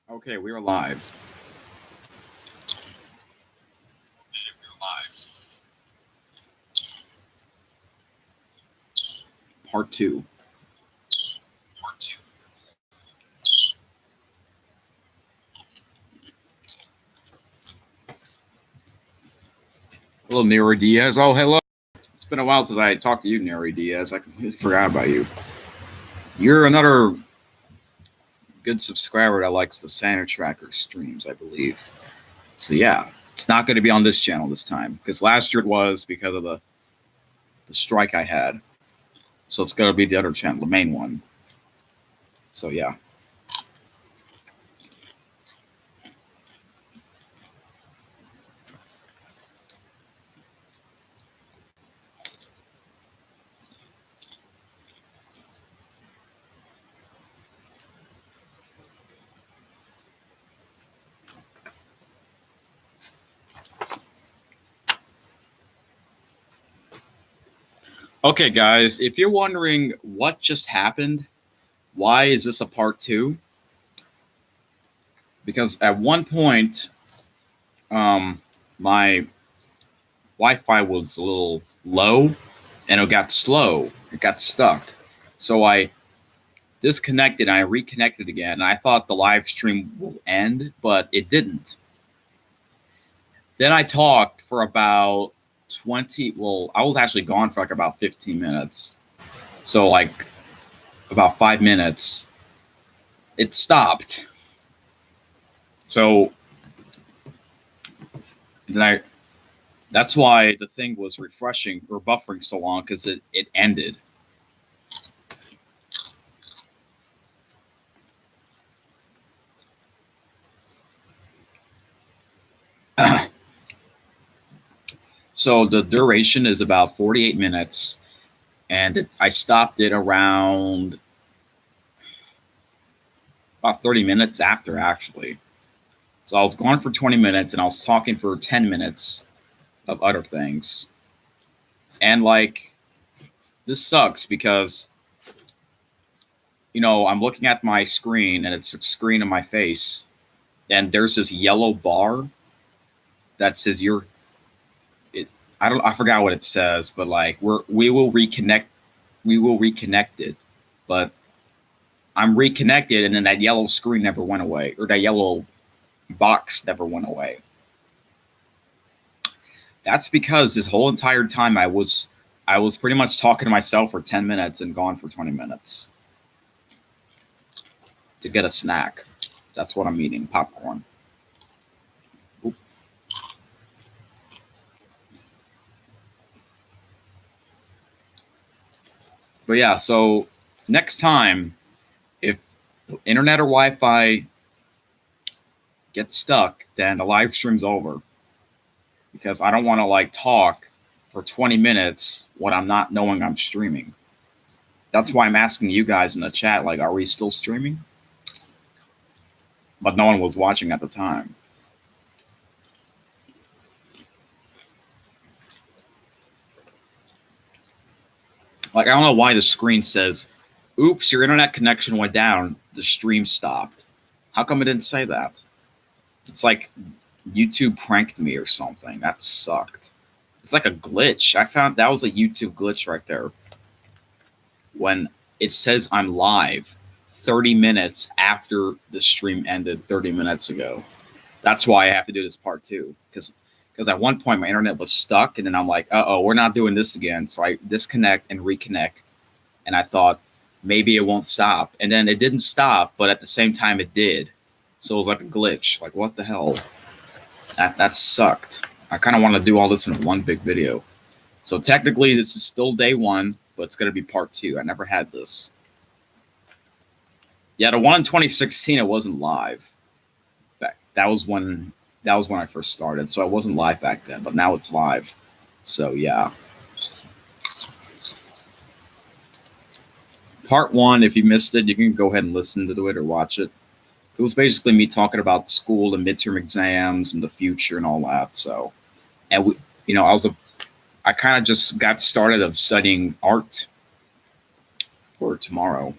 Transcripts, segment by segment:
Okay, we are live. Part two. Hello, Neri Diaz. Oh, hello. It's been a while since I talked to you, Neri Diaz. I completely forgot about you. You're another good subscriber that likes the Santa Tracker streams, I believe. So yeah, it's not going to be on this channel this time because last year it was because of the strike I had. So it's going to be the other channel, the main one. So yeah. Okay, guys, if you're wondering what just happened, why is this a part two? Because at one point, my Wi-Fi was a little low, and it got slow. It got stuck. So I disconnected. And I reconnected again. And I thought the live stream will end, but it didn't. Then I talked for about 20. Well, I was actually gone for like about 15 minutes. So like about 5 minutes, it stopped. So then that's why the thing was refreshing or buffering so long because it ended. So the duration is about 48 minutes, and I stopped it around about 30 minutes after, actually. So I was gone for 20 minutes, and I was talking for 10 minutes of other things. And like, this sucks because, I'm looking at my screen, and it's a screen of my face, and there's this yellow bar that says I forgot what it says, but like we will reconnect it. But I'm reconnected, and then that yellow screen never went away, or that yellow box never went away. That's because this whole entire time I was pretty much talking to myself for 10 minutes and gone for 20 minutes to get a snack. That's what I'm eating, popcorn. Oop. But yeah, so next time, if internet or Wi-Fi gets stuck, then the live stream's over. Because I don't want to like talk for 20 minutes when I'm not knowing I'm streaming. That's why I'm asking you guys in the chat, like, are we still streaming? But no one was watching at the time. Like, I don't know why the screen says, oops, your internet connection went down. The stream stopped. How come it didn't say that? It's like YouTube pranked me or something. That sucked. It's like a glitch. I found that was a YouTube glitch right there. When it says I'm live 30 minutes after the stream ended 30 minutes ago. That's why I have to do this part two. Because at one point my internet was stuck, and then I'm like, uh-oh, we're not doing this again. So I disconnect and reconnect. And I thought maybe it won't stop. And then it didn't stop, but at the same time it did. So it was like a glitch. Like, what the hell? That sucked. I kind of want to do all this in one big video. So technically this is still day one, but it's going to be part two. I never had this. Yeah, the one in 2016, it wasn't live. That was when I first started. So I wasn't live back then, but now it's live. So yeah. Part one, if you missed it, you can go ahead and listen to it or watch it. It was basically me talking about school and midterm exams and the future and all that. So, and I kind of just got started of studying art for tomorrow.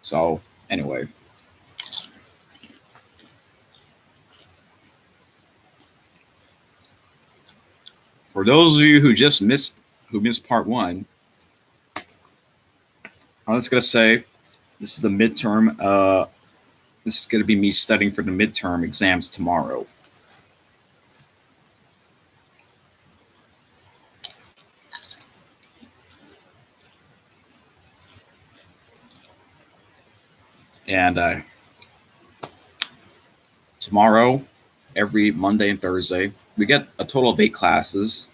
So anyway, For those of you who missed part one, I was gonna say this is the midterm. This is gonna be me studying for the midterm exams tomorrow. And tomorrow, every Monday and Thursday, we get a total of 8 classes.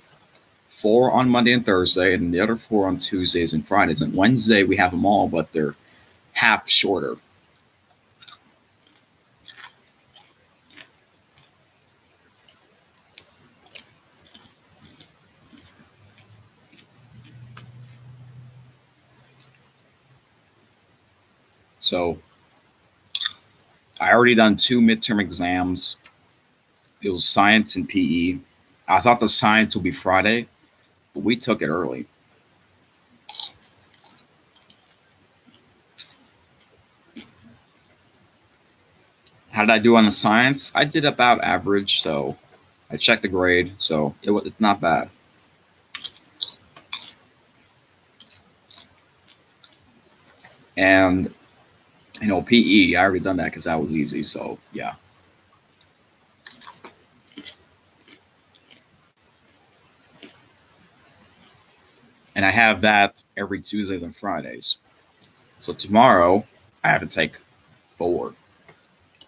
4 on Monday and Thursday, and the other 4 on Tuesdays and Fridays. And Wednesday we have them all, but they're half shorter. So I already done 2 midterm exams. It was science and PE. I thought the science would be Friday, but we took it early. How did I do on the science? I did about average, so I checked the grade, so it's not bad. And PE, I already done that because that was easy. So yeah. And I have that every Tuesdays and Fridays. So tomorrow I have to take 4,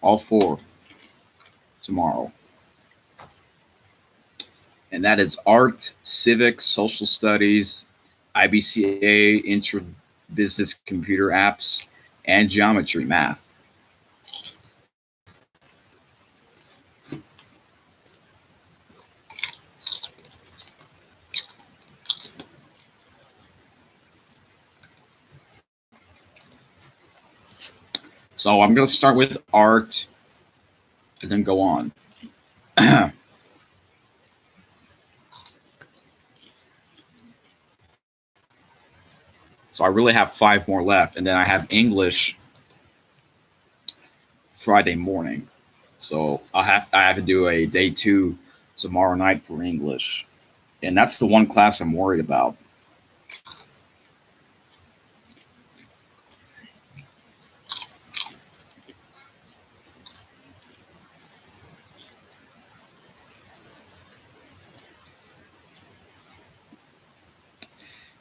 all 4 tomorrow. And that is art, civics, social studies, IBCA, intra business computer apps, and geometry math. So I'm going to start with art and then go on. So I really have 5 more left, and then I have English Friday morning. So I have to do a day 2 tomorrow night for English, and that's the one class I'm worried about.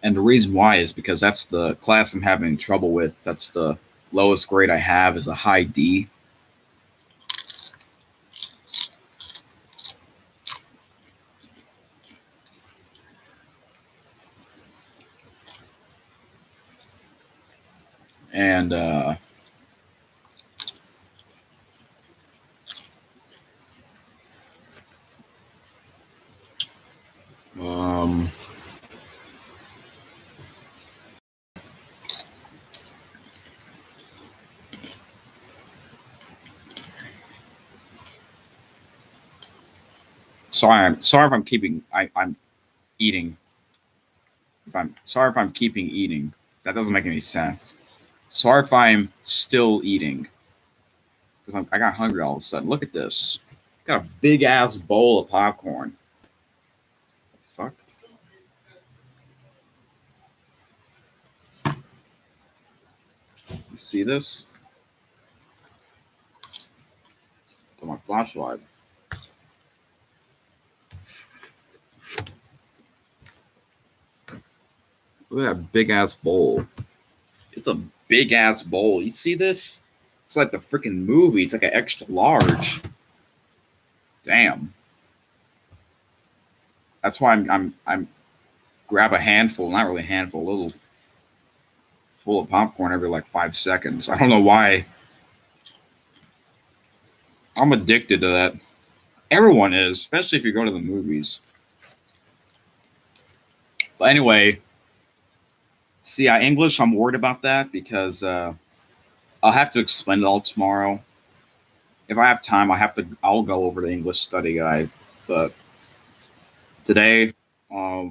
And the reason why is because that's the class I'm having trouble with. That's the lowest grade I have is a high D. And um, sorry if I'm keeping I'm eating. If I'm sorry if I'm keeping eating. That doesn't make any sense. Sorry if I'm still eating because I got hungry all of a sudden. Look at this. Got a big ass bowl of popcorn. Fuck. You see this? Put my flashlight. Look at that big ass bowl. It's a big ass bowl. You see this? It's like the freaking movie. It's like an extra large. Damn. That's why I'm grab a handful, not really a handful, a little full of popcorn every like 5 seconds. I don't know why. I'm addicted to that. Everyone is, especially if you go to the movies. But anyway, see, English, I'm worried about that because I'll have to explain it all tomorrow. If I have time, I'll go over the English study guide. But today, we're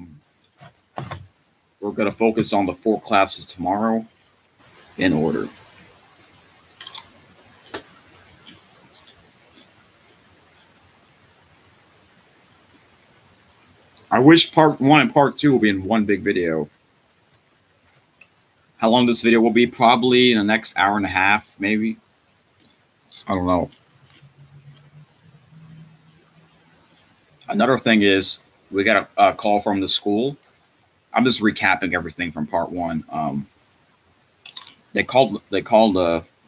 going to focus on the 4 classes tomorrow in order. I wish part one and part two will be in one big video. How long this video will be? Probably in the next hour and a half, maybe. I don't know. Another thing is we got a call from the school. I'm just recapping everything from part one. The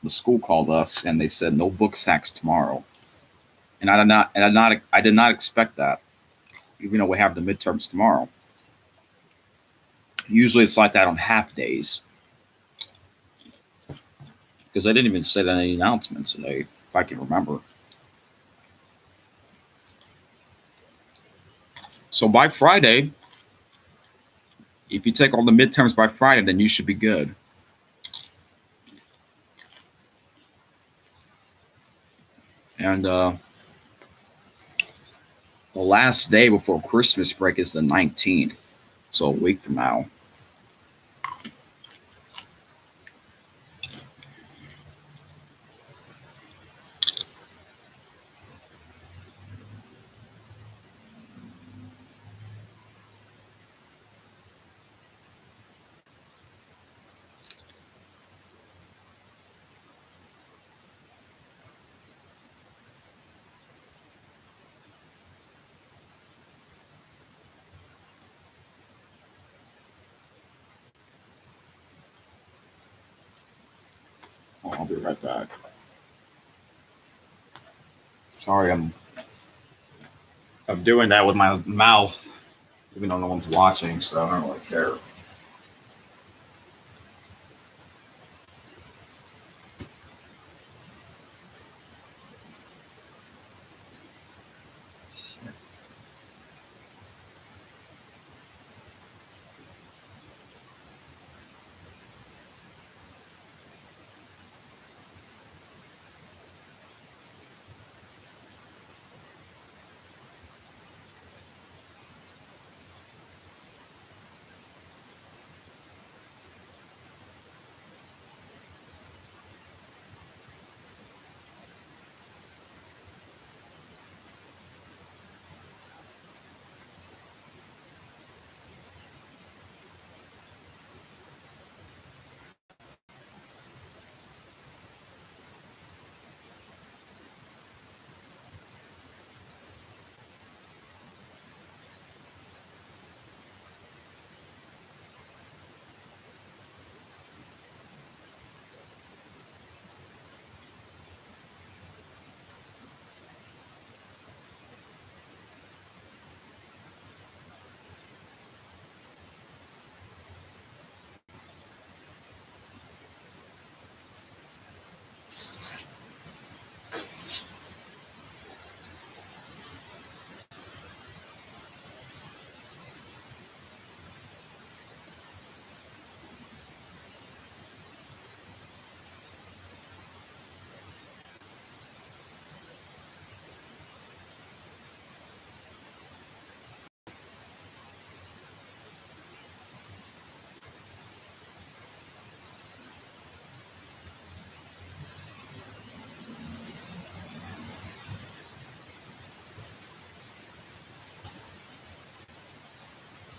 school called us and they said no book sacks tomorrow, and I did not expect that, even though we have the midterms tomorrow. Usually it's like that on half days because I didn't even say that in any announcements today, if I can remember. So by Friday, if you take all the midterms by Friday, then you should be good. And the last day before Christmas break is the 19th, so a week from now. Oh, I'll be right back. Sorry, I'm doing that with my mouth, even though no one's watching, so I don't really care.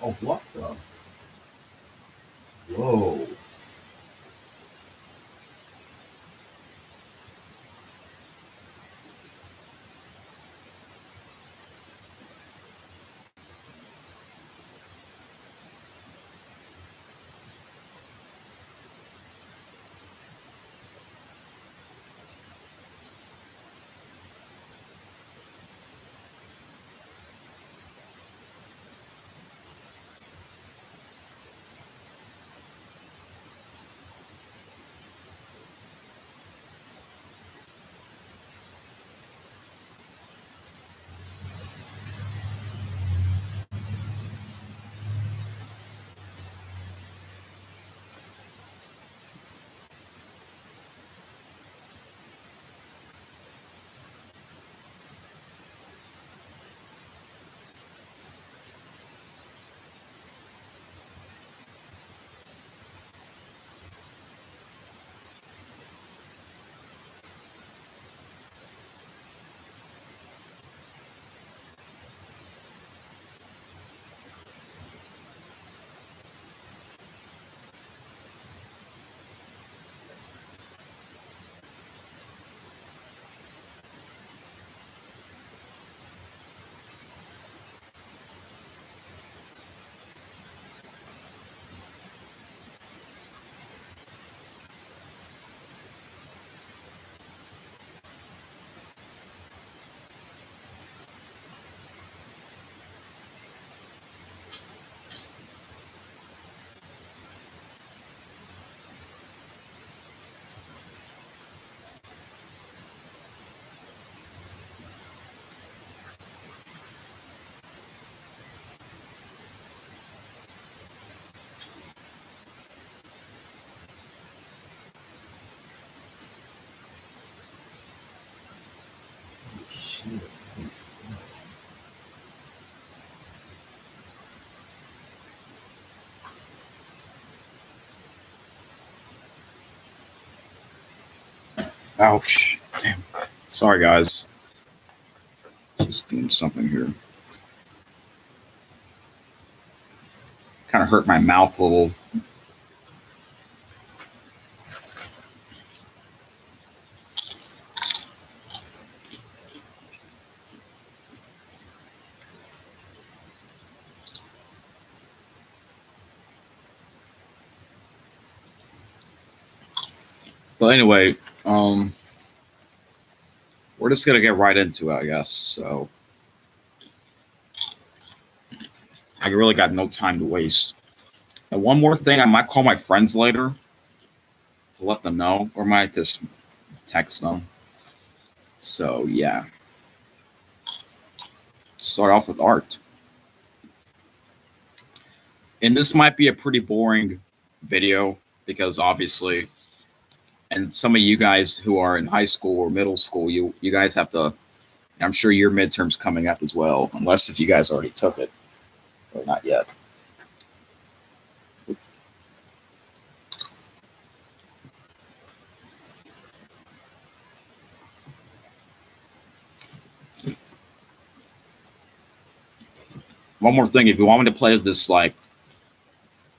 Oh, what the? Whoa. Ouch. Damn. Sorry, guys. Just doing something here. Kind of hurt my mouth a little. But anyway, we're just gonna get right into it, I guess. So I really got no time to waste. And one more thing, I might call my friends later to let them know, or might just text them. So yeah, start off with art. And this might be a pretty boring video because obviously, and some of you guys who are in high school or middle school, you guys have to. I'm sure your midterm's coming up as well, unless if you guys already took it or not yet. One more thing, if you want me to play this like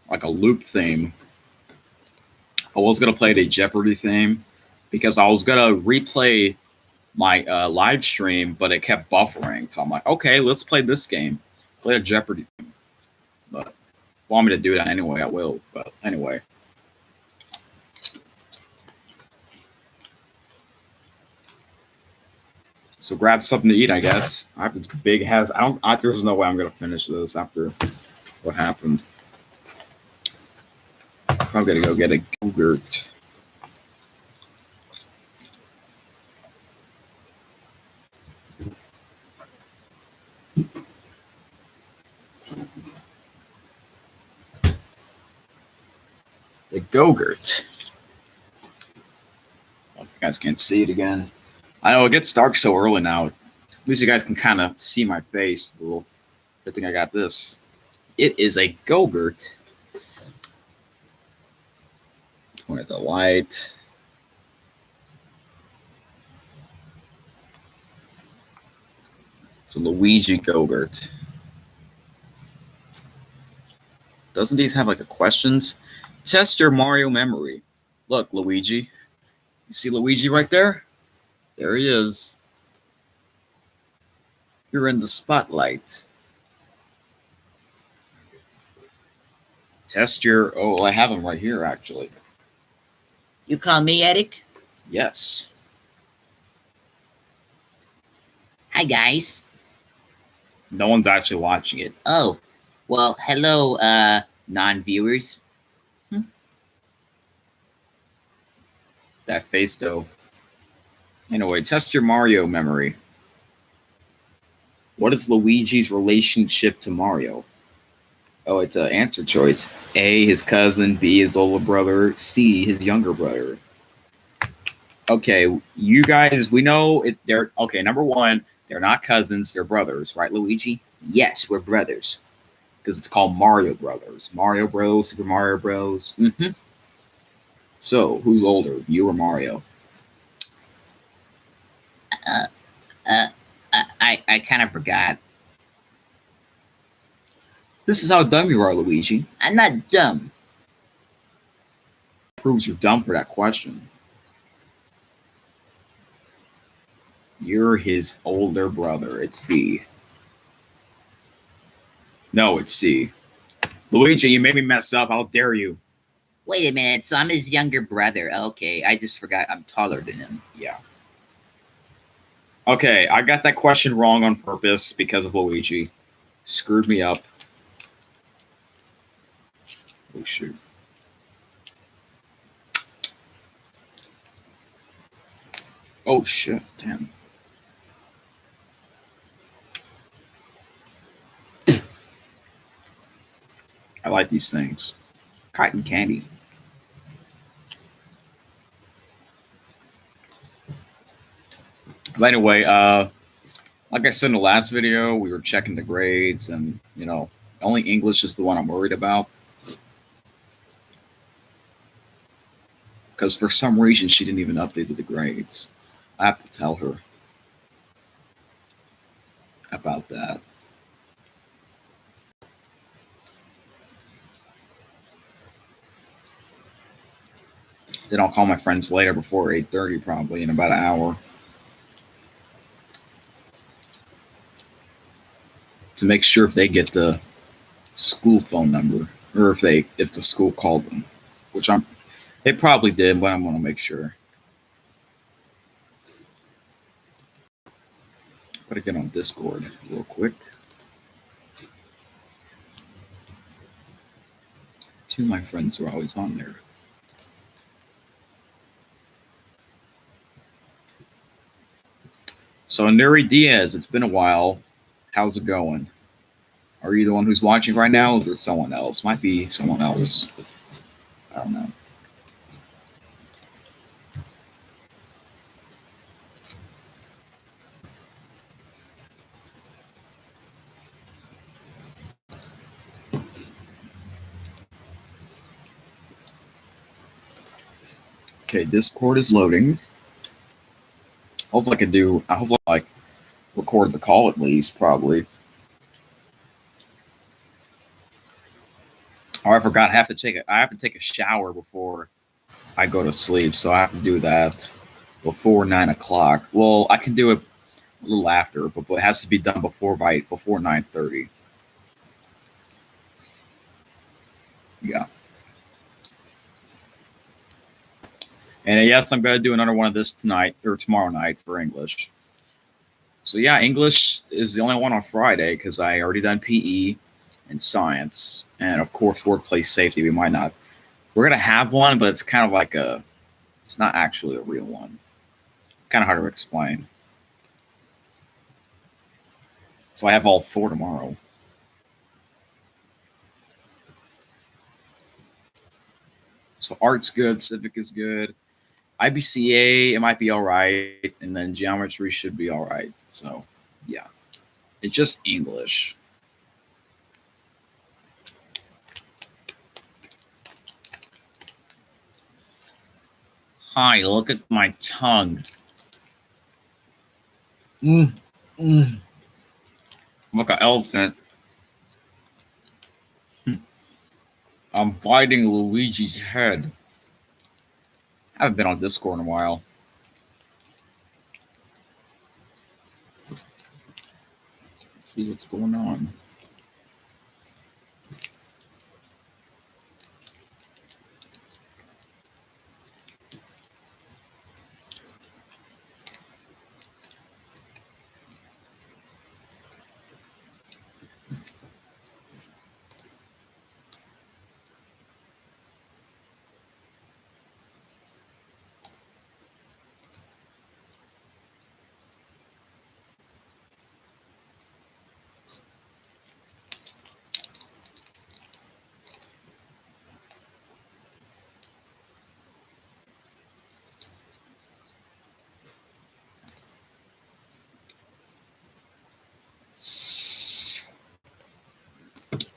a loop theme, I was gonna play the Jeopardy theme because I was gonna replay my live stream, but it kept buffering. So I'm like, okay, let's play this game, play a Jeopardy theme. But if you want me to do that anyway, I will. But anyway. So grab something to eat, I guess. I have this big has. There's no way I'm gonna finish this after what happened. I'm gonna go get a yogurt. The Go-Gurt. You guys can't see it again. I know it gets dark so early now. At least you guys can kind of see my face. A little. Good thing I got this. It is a Go-Gurt. Point at the light. It's a Luigi Go-Gurt. Doesn't these have like a questions? Test your Mario memory. Look, Luigi. You see Luigi right there? There he is. You're in the spotlight. Test your. Oh, I have him right here, actually. You call me Eric? Yes. Hi, guys. No one's actually watching it. Oh, well, hello, non-viewers. That face, though. Anyway, test your Mario memory. What is Luigi's relationship to Mario? Oh, it's an answer choice. A, his cousin. B, his older brother. C, his younger brother. Okay, you guys, we know it. They're okay. Number one, they're not cousins. They're brothers, right, Luigi? Yes, we're brothers. Because it's called Mario Brothers. Mario Bros. Super Mario Bros. Mm-hmm. So, who's older, you or Mario? I kind of forgot. This is how dumb you are, Luigi. I'm not dumb. Proves you're dumb for that question. You're his older brother. It's B. No, it's C. Luigi, you made me mess up. How dare you? Wait a minute, so I'm his younger brother. Okay, I just forgot I'm taller than him. Yeah. Okay, I got that question wrong on purpose because of Luigi. Screwed me up. Oh, shoot. Oh, shit. Damn. I like these things. Cotton candy. But anyway, like I said in the last video, we were checking the grades, and only English is the one I'm worried about. Because for some reason she didn't even update the grades. I have to tell her about that. Then I'll call my friends later before 8:30, probably in about an hour, to make sure if they get the school phone number, or if the school called them, which they probably did, but I'm gonna make sure. Gotta get on Discord real quick. Two of my friends are always on there. So Nuri Diaz, it's been a while. How's it going? Are you the one who's watching right now, or is it someone else? Might be someone else. I don't know. Okay, Discord is loading. Hopefully I record the call at least, probably. Oh, I forgot. I have to take a shower before I go to sleep, so I have to do that before 9 o'clock. Well, I can do it a little after, but it has to be done before 9:30. Yeah. And yes, I'm gonna do another one of this tonight or tomorrow night for English. So yeah, English is the only one on Friday because I already done PE and science, and of course workplace safety. We're gonna have one, but it's kind of like it's not actually a real one. Kind of hard to explain. So I have all four tomorrow. So art's good, civic is good, IBCA it might be all right, and then geometry should be all right. So yeah, it's just English. Hi, look at my tongue. Mm, mm. I'm like an elephant. I'm biting Luigi's head. I haven't been on Discord in a while. Let's see what's going on.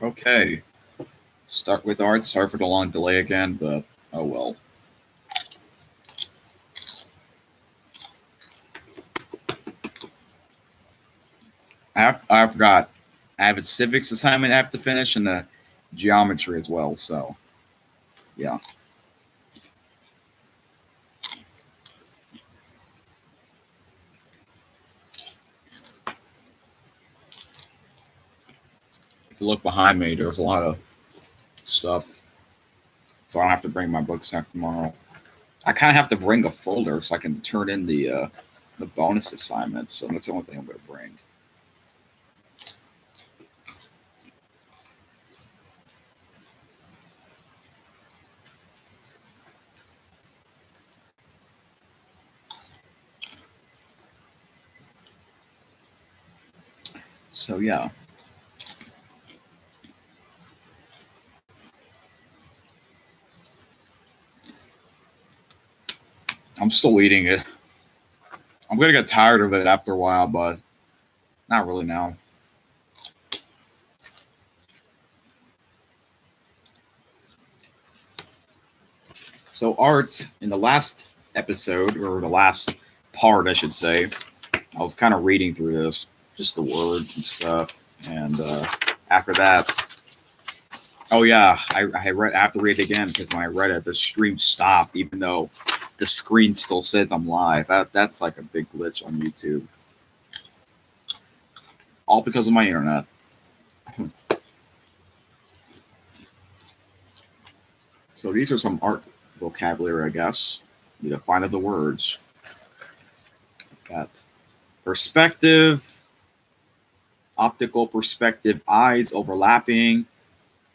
Okay. Start with art. Sorry for the long delay again, but oh well. I forgot. I have a civics assignment I have to finish and a geometry as well. So, yeah. If you look behind me, there's a lot of stuff. So I don't have to bring my books out tomorrow. I kind of have to bring a folder so I can turn in the bonus assignments. So that's the only thing I'm going to bring. So yeah. I'm still eating it. I'm gonna get tired of it after a while, but Not really now. So art in the last episode, or the last part, I should say, I was kind of reading through this, just the words and stuff. And after that, oh yeah, I have to read it again because when I read it, the stream stopped, even though the screen still says I'm live. That's like a big glitch on YouTube. All because of my internet. So these are some art vocabulary, I guess. You define the words. Got perspective, optical perspective, eyes overlapping,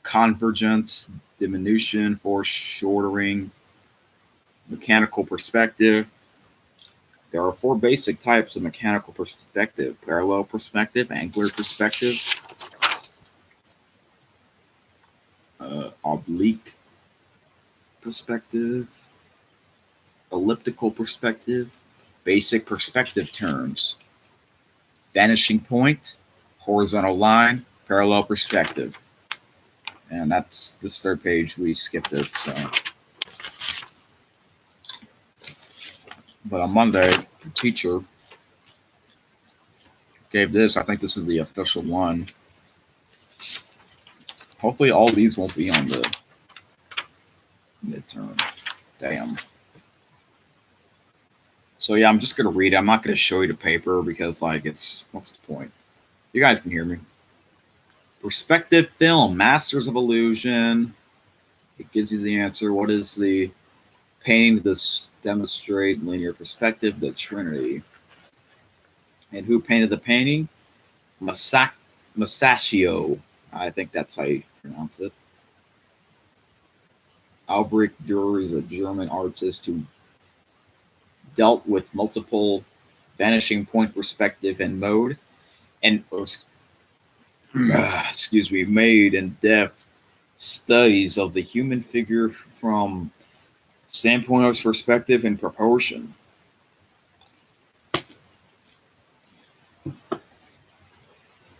convergence, diminution, foreshortening, mechanical perspective. There are four basic types of mechanical perspective: parallel perspective, angular perspective, oblique perspective, elliptical perspective, basic perspective terms: vanishing point, horizontal line, parallel perspective. And that's this third page. We skipped it. So, but on Monday, the teacher gave this. I think this is the official one. Hopefully, all these won't be on the midterm. Damn. So yeah, I'm just gonna read it. I'm not gonna show you the paper because like it's what's the point? You guys can hear me. Perspective film, Masters of Illusion. It gives you the answer. What is the painting this demonstrate linear perspective? The Trinity. And who painted the painting? Masaccio. I think that's how you pronounce it. Albrecht Dürer is a German artist who dealt with multiple vanishing point perspective and mode, and excuse me, made in-depth studies of the human figure from standpoint of perspective and proportion.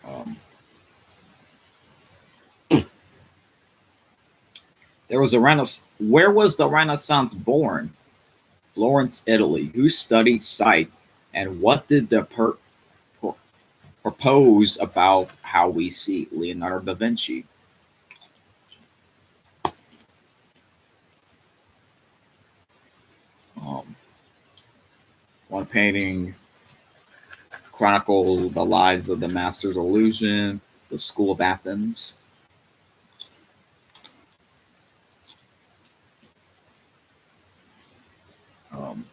Um, there was a Renaissance. Where was the Renaissance born? Florence, Italy. Who studied sight, and what did the propose about how we see? Leonardo da Vinci. Um, one painting chronicled the lives of the masters of illusion, the School of Athens. Um,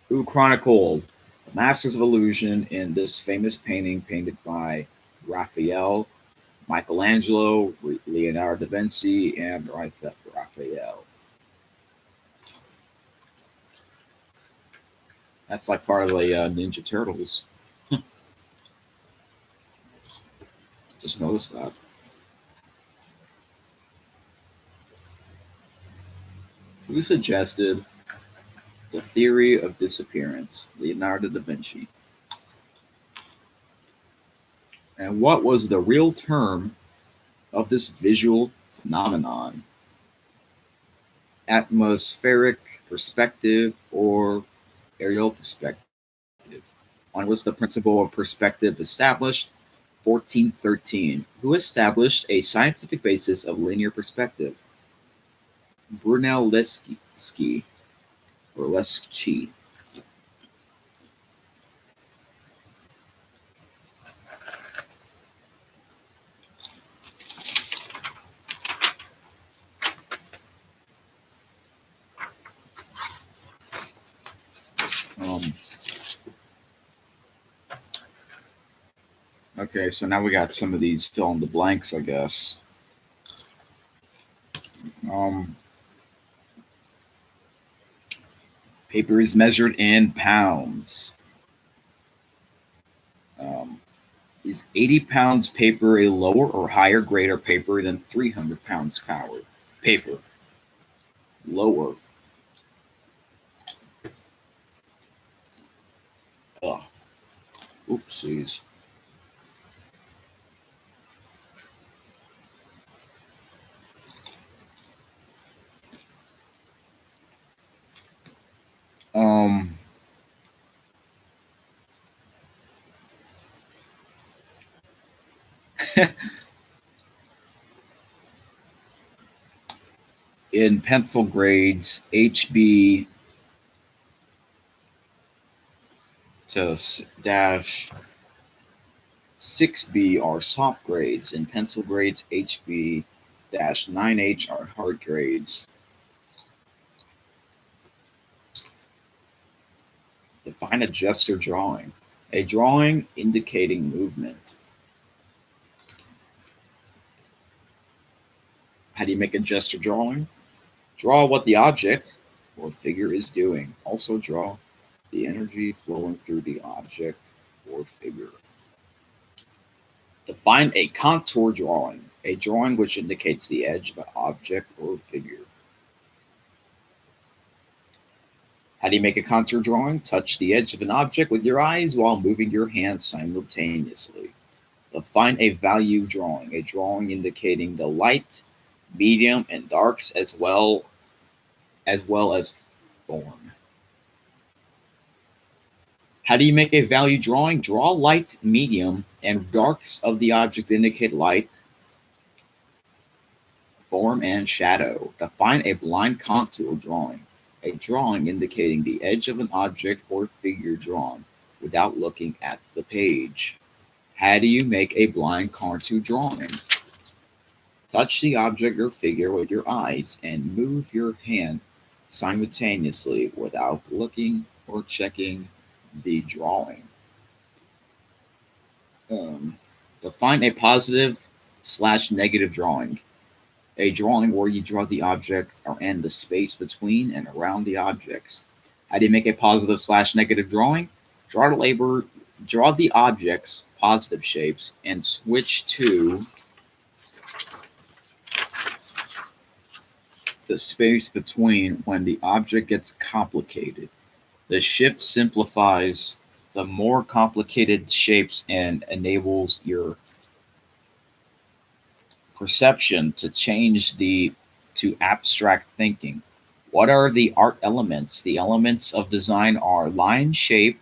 who chronicled the masters of illusion in this famous painting painted by Raphael, Michelangelo, Leonardo da Vinci, and Raphael. That's like part of the Ninja Turtles. Just noticed that. Who suggested the theory of disappearance? Leonardo da Vinci. And what was the real term of this visual phenomenon? Atmospheric perspective or aerial perspective? When was the principle of perspective established? 1413. Who established a scientific basis of linear perspective? Brunelleschi or Leschi. Okay, so now we got some of these fill in the blanks, I guess. Paper is measured in pounds. Is 80 pounds paper a lower or higher grade of paper than 300 pounds paper? Lower. Ugh. Oopsies. Um, in pencil grades, HB to dash 6B are soft grades. In pencil grades, HB dash 9H are hard grades. Define a gesture drawing. A drawing indicating movement. How do you make a gesture drawing? Draw what the object or figure is doing. Also draw the energy flowing through the object or figure. Define a contour drawing. A drawing which indicates the edge of an object or figure. How do you make a contour drawing? Touch the edge of an object with your eyes while moving your hands simultaneously. Define a value drawing. A drawing indicating the light, medium, and darks as well as form. How do you make a value drawing? Draw light, medium, and darks of the object to indicate light, form, and shadow. Define a blind contour drawing. A drawing indicating the edge of an object or figure drawn without looking at the page. How do you make a blind contour drawing? Touch the object or figure with your eyes and move your hand simultaneously without looking or checking the drawing. Um, Define a positive slash negative drawing. A drawing where you draw the object and the space between and around the objects. How do you make a positive slash negative drawing? Draw the object's positive shapes and switch to the space between when the object gets complicated. The shift simplifies the more complicated shapes and enables your perception to change the to abstract thinking. What are the art elements? The elements of design are line, shape,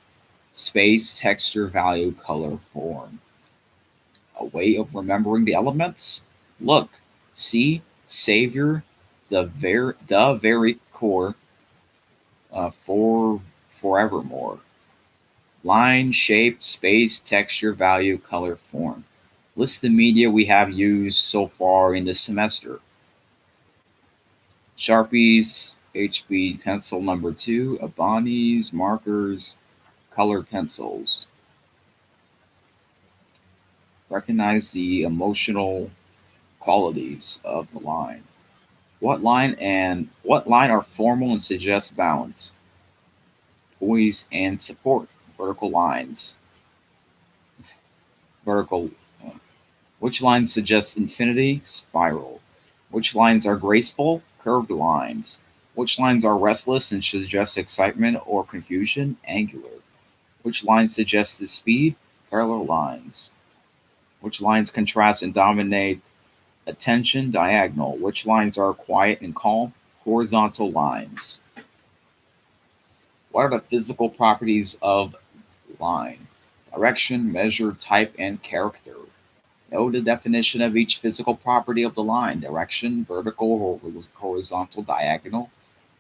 space, texture, value, color, form. A way of remembering the elements? Look, see, savior, the very core, for forevermore. Line, shape, space, texture, value, color, form. List the media we have used so far in this semester. Sharpies, HB pencil number 2, Abanis, markers, color pencils. Recognize the emotional qualities of the line. What line are formal and suggest balance, poise, and support? Vertical lines. Vertical. uh, Which lines suggest infinity? Spiral. Which lines are graceful? Curved lines. Which lines are restless and suggest excitement or confusion? Angular. Which lines suggest the speed? Parallel lines. Which lines contrast and dominate attention? Diagonal. Which lines are quiet and calm? Horizontal lines. What are the physical properties of line? Direction, measure, type, and character. Know the definition of each physical property of the line: direction, vertical, or horizontal, diagonal.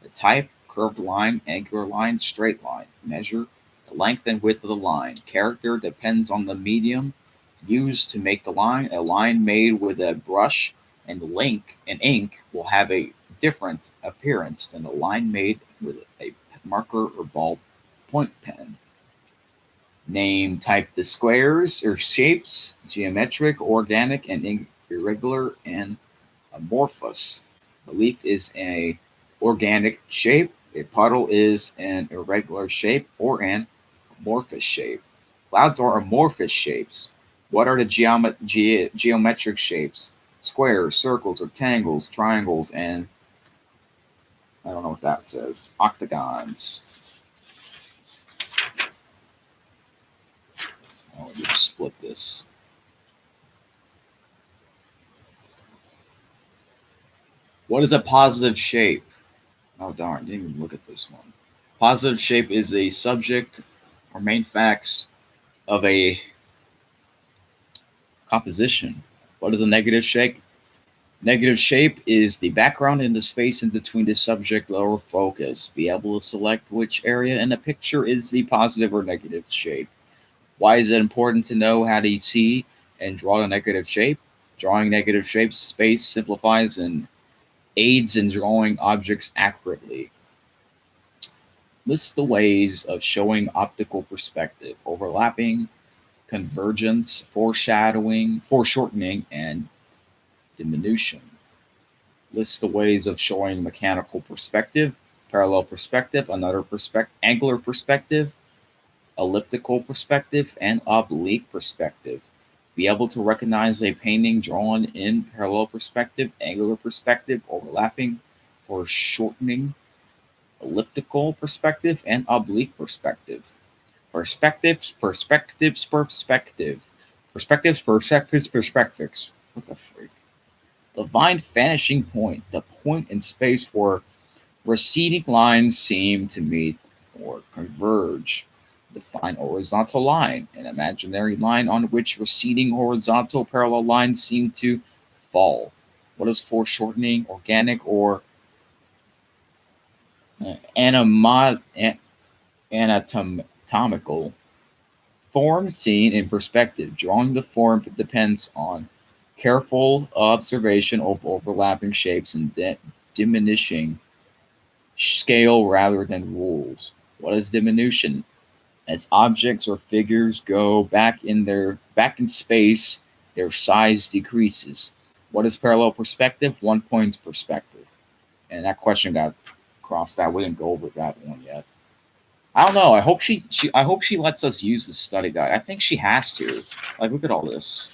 The type: curved line, angular line, straight line. Measure: the length and width of the line. Character depends on the medium used to make the line. A line made with a brush and ink will have a different appearance than a line made with a marker or ballpoint pen. Name type the squares or shapes: geometric, organic, and irregular, and amorphous. A leaf is an organic shape. A puddle is an irregular shape or an amorphous shape. Clouds are amorphous shapes. What are the geometric shapes? Squares, circles, rectangles, triangles, and I don't know what that says. Octagons. just flip this. What is a positive shape? Oh darn, didn't even look at this one. Positive shape is a subject or main facts of a composition. What is a negative shape? Negative shape is the background in the space in between the subject or focus. Be able to select which area in a picture is the positive or negative shape. Why is it important to know how to see and draw a negative shape? Drawing negative shapes space simplifies and aids in drawing objects accurately. List the ways of showing optical perspective: overlapping, convergence, foreshadowing, foreshortening, and diminution. List the ways of showing mechanical perspective: parallel perspective, another perspective, angular perspective, elliptical perspective, and oblique perspective. Be able to recognize a painting drawn in parallel perspective, angular perspective, overlapping, foreshortening, elliptical perspective, and oblique perspective. Perspectives, perspectives, perspective. Perspectives, perspectives, perspectives. What the freak? Divine vanishing point, the point in space where receding lines seem to meet or converge. Define horizontal line, an imaginary line on which receding horizontal parallel lines seem to fall. What is foreshortening? Organic or anatomical form seen in perspective. Drawing the form depends on careful observation of overlapping shapes and diminishing scale rather than rules. What is diminution? As objects or figures go back in space, their size decreases. What is parallel perspective? One point perspective. And that question got crossed out. We didn't go over that one yet. I don't know. I hope she lets us use the study guide. I think she has to. Like, look at all this.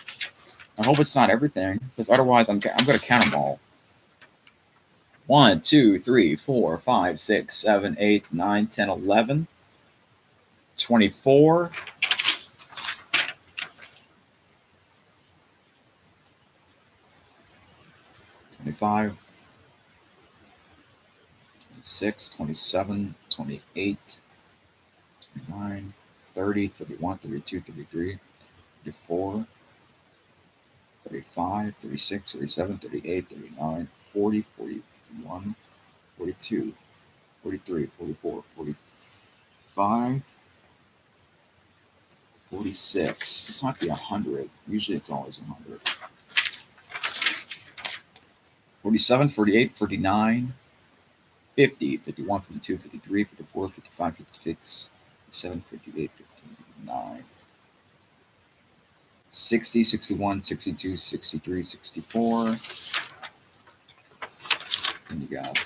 I hope it's not everything, because otherwise I'm gonna count them all. 1, 2, 3, 4, 5, 6, 7, 8, 9, 10, 11, 24, 25, 26, 27, 28, 29, 30, 31, 32, 33, 34, 35, 36, 37, 38, 39, 40, 41, 42, 43, 44, 45, 46. This might be 100. Usually it's always 100. 47, 48, 49, 50, 51, 52, 53, 54, 55, 56, 57, 58, 59, 60, 61, 62, 63, 64. And you got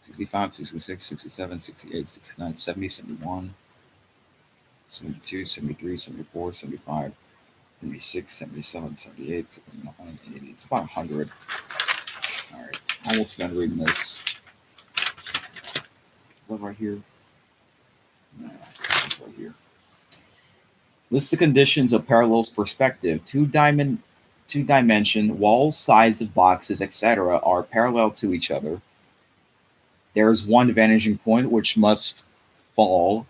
65, 66, 67, 68, 69, 70, 71, 72, 73, 74, 75, 76, 77, 78, 79, 80. It's about 100. All right, almost done reading this. Is that right here? No, it's right here. List the conditions of parallels perspective. Two-dimension walls, sides of boxes, etc. are parallel to each other. There is one vanishing point which must fall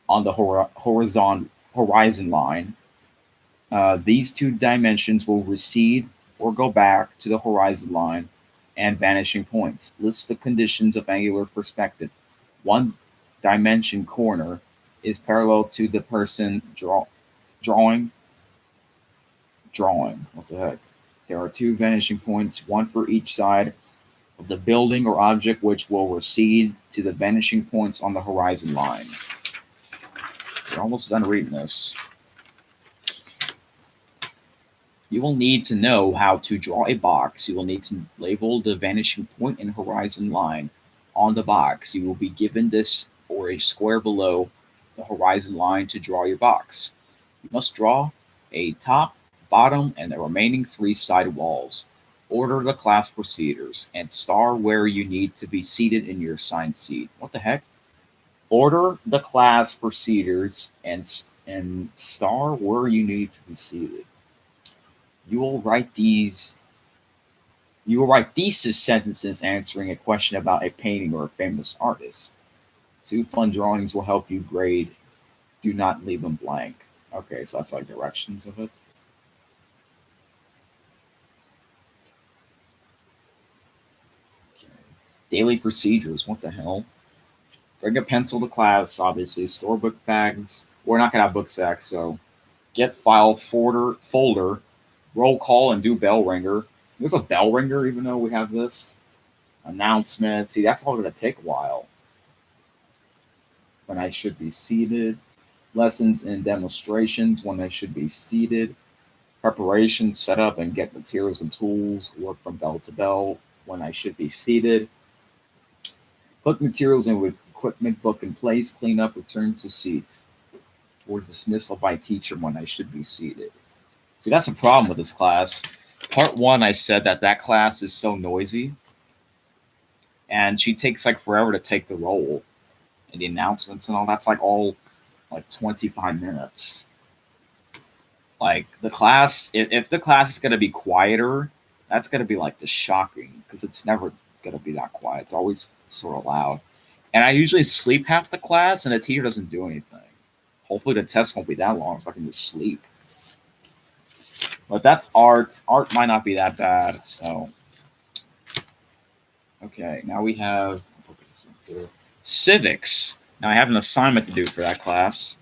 on the horizon line. These two dimensions will recede or go back to the horizon line and vanishing points. List the conditions of angular perspective. One dimension corner is parallel to the person drawing. What the heck? There are two vanishing points, one for each side of the building or object, which will recede to the vanishing points on the horizon line. We're almost done reading this. You will need to know how to draw a box. You will need to label the vanishing point and horizon line on the box. You will be given this or a square below the horizon line to draw your box. You must draw a top, bottom, and the remaining three side walls. Order the class procedures and star where you need to be seated in your assigned seat. What the heck? Order the class procedures and and star where you need to be seated. You will write these. You will write thesis sentences answering a question about a painting or a famous artist. Two fun drawings will help you grade. Do not leave them blank. Okay, so that's like directions of it. Okay. Daily procedures. What the hell? Bring a pencil to class, obviously. Store book bags. We're not gonna have book sacks, so get file folder, roll call and do bell ringer. There's a bell ringer, even though we have this announcement. See, that's all gonna take a while. When I should be seated. Lessons and demonstrations when I should be seated. Preparation, set up and get materials and tools. Work from bell to bell when I should be seated. Put materials in with equipment book in place. Clean up, return to seat. Or dismissal by teacher when I should be seated. See, that's a problem with this class. Part one, I said that class is so noisy, and she takes like forever to take the roll, and the announcements and all that's like all like 25 minutes. Like the class, if the class is gonna be quieter, that's gonna be like the shocking because it's never gonna be that quiet. It's always sort of loud, and I usually sleep half the class, and the teacher doesn't do anything. Hopefully, the test won't be that long, so I can just sleep. But that's art. Art might not be that bad. So, okay, now we have civics. Now I have an assignment to do for that class.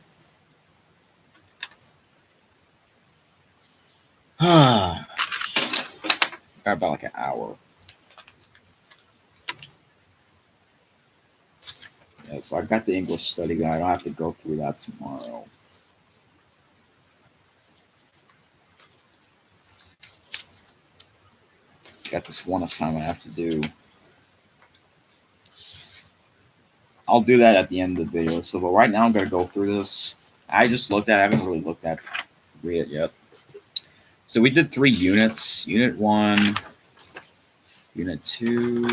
Got about like an hour. Yeah, so I've got the English study guide. I'll have to go through that tomorrow. Got this one assignment I have to do. I'll do that at the end of the video. So, but right now I'm going to go through this. I just looked at it. I haven't really looked at read it yet. So we did 3 units. Unit 1, Unit 2,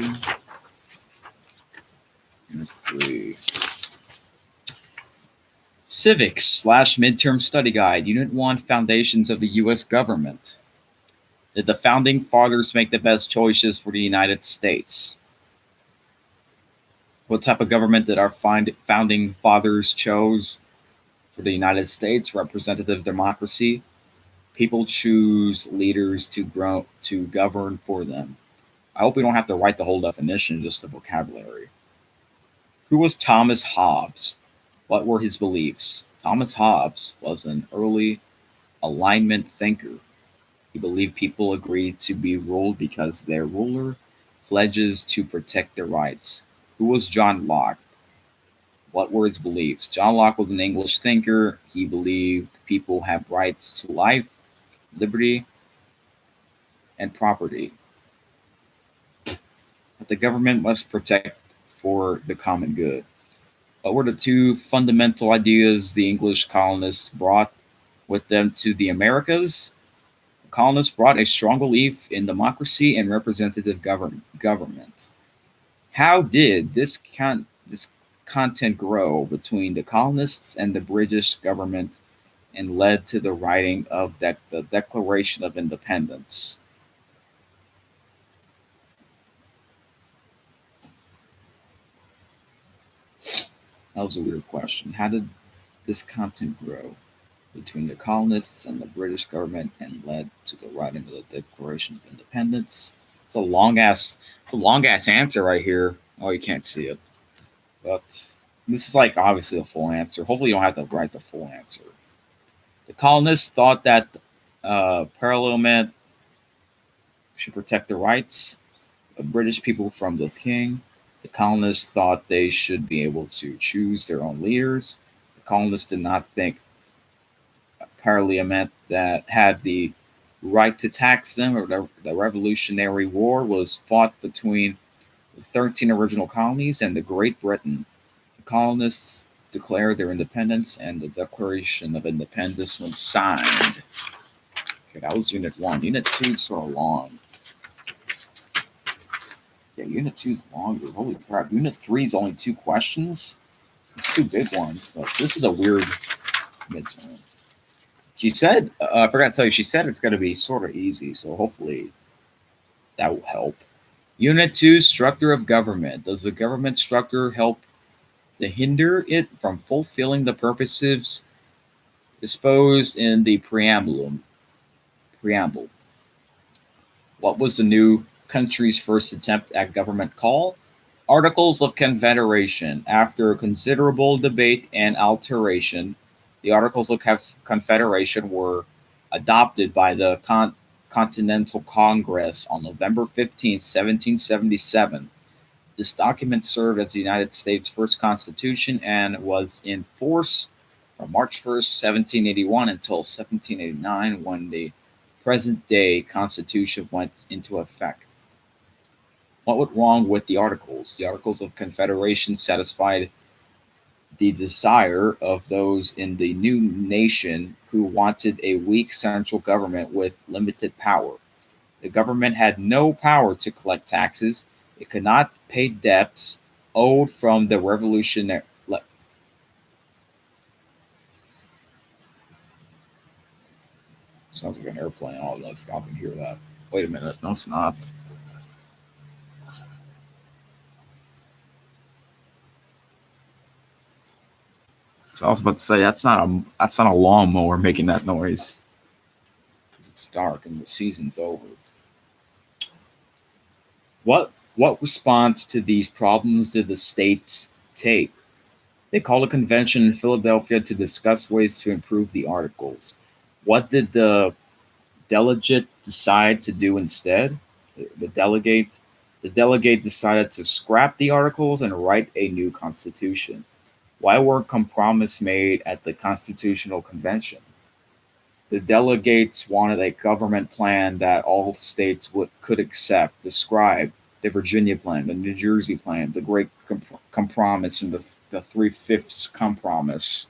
Unit 3. Civics / midterm study guide. Unit 1, Foundations of the U.S. government. Did the founding fathers make the best choices for the United States? What type of government did our founding fathers chose for the United States? Representative democracy. People choose leaders to govern for them. I hope we don't have to write the whole definition, just the vocabulary. Who was Thomas Hobbes? What were his beliefs? Thomas Hobbes was an early alignment thinker. He believed people agreed to be ruled because their ruler pledges to protect their rights. Who was John Locke? What were his beliefs? John Locke was an English thinker. He believed people have rights to life, liberty, and property. That the government must protect for the common good. What were the 2 fundamental ideas the English colonists brought with them to the Americas? The colonists brought a strong belief in democracy and representative government. How did this content grow between the colonists and the British government and led to the writing of the Declaration of Independence? That was a weird question. How did this content grow between the colonists and the British government and led to the writing of the Declaration of Independence? It's a long ass answer right here. Oh, you can't see it. But this is like obviously the full answer. Hopefully you don't have to write the full answer. The colonists thought that Parliament should protect the rights of British people from the king. The colonists thought they should be able to choose their own leaders. The colonists did not think Parliament that had the right to tax them, or the Revolutionary War was fought between the 13 original colonies and the Great Britain. The colonists declared their independence, and the Declaration of Independence was signed. Okay, that was Unit 1. Unit 2 is sort of long. Yeah, Unit 2 is longer. Holy crap. Unit 3 is only 2 questions. It's 2 big ones, but this is a weird midterm. She said, I forgot to tell you, she said it's going to be sort of easy, so hopefully that will help. Unit 2, structure of government. Does the government structure help to hinder it from fulfilling the purposes disposed in the preamble? What was the new country's first attempt at government call? Articles of Confederation. After considerable debate and alteration, the Articles of Confederation were adopted by the Continental Congress on November 15, 1777. This document served as the United States' first constitution and was in force from March 1st, 1781 until 1789 when the present day constitution went into effect. What went wrong with the Articles? The Articles of Confederation satisfied the desire of those in the new nation who wanted a weak central government with limited power. The government had no power to collect taxes. It could not pay debts owed from the revolutionary. Sounds like an airplane. I don't know if y'all can hear that. Wait a minute. No, it's not. So I was about to say that's not a lawnmower making that noise. 'Cause it's dark and the season's over. What response to these problems did the states take? They called a convention in Philadelphia to discuss ways to improve the articles. What did the delegate decide to do instead? The delegate the delegate decided to scrap the articles and write a new constitution. Why were compromises made at the Constitutional Convention? The delegates wanted a government plan that all states could accept, describe the Virginia Plan, the New Jersey Plan, the Great Compromise, and the Three-Fifths Compromise.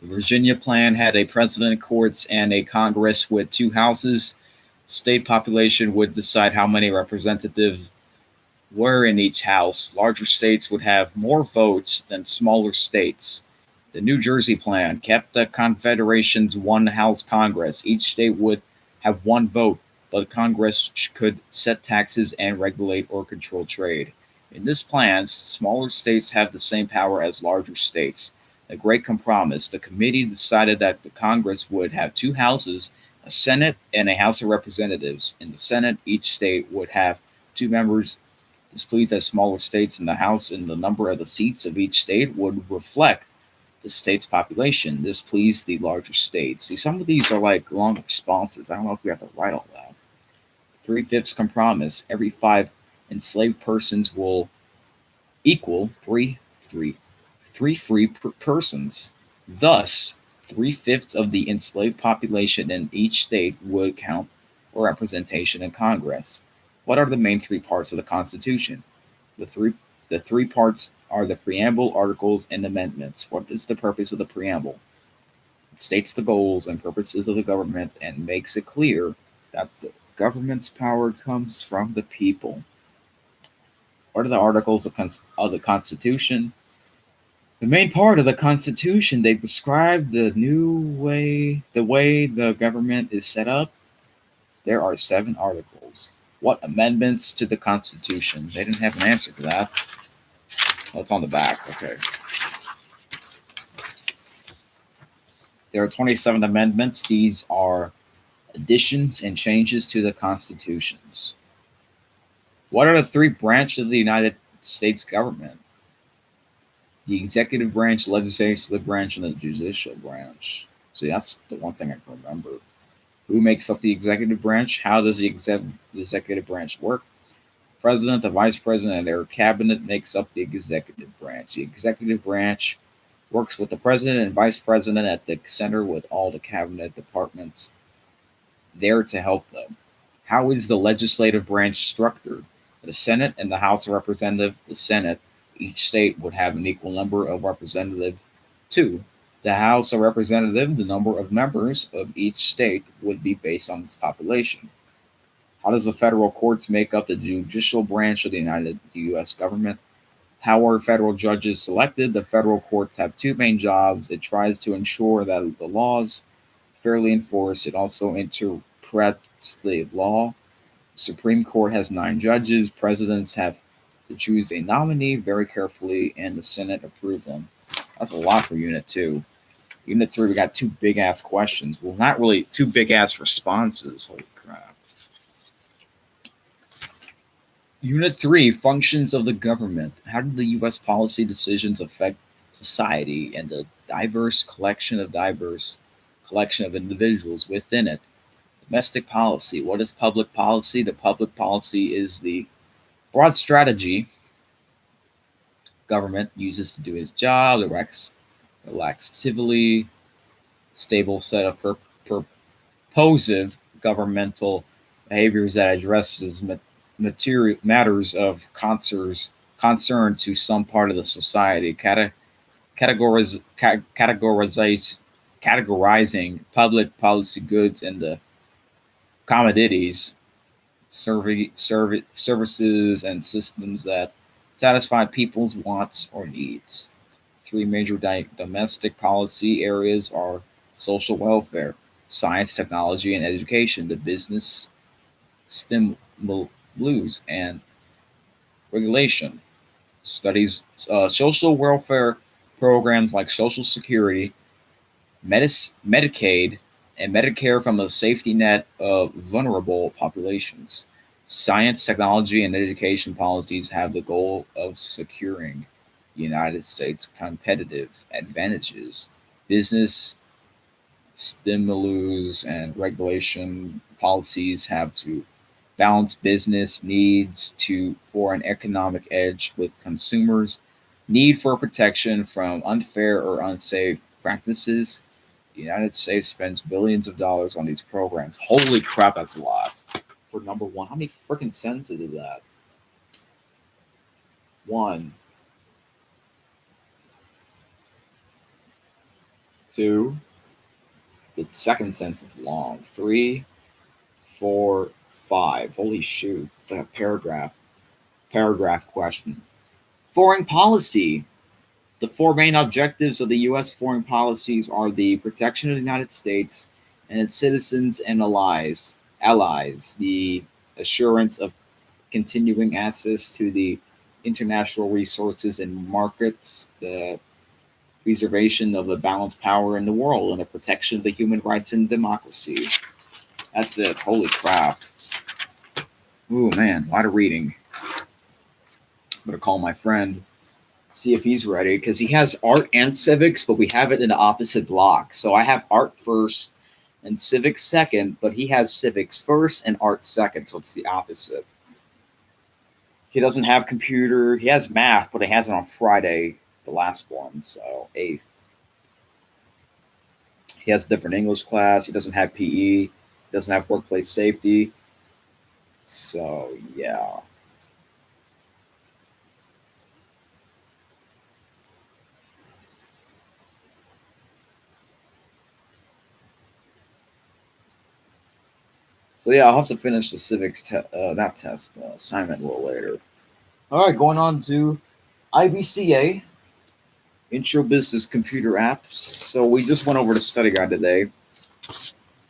The Virginia Plan had a president, courts, and a Congress with two houses. State population would decide how many representatives were in each house. Larger states would have more votes than smaller states. The New Jersey Plan kept the Confederation's one house Congress. Each state would have one vote, but Congress could set taxes and regulate or control trade. In this plan, smaller states have the same power as larger states. The Great Compromise, the committee decided that the Congress would have two houses, a Senate and a House of Representatives. In the Senate, each state would have two members. This pleased as smaller states in the House, and the number of the seats of each state would reflect the state's population. This pleased the larger states. See, some of these are like long responses. I don't know if we have to write all that. Three-fifths compromise. Every five enslaved persons will equal three free persons. Thus, three-fifths of the enslaved population in each state would count for representation in Congress. What are the main three parts of the Constitution? The three parts are the preamble, articles, and amendments. What is the purpose of the preamble? It states the goals and purposes of the government and makes it clear that the government's power comes from the people. What are the articles of the Constitution? The main part of the Constitution, they describe the way the government is set up. There are 7 articles. What amendments to the Constitution? They didn't have an answer for that. Oh, it's on the back. Okay. There are 27 amendments. These are additions and changes to the constitutions. What are the 3 branches of the United States government? The executive branch, legislative branch, and the judicial branch. See, that's the one thing I can remember. Who makes up the executive branch? How does the executive branch work? President, the vice president, and their cabinet makes up the executive branch. The executive branch works with the president and vice president at the center with all the cabinet departments there to help them. How is the legislative branch structured? The Senate and the House of Representatives. The Senate, each state would have an equal number of representatives. 2. The House of Representatives, the number of members of each state would be based on its population. How does the federal courts make up the judicial branch of the U.S. government? How are federal judges selected? The federal courts have two main jobs. It tries to ensure that the laws fairly enforced. It also interprets the law. The Supreme Court has nine judges. Presidents have to choose a nominee very carefully, and the Senate approve them. That's a lot for Unit 2. Unit 3, we got two big ass questions. Well, not really two big ass responses. Holy crap. Unit 3, functions of the government. How do the U.S. policy decisions affect society and the diverse collection of individuals within it? Domestic policy. What is public policy? The public policy is the broad strategy government uses to do its job, relaxatively, stable set of purposive governmental behaviors that addresses material matters of concern to some part of the society. Categorizing public policy goods into commodities, services, and systems that satisfy people's wants or needs. Three major domestic policy areas are social welfare, science, technology, and education, the business stimulus, and regulation. Studies social welfare programs like Social Security, Medicaid, and Medicare from a safety net of vulnerable populations. Science, technology, and education policies have the goal of securing the United States competitive advantages. Business stimulus and regulation policies have to balance business needs for an economic edge with consumers' need for protection from unfair or unsafe practices. The United States spends billions of dollars on these programs. Holy crap, that's a lot. For number one, how many freaking sentences is that? One, two. The second sentence is long. Three, four, five. Holy shoot. It's like a paragraph question. Foreign policy. The four main objectives of the U.S. foreign policies are the protection of the United States and its citizens and allies, the assurance of continuing access to the international resources and markets, the preservation of the balanced power in the world, and the protection of the human rights and democracy. That's it. Holy crap. Ooh, man, a lot of reading. I'm going to call my friend, see if he's ready, because he has art and civics, but we have it in the opposite block. So I have art first and civics second, but he has civics first and art second, so it's the opposite. He doesn't have computer. He has math, but he has it on Friday, the last one, so 8th. He has a different English class. He doesn't have PE. He doesn't have workplace safety. So, yeah. So yeah, I'll have to finish the civics assignment a little later. All right, going on to IBCA, Intro Business Computer Apps. So we just went over the study guide today,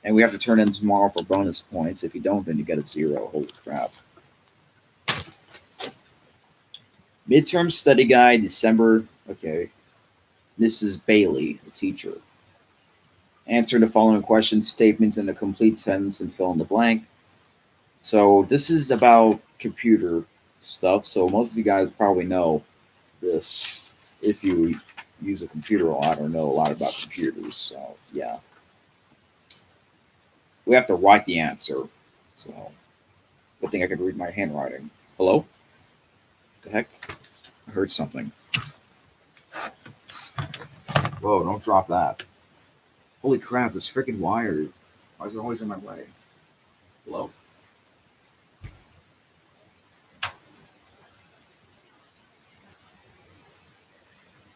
and we have to turn in tomorrow for bonus points. If you don't, then you get a 0. Holy crap. Midterm study guide, December. Okay. Mrs. Bailey, the teacher. Answer the following questions, statements in a complete sentence, and fill in the blank. So this is about computer stuff. So most of you guys probably know this if you use a computer a lot or know a lot about computers. So yeah. We have to write the answer. So good thing I could read my handwriting. Hello? What the heck? I heard something. Whoa, don't drop that. Holy crap, this freaking wire. Why is it always in my way? Hello?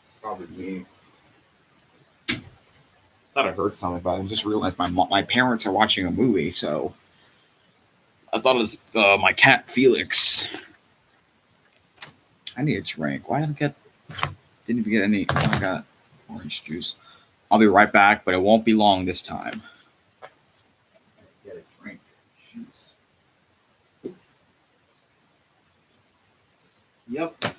It's probably me. Thought I heard something, but I just realized my parents are watching a movie, so I thought it was my cat Felix. I need a drink. Why didn't even get any? Oh, I got orange juice. I'll be right back, but it won't be long this time. Get a drink. Jeez. Yep.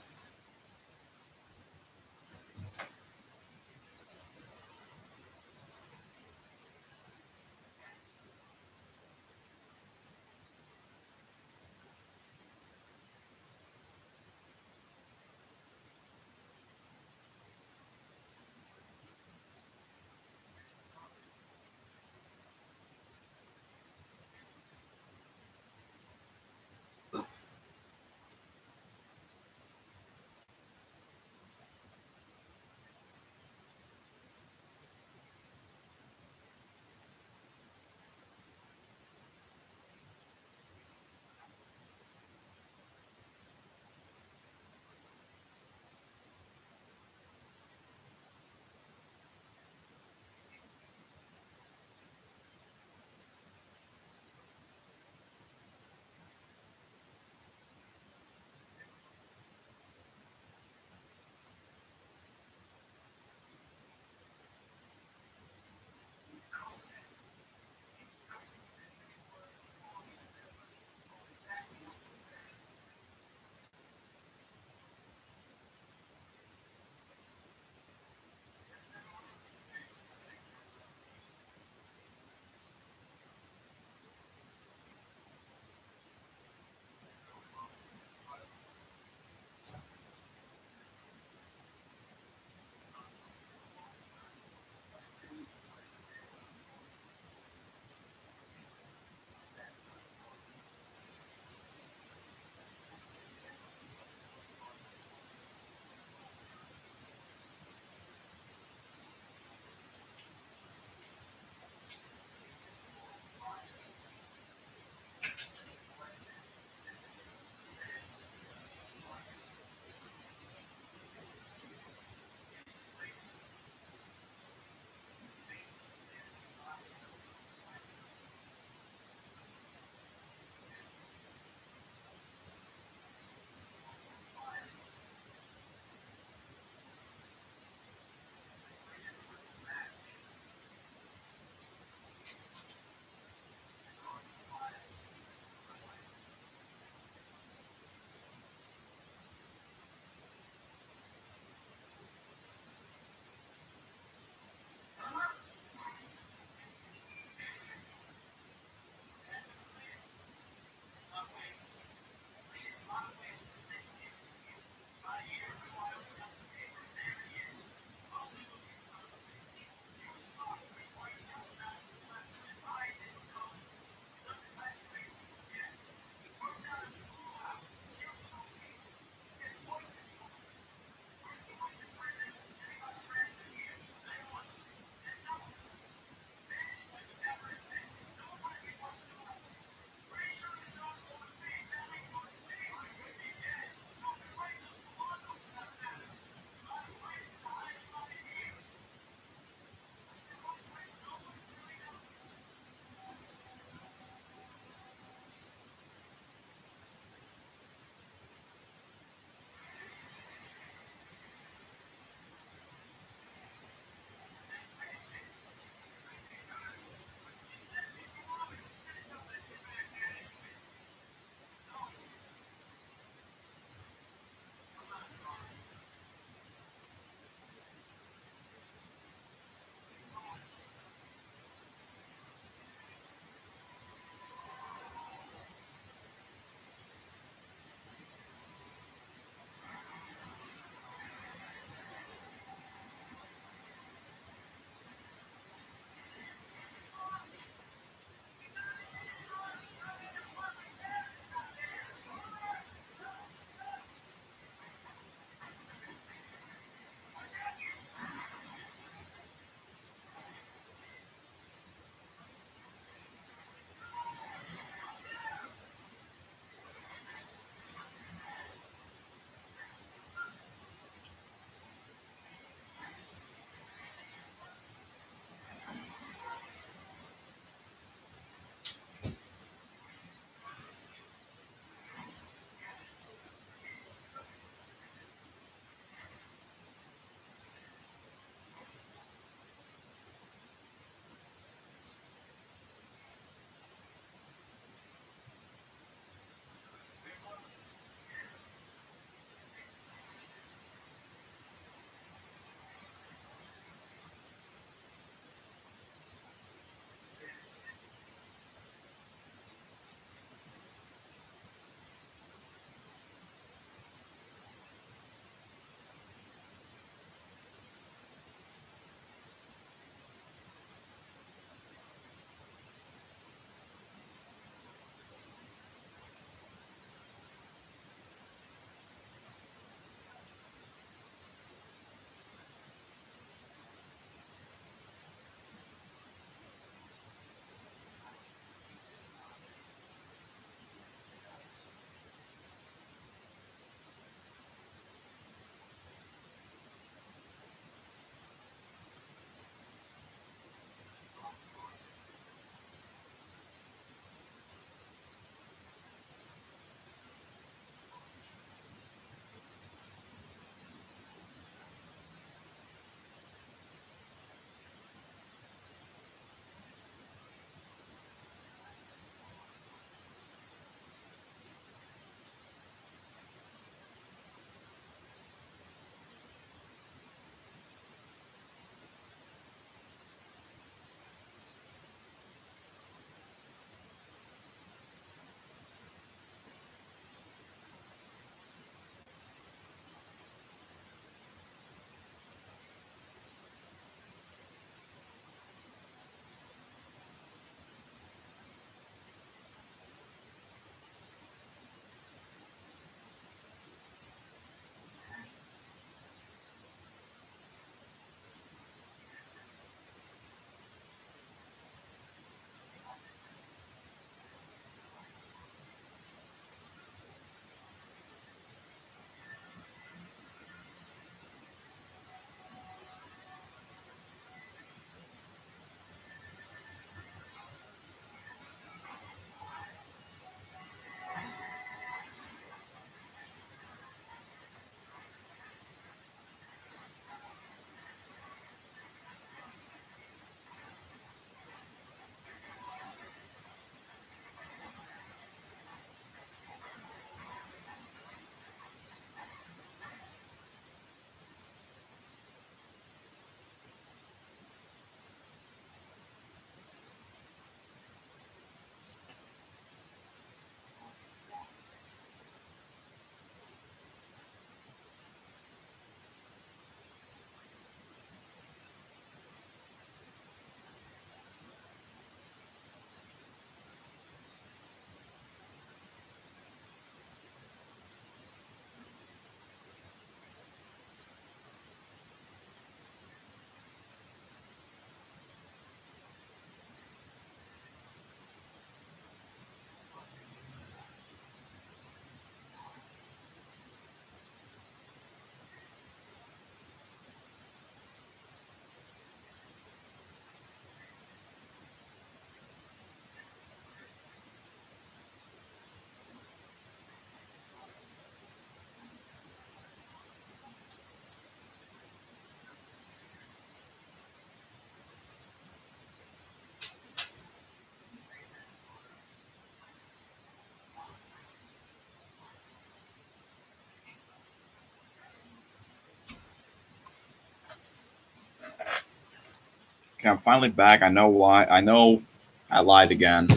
Okay, I'm finally back. I know why. I know I lied again.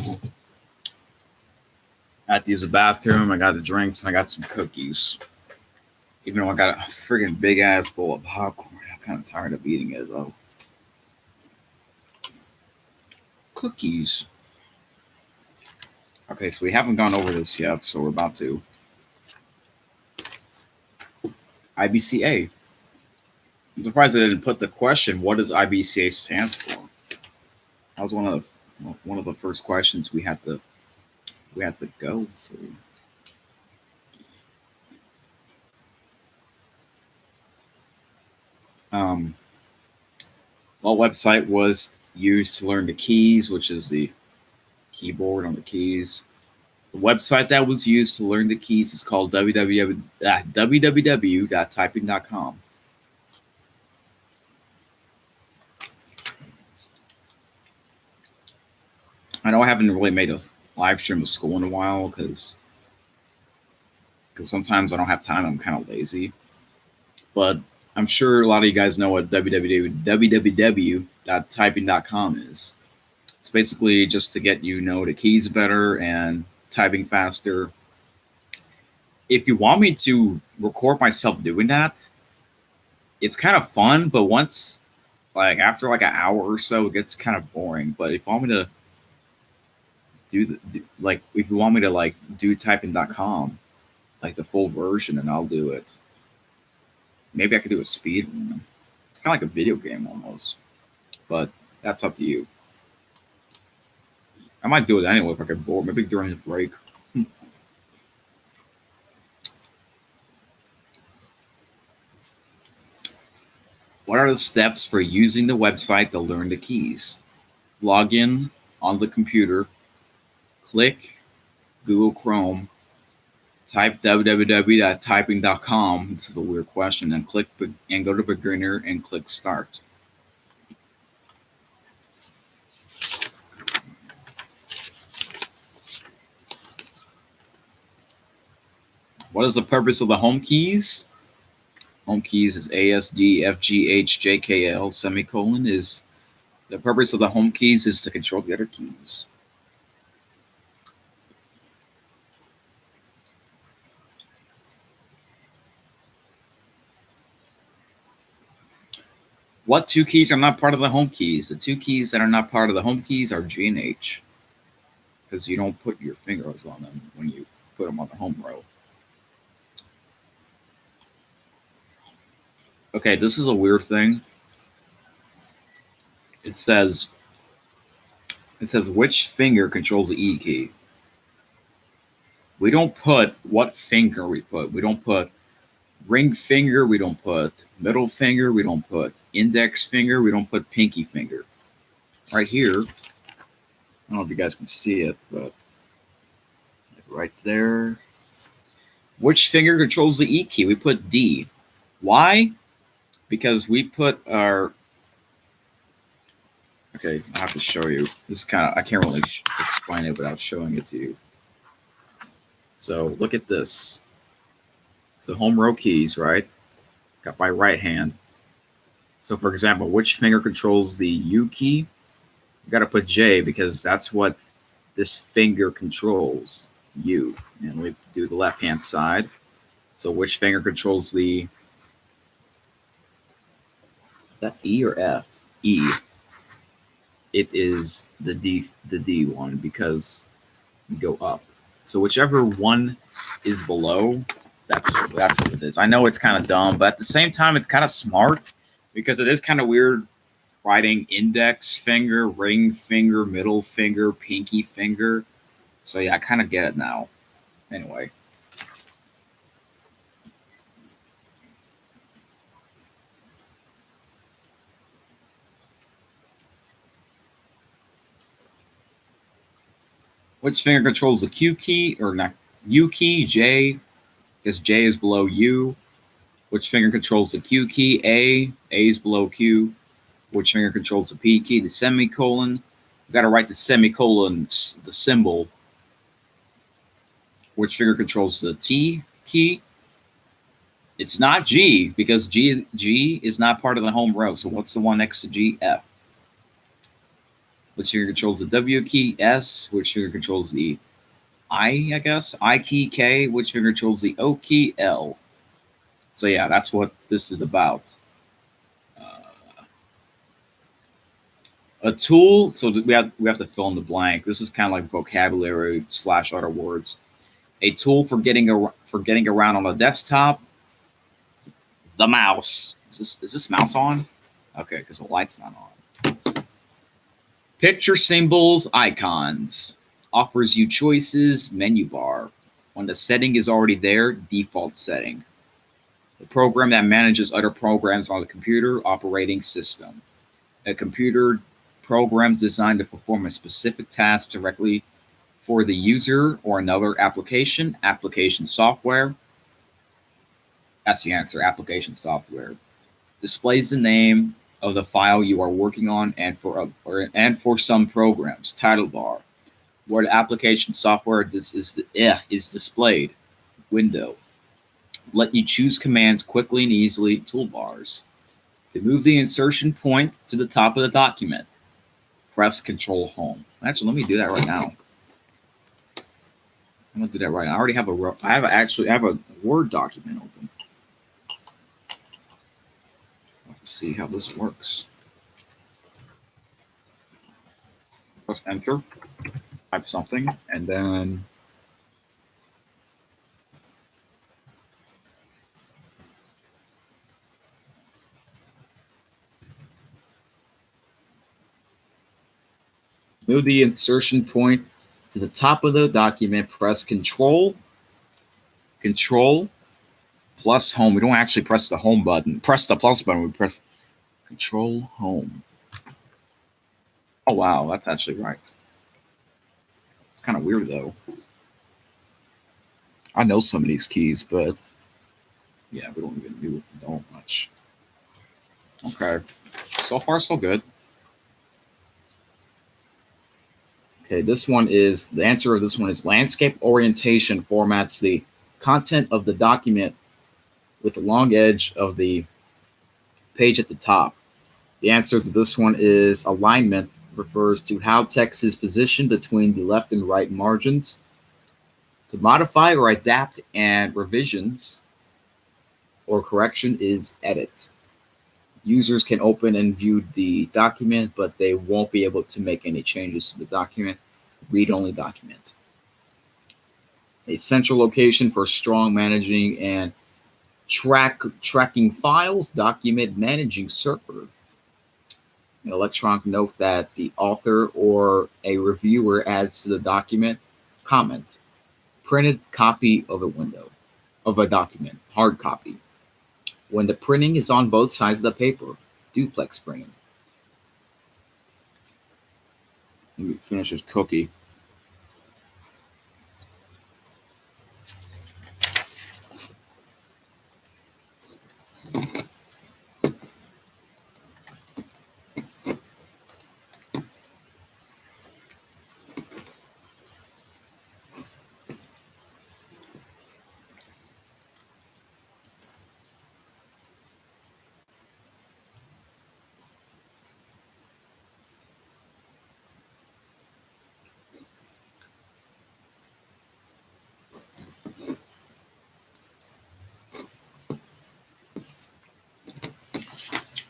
I had to use the bathroom. I got the drinks and I got some cookies. Even though I got a friggin' big ass bowl of popcorn, I'm kind of tired of eating it though. Cookies. Okay, so we haven't gone over this yet, so we're about to. IBCA. I'm surprised they didn't put the question, what does IBCA stands for? That was one of the first questions we had to go through. Um, what website was used to learn the keys, which is the keyboard on the keys? The website that was used to learn the keys is called www.typing.com. I know I haven't really made a live stream of school in a while because sometimes I don't have time. I'm kind of lazy. But I'm sure a lot of you guys know what www.typing.com is. It's basically just to get you know the keys better and typing faster. If you want me to record myself doing that, it's kind of fun, but once like after like an hour or so, it gets kind of boring. But if you want me to like if you want me to like do typing.com, like the full version, then I'll do it. Maybe I could do a speed run. It's kind of like a video game almost, but that's up to you. I might do it anyway if I get bored. Maybe during the break. What are the steps for using the website to learn the keys? Log in on the computer, click Google Chrome, type www.typing.com. This is a weird question. And click and go to beginner and click start. What is the purpose of the home keys? Home keys is ASDFGHJKL semicolon is the purpose of the home keys is to control the other keys. What two keys are not part of the home keys? The two keys that are not part of the home keys are G and H, because you don't put your fingers on them when you put them on the home row. Okay, this is a weird thing. It says which finger controls the E key. We don't put what finger we put. We don't put ring finger. We don't put middle finger. We don't put index finger. We don't put pinky finger. Right here, I don't know if you guys can see it, but right there. Which finger controls the E key? We put D. Why? Because we put our. Okay, I have to show you. This is kind of, I can't really explain it without showing it to you. So look at this. So home row keys, right? Got my right hand. So for example, which finger controls the U key? You got to put J because that's what this finger controls, U. And we do the left hand side. So which finger controls the, is that E or F? E. It is the D one because you go up. So whichever one is below, that's what it is. I know it's kind of dumb, but at the same time, it's kind of smart because it is kind of weird writing index finger, ring finger, middle finger, pinky finger. So yeah, I kind of get it now. Anyway. Which finger controls the Q key or not? U key, J, because J is below U. Which finger controls the Q key? A is below Q. Which finger controls the P key? The semicolon. You got to write the semicolon, the symbol. Which finger controls the T key? It's not G because G is not part of the home row. So what's the one next to G? F. which finger controls the W key, S, which finger controls the I guess, I key, K, which finger controls the O key, L. So yeah, that's what this is about. A tool, so we have to fill in the blank. This is kind of like vocabulary slash other words. A tool for getting around on a desktop. The mouse. Is this mouse on? Okay, because the light's not on. Picture symbols, icons. Offers you choices, menu bar. When the setting is already there, default setting. The program that manages other programs on the computer, operating system. A computer program designed to perform a specific task directly for the user or another application, application software. That's the answer, application software. Displays the name of the file you are working on and for some programs, title bar, where the application software is displayed, window. Let you choose commands quickly and easily, toolbars. To move the insertion point to the top of the document, press Control Home. Actually, let me do that right now. I'm gonna do that right now. I already have I have a Word document open. Let's see how this works. Press Enter, type something, and then move the insertion point to the top of the document. Press Control plus Home. We don't actually press the Home button. Press the plus button. We press Control Home. Oh wow, that's actually right. It's kind of weird though. I know some of these keys, but yeah, we don't even know much. Okay, so far so good. Okay, this one is the answer of this one is landscape orientation formats the content of the document with the long edge of the page at the top. The answer to this one is alignment refers to how text is positioned between the left and right margins. To modify or adapt and revisions or correction is edit. Users can open and view the document, but they won't be able to make any changes to the document. Read only document. A central location for strong managing and tracking files, document managing server. An electronic note that the author or a reviewer adds to the document. Comment. Printed copy of a document. Hard copy. When the printing is on both sides of the paper. Duplex printing. Let me finish this cookie.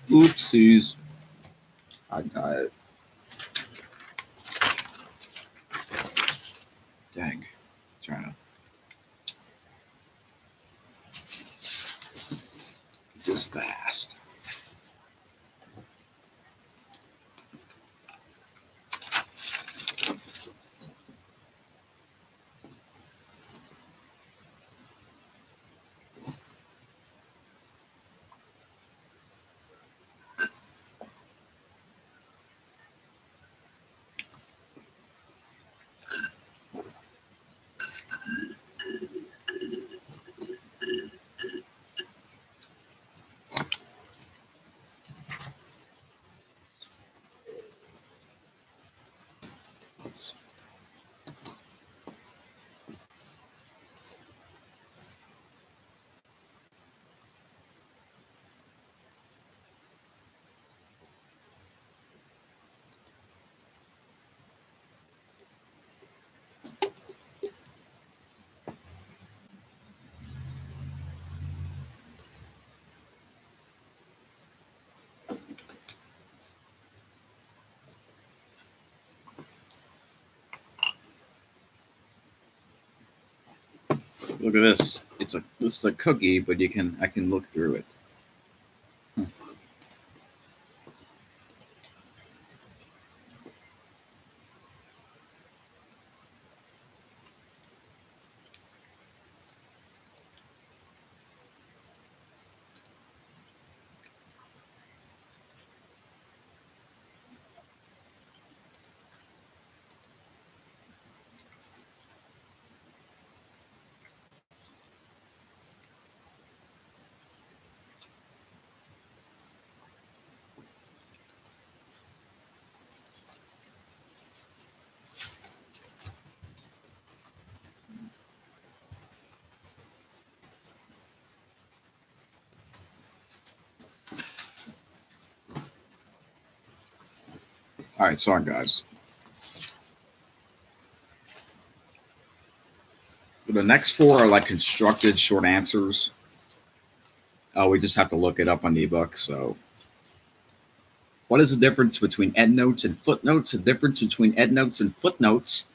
Oopsies. I got it. Dang. Trying to this fast. Look at this. This is a cookie, but I can look through it. All right, sorry guys. The next four are like constructed short answers. We just have to look it up on the ebook. So, what is the difference between endnotes and footnotes? The difference between endnotes and footnotes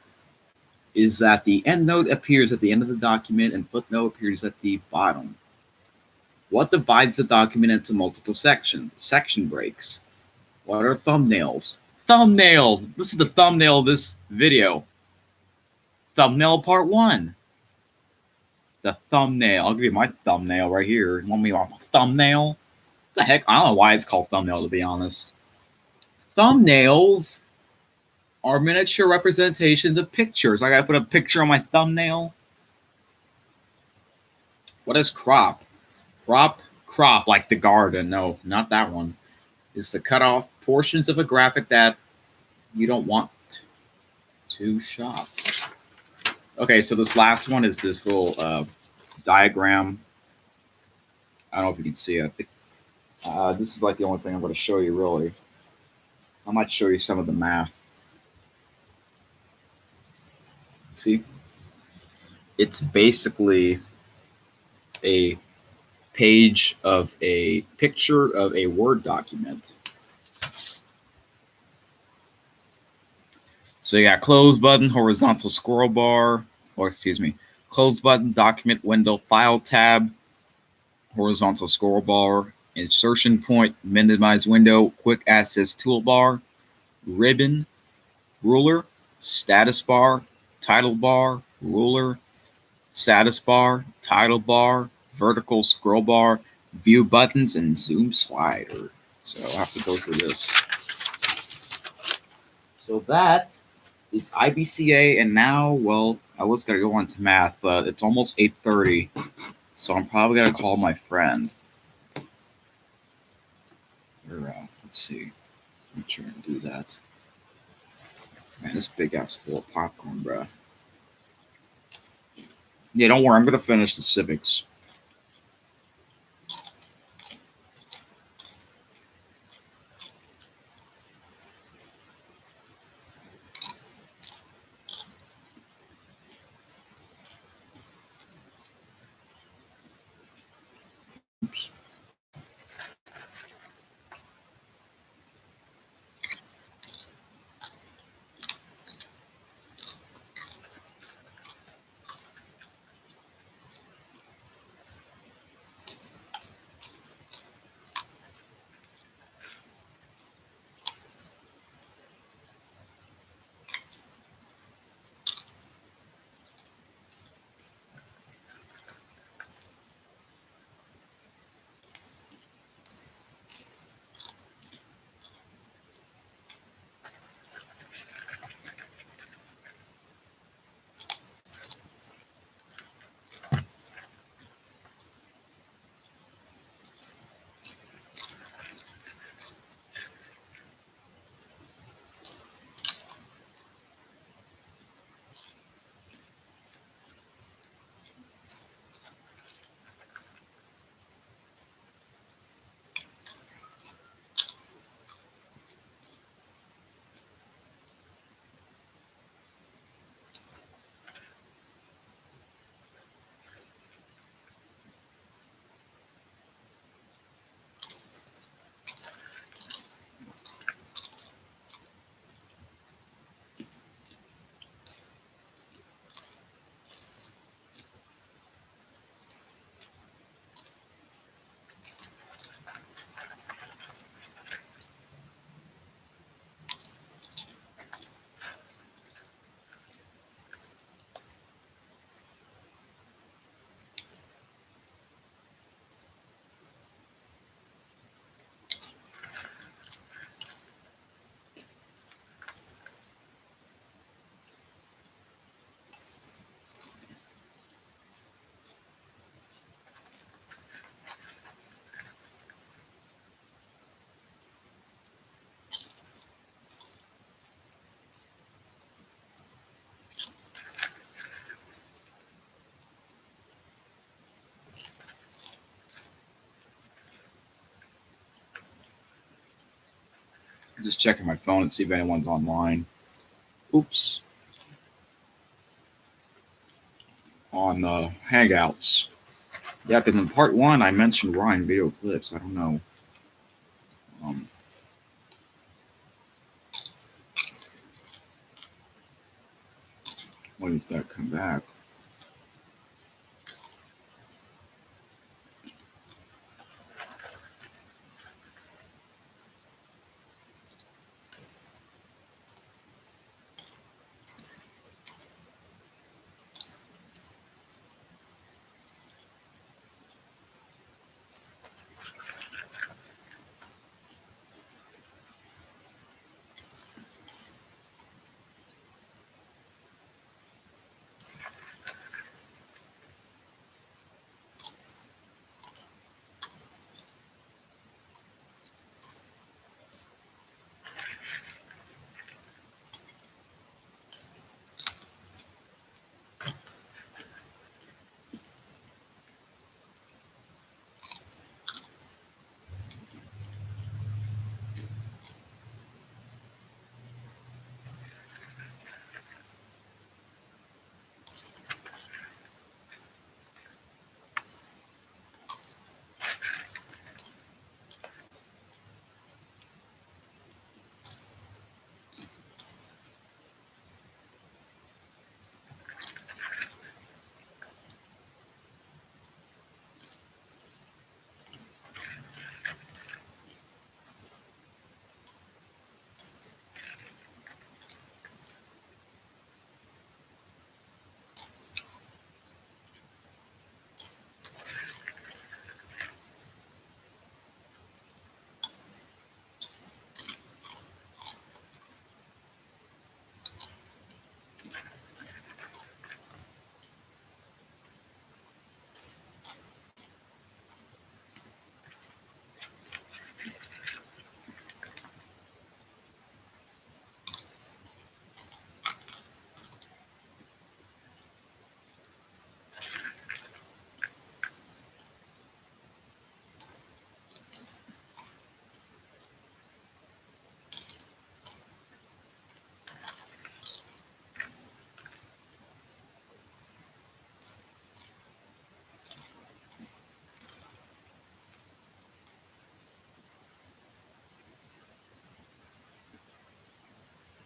is that the endnote appears at the end of the document and footnote appears at the bottom. What divides the document into multiple sections? Section breaks. What are thumbnails? Thumbnail! This is the thumbnail of this video. Thumbnail part 1. The thumbnail. I'll give you my thumbnail right here. You want me on a thumbnail? The heck? I don't know why it's called thumbnail, to be honest. Thumbnails are miniature representations of pictures. I gotta put a picture on my thumbnail. What is crop? Crop, like the garden. No, not that one. Is to cut off portions of a graphic that you don't want to shop. Okay, so this last one is this little diagram. I don't know if you can see it. This is like the only thing I'm going to show you, really. I might show you some of the math. See? It's basically a page of a picture of a Word document. So you got close button, horizontal scroll bar, or excuse me, close button, document window, file tab, horizontal scroll bar, insertion point, minimize window, quick access toolbar, ribbon, ruler, status bar, title bar, ruler, status bar, title bar, vertical scroll bar, view buttons, and zoom slider. So I'll have to go through this. So that is IBCA, and now, well, I was going to go on to math, but it's almost 8:30, so I'm probably going to call my friend. Let's see. I'm trying to do that. Man, this big ass full of popcorn, bro. Yeah, don't worry. I'm going to finish the civics. Oops. Just checking my phone and see if anyone's online. Oops. On Hangouts. Yeah, because in part one I mentioned Ryan video clips. I don't know. Um, when he's gonna come back.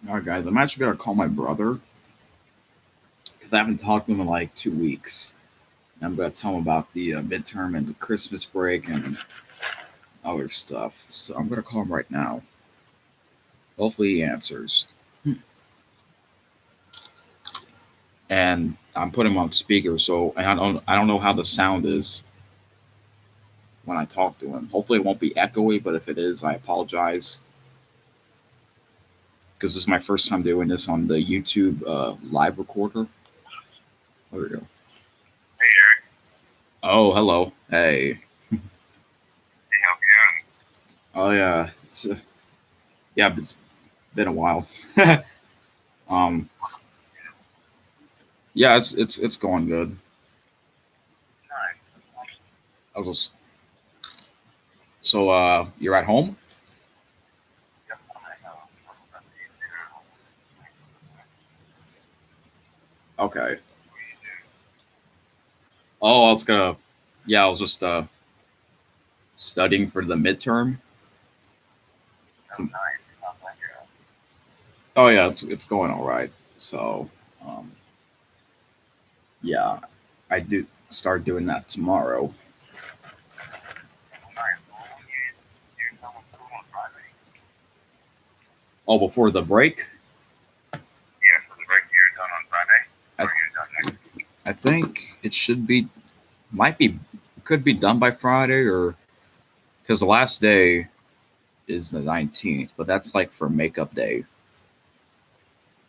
All right, guys, I'm actually gonna call my brother because I haven't talked to him in like 2 weeks. And I'm gonna tell him about the midterm and the Christmas break and other stuff. So I'm gonna call him right now. Hopefully he answers. And I'm putting him on speaker, so and I don't know how the sound is when I talk to him. Hopefully it won't be echoey, but if it is, I apologize. Because this is my first time doing this on the YouTube live recorder. There we go. Hey, Eric. Oh, hello. Hey. Hey, how's it Oh yeah. Yeah, it's been a while. um. Yeah, it's going good. going? Nice. I was just, so you're at home? Yep, I'm at home. I'm about to eat dinner. Okay. What do you do? Oh, I was gonna. Yeah, I was just studying for the midterm. Oh, nice. Sounds like it. Oh yeah, it's going all right. So, um, yeah, I do start doing that tomorrow. Nice. Well, you're done with school on Friday. Oh, before the break, Yeah, so the break you're done on Friday? I Or you're done next week? I think it should be, might be, could be done by Friday or because the last day is the 19th, but that's like for makeup day.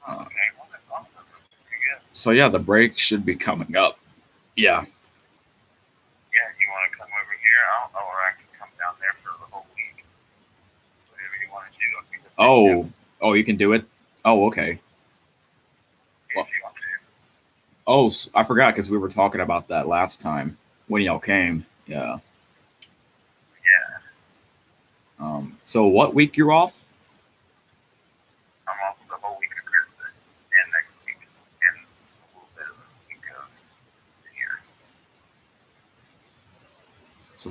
Oh, Uh, okay. Well, that's awesome. That's pretty good. so yeah, the break should be coming up. Yeah. Yeah, you want to come over here? Or I can come down there for the whole week. Whatever you want to do. I'll be the Oh, oh, you can do it. Oh, okay. Well, if you want to. oh, I forgot because we were talking about that last time when y'all came. Yeah. Yeah. So what week you're off?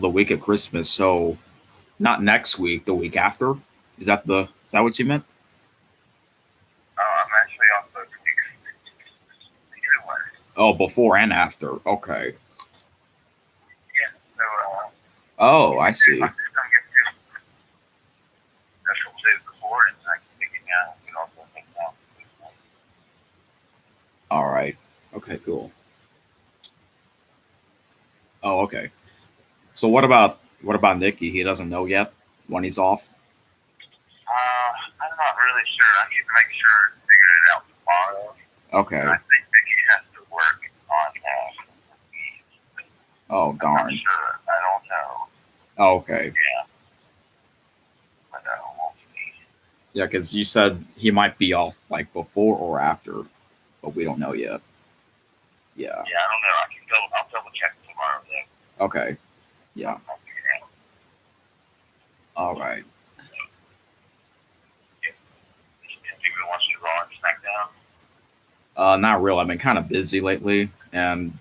the week of Christmas. So not next week, the week after. Is that what you meant? I'm actually off the either way. Oh, before and after. Okay. Yeah, so Oh, I see. I'm just gonna get to special days before and I can take it down. We can also take it down. All right. Okay, cool. Oh, okay. So what about Nikki? He doesn't know yet when he's off. I'm not really sure. I need to make sure I figure it out tomorrow. Okay. I think Vicky has to work on Oh, I'm not darn. sure. I don't know. Oh, okay. Yeah. But we'll see. Yeah, because you said he might be off like before or after, but we don't know yet. Yeah. Yeah, I don't know. I'll double check tomorrow though. Okay. Yeah. I'll figure it out. All right. If you want to Raw and SmackDown. Not real. I've been kind of busy lately, and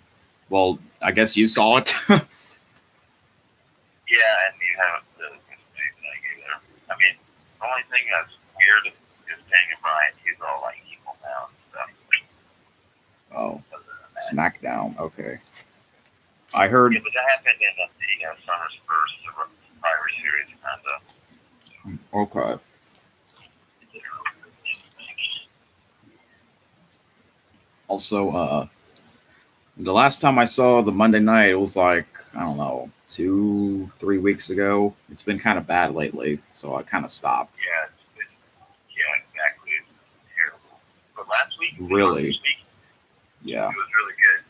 well, I guess you saw it. Yeah, and you have the thing either. I mean, the only thing that's weird is Daniel Bryan. He's all like evil now and stuff. Oh, Other than that. SmackDown. Okay. I heard. Yeah, but that happened in the Summer's first Survivor Series kind of. Okay. Also, the last time I saw the Monday night, it was like, I don't know, 2-3 weeks ago. It's been kind of bad lately, so I kind of stopped. Yeah, exactly. It's terrible. But last week, Really? this week, Yeah. it was really good.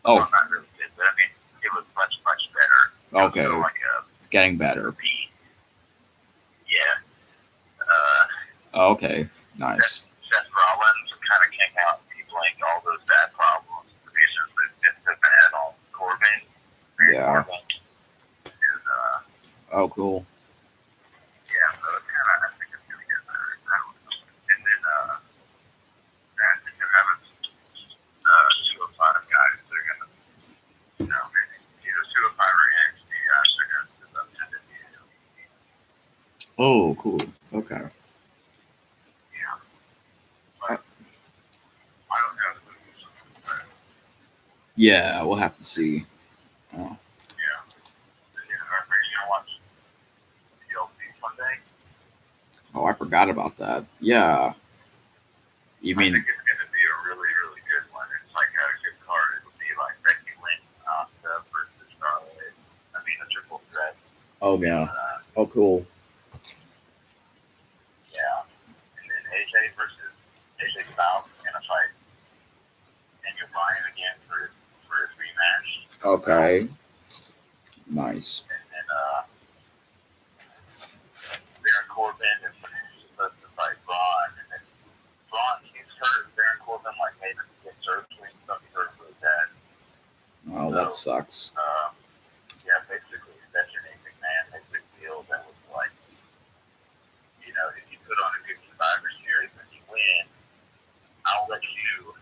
Oh, Well, not really good, but I mean, it was much, much better. okay. It was like It's getting better. beat. Yeah. Oh, okay. Nice. Seth Rollins kind of came out and he blamed all those bad problems. Reasons that just have bad on Corbin. Yeah. Corbin is, Oh, cool. yeah, so it's kind of, I think it's going to get better. I don't know. And then, that, that was, 205 guys. They're going to, maybe either 205 or NXT guys. They're going to move up to the Oh, cool. Okay. yeah. But I don't know if it's but Yeah, we'll have to see. Oh. yeah. Are you going to watch TLC Sunday? Oh, I forgot about that. Yeah. You I mean? think it's going to be a really, really good one. It's like a good card. It'll be like Becky Lynch, Asuka versus Charlotte. I mean, a triple threat. Oh, yeah. Uh, Oh, cool. yeah. And then AJ Styles is going to fight Daniel Bryan again for his rematch. Okay. Nice. And then Baron Corbin is supposed to fight Braun. And then Braun, he's hurt. Baron Corbin made him get surgery. Something hurt really bad. Oh, that sucks. Yeah, basically, that's your name, McMahon. That's a big deal. That was like, if you put on a good Survivor Series and you win, I'll let you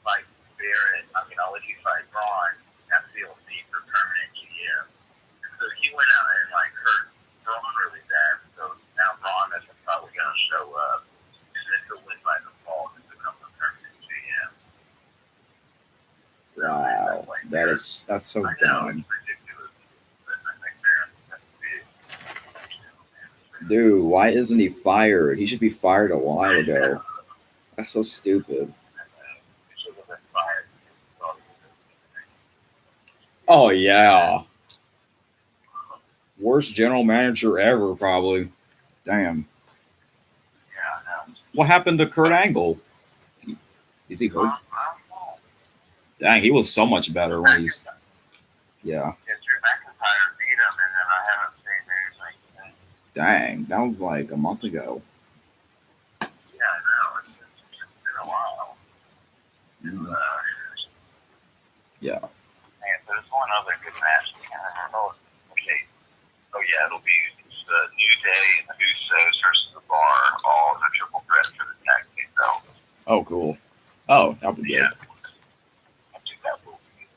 fight Baron. I mean, I'll let you fight Braun at CLC for permanent GM. So he went out and hurt Braun really bad. So now Braun is probably going to show up and then he'll win by default and become a permanent GM. So Wow. That's so I know, dumb. it's ridiculous. But I think Baron has to be. Dude, why isn't he fired? He should be fired a while ago. That's so stupid. Oh, yeah. Worst general manager ever, probably. Damn. What happened to Kurt Angle? Is he hurt? Dang, he was so much better when he's. Yeah. Dang, that was like a month ago. Yeah. And there's one other good match. Okay. Oh yeah, it'll be the New Day and the Usos versus the Bar, all in a triple threat for the tag team belt. Oh, cool. Oh, that'll be good. Yeah. I think that will be good. I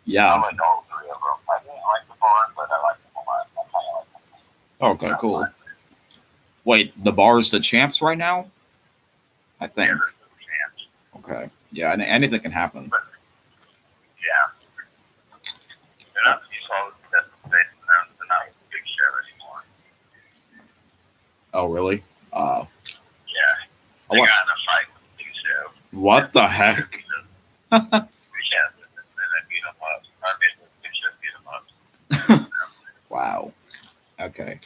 Yeah. like all three of them. I didn't like the Bar, but I Okay, cool. Wait, the bar's the champs right now? I Yeah, think. there's no chance. Okay. Yeah, and anything can happen. Yeah. You saw that they announced they're not a big show anymore. Oh, really? Yeah. They What? got in a fight with the big show. What the heck? Yeah, then they beat them up. I mean, the big show beat them up. Wow. Okay. And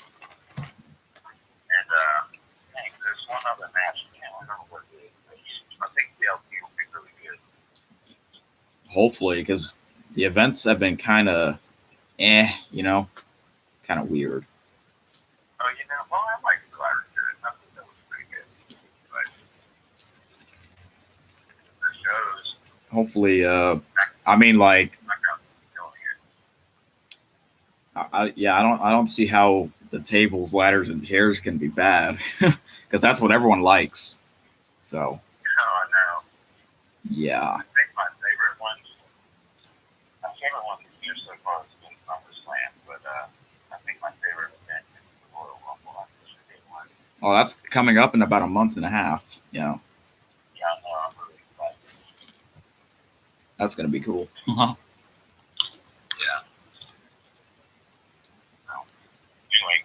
dang, there's one other match. I can't remember what it is. I think DLP will be really good. Hopefully, because the events have been kind of, kind of weird. Oh, well, I like the Irish Spirit. I thought that was pretty good. But the shows, Hopefully, I mean, like, I got killing it. I don't see how the tables, ladders, and chairs can be bad, because that's what everyone likes. So, Oh, I know. yeah. I think my favorite one this year so far has been SummerSlam, but I think my favorite event is the Royal Rumble. I think it's a good one. Oh, that's coming up in about a month and a half. Yeah, Yeah, I know. I'm really excited. that's gonna be cool. Yeah. So, anyway,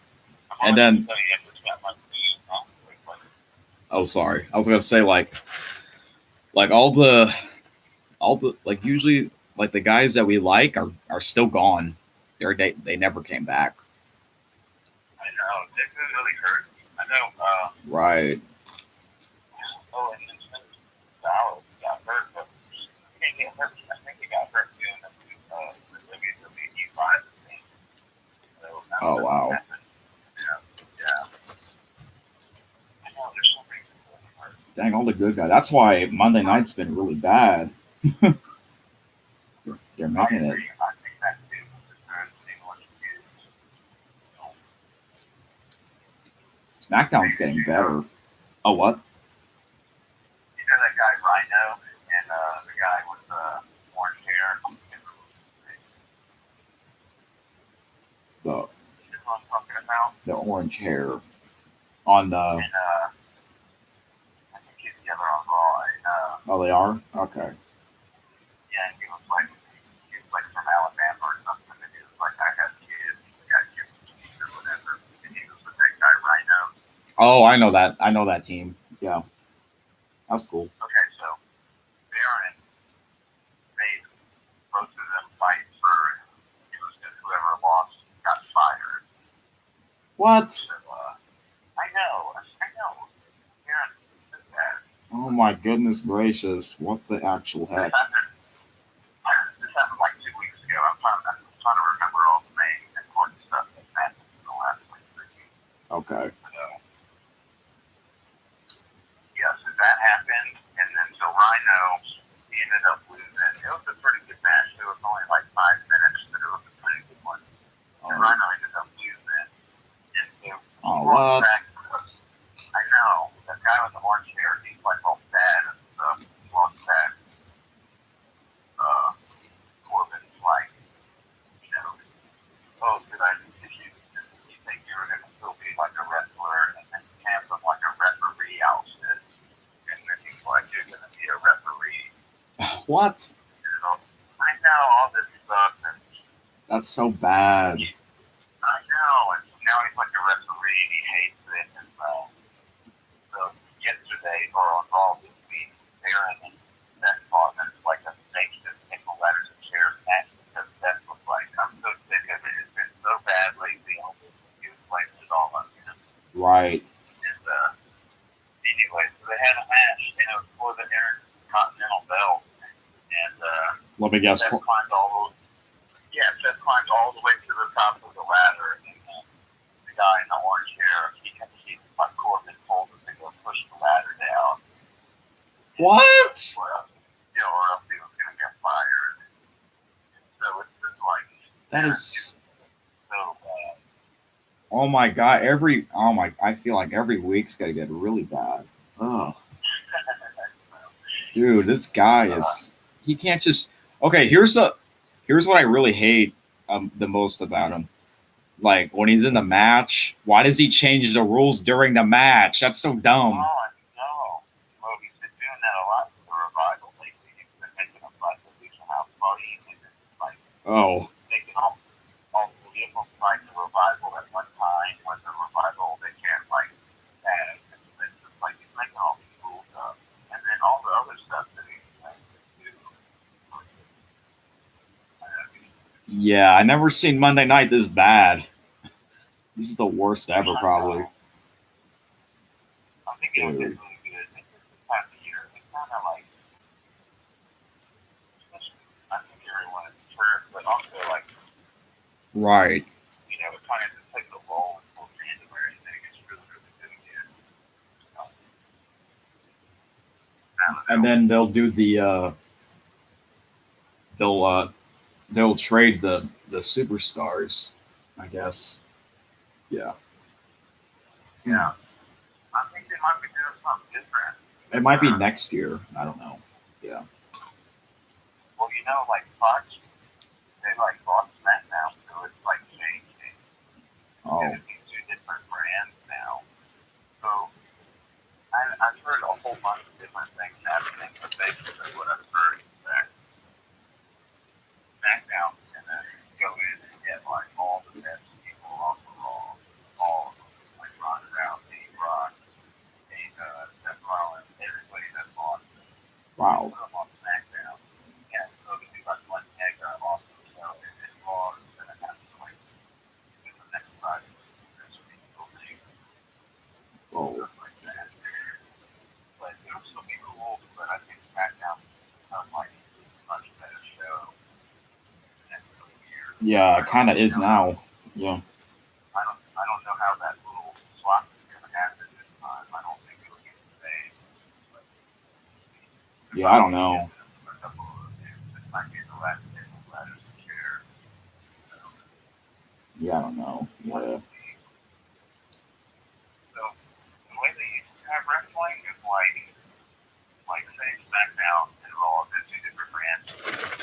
And then- tell you it's got my food. Oh, sorry. I was gonna say like all the like usually like the guys that we like are still gone. They never came back. I know. It really hurt. I know. Right. Oh, and then Dallas got hurt, but he didn't get hurt. I think he got hurt doing the WWE 5 thing. So, Oh, wow. Yeah. I know. There's some reason for him hurt. Dang, all the good guys. That's why Monday night's been really bad. They're making it. I think that too. SmackDown's getting better. Oh, what? You know that guy Rhino and the guy with orange hair? The You know what I'm talking about? the orange hair on the. And I think he's the other on Raw. And Oh, they are. Okay. yeah, he was like from Alabama or something. And he was like, I got kids. I got kids or whatever. And he was with that guy Rhino. Oh, I know that. I know that team. Yeah, that's cool. Okay, so Baron made both of them fight for whoever lost got fired. What? So, I know. Baron did that. Oh my goodness gracious! What the actual heck? This happened like 2 weeks ago. I'm trying to remember all the names and important stuff that happened in the last like 3 weeks. Okay. Yeah, so that happened, and then so Rhino, he ended up losing. It was a pretty good match. It was only like 5 minutes, but it was a pretty good one. And Rhino ended up losing. And so Oh, what? I know. That guy with the orange hair, he's like all sad and stuff. He lost that. Corbin's like, oh, did you think you were going to still be like a wrestler and then have them like a referee outfit? And then he's like, you're going to be a referee. What? I know all this stuff, and That's so bad. I know, and now he's like a referee, and he hates it. And so yesterday, or on Raw this week, Baron and Seth fought, and it's like a fake nickel ladders and chairs match because Seth was like, I'm so sick of it. It's been so bad lately. He was like, it all up, Right. And anyway, so they had a match, for the Intercontinental belt, and Let me guess. Seth climbed all the way to the top of the ladder, and the guy in the orange hair, he like Corbin told him to go push the ladder down. What? Or else he was going to get fired. So it's just like That is. so bad. Oh my god! I feel like every week's gonna get really bad. Oh, dude, this guy is. He can't just. Okay, here's what I really hate the most about him. Like when he's in the match, why does he change the rules during the match? That's so Oh, dumb. no. Well, he's been doing that a lot for the revival lately. He's been making them like the Lucha House Party and then like Oh, making all three of them fight the revival at one time when the revival they can't like tag. And it's just like he's making all these rules up. And then all the other stuff that he's like do. yeah. I never seen Monday Night this bad. This is the worst ever, probably. I think it'll get really good. This time of year. It's kind of like, I think everyone is sure, but also like, Right. you know, it kind of just takes a lull until January and then it gets really, really good again. And then they'll do the they'll trade the superstars, I guess. Yeah. Yeah. I think they might be doing something different. It might be next year. I don't know. Yeah. Well, you know, like Fox, they like bought SmackDown, so it's like changing. Oh. And it's two different brands now. So I've heard a whole bunch of different things happening, but basically what I've heard is that SmackDown is gonna go in and get like all the best people off the Raw, all of them, like Ronda Rousey, Rock, and Seth Rollins, everybody that's on. Wow. Put them on SmackDown. Yeah, so it'll be like one mega awesome show, and then Raw is gonna have to like do the next Friday, this week, Oh. stuff like that. But it'll still be cool, but I think SmackDown will become like a much better show in the next couple of years. Yeah, it kind of is now. Yeah. I don't know how that little swap is going to happen this time. I don't think it'll be the same. But Yeah, I don't know. a couple of this might be the last table ladders and chairs. So, Yeah, I don't know. Yeah. so the way they used to have wrestling is like say SmackDown and Raw, they're two different brands,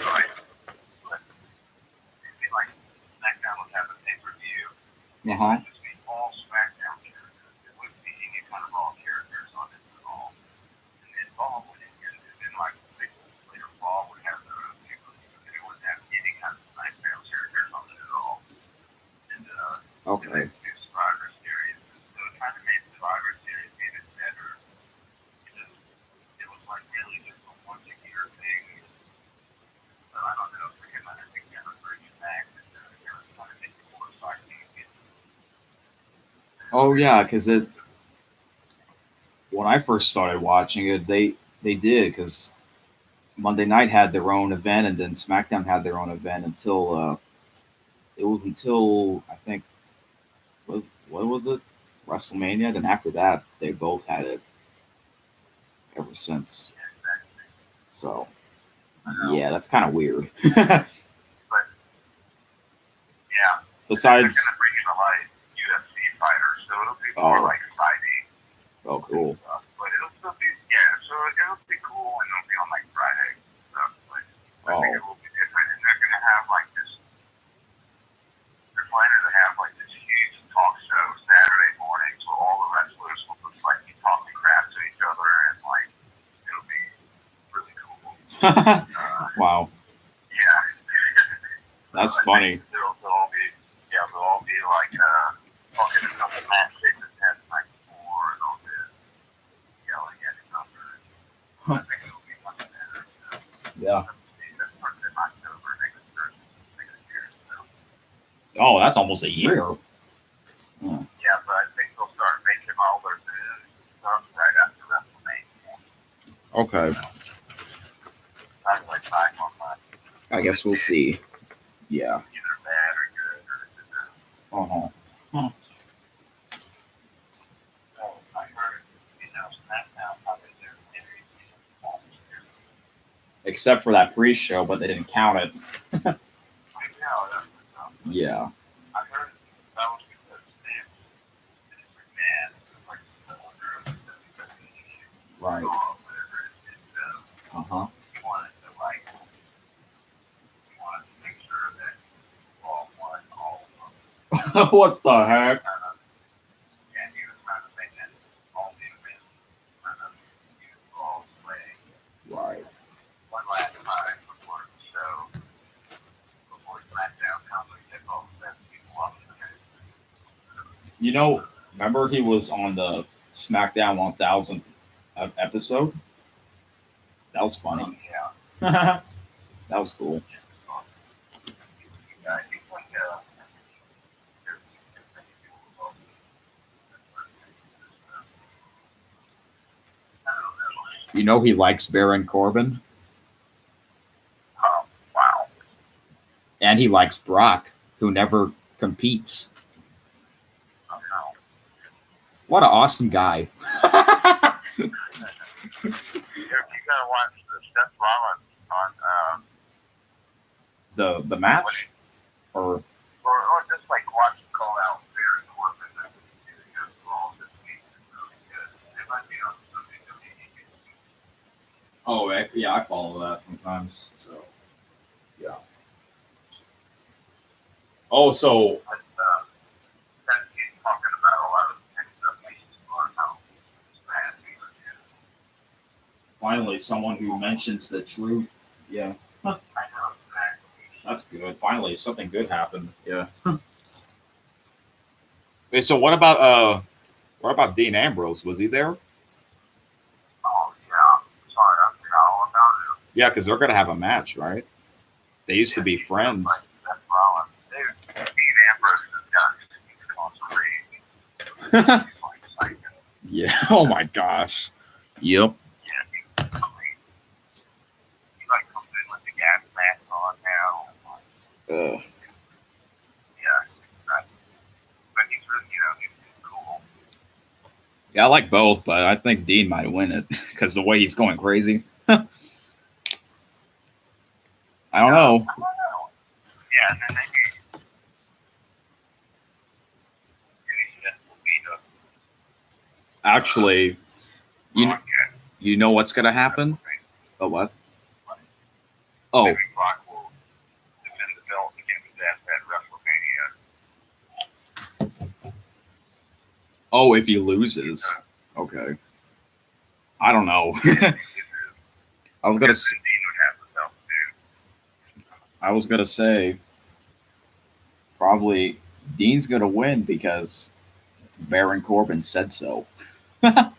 right? But it'd be like SmackDown would have a pay-per-view. Uh huh. Just be all SmackDown characters. It wouldn't be any kind of Raw characters on it at all. And then Raw would and then like later Raw would have their own pay-per-view, and it wouldn't have any kind of SmackDown characters on it at all. And Okay. they do Survivor Series. So it kind of made Survivor Series even better. Because it was like really just a once a year thing. So I don't know if they're gonna I think they're gonna bring it back and they're trying to make it more exciting again. Oh yeah, because it when I first started watching it, they did because Monday Night had their own event and then SmackDown had their own event until it was until I think was what was it WrestleMania. Then after that, they both had it ever since. Yeah, exactly. So I know. yeah, that's kind of weird. But yeah, Besides, they're gonna bring in a lot of UFC fighters, so it'll be more Oh. like fighting oh cool. stuff. But it'll still be so it'll be cool and it'll be on like Friday and stuff. But I think Oh it will be different, and they're gonna have like this. They're planning to have like this huge talk show Saturday mornings where all the wrestlers will just like be talking crap to each other, and like it'll be really cool. wow, Yeah. that's I think funny. They'll all be like talking to couple Matt Shaper's head the night before, and all this yelling at each other. I think it'll be much better. So, Yeah. that's part of October next year. So. Oh, that's almost a year. Yeah, but I think they'll start making all their moves and stuff right after WrestleMania. Okay. That's like 5 more months. I guess we'll see. Yeah. Either bad or good or Uh-huh. so I heard, SmackDown probably their series Except for that pre-show, but they didn't count it. I know that's Yeah. I heard that was because Vince McMahon was like the owner of the WWE Right. or whatever it is. So Uh-huh. he wanted to make sure that all won all of them. What the heck? And he was trying to make it all new and kind of use all the way. Right. One last time before the show, before SmackDown comes, we take all the best people off the news. You know, remember he was on the SmackDown 1000 episode? That was funny. Yeah. That was cool. Yeah, he's like, You know he likes Baron Corbin, oh, wow. and he likes Brock, who never competes. Oh, no. What an awesome guy. You gotta watch the Seth Rollins on, The match? Or or just like watch him call out Baron Corbin and his role this week is really good. It might be on something oh yeah, I follow that sometimes. So yeah. Oh, so but that he's talking about a lot of expectations on how bad he was. finally someone who mentions the truth. Yeah, I know exactly. that's good. Finally, something good happened. Yeah. Wait, so what about Dean Ambrose? Was he there? Oh yeah. Sorry, I forgot all about it. Yeah, because they're gonna have a match, right? They used to be friends. Like Seth Rollins. Dude, Dean Ambrose has got he's gone crazy. He's like psycho. Yeah. Oh my gosh. Yep. Yeah, he's crazy. He like comes in with the gas mask on now. Uh, Yeah, right. But he's really, he's cool. yeah, I like both, but I think Dean might win it because the way he's going crazy. I don't know. I don't know. Yeah, and then maybe Seth will be the Actually, you broadcast. you know what's gonna happen? Oh what? Oh Maybe Brock will defend the belt against Seth at WrestleMania. oh, if he loses, okay. I don't know. I was gonna Dean would have the belt too. I was gonna say probably Dean's gonna win because Baron Corbin said so. Oh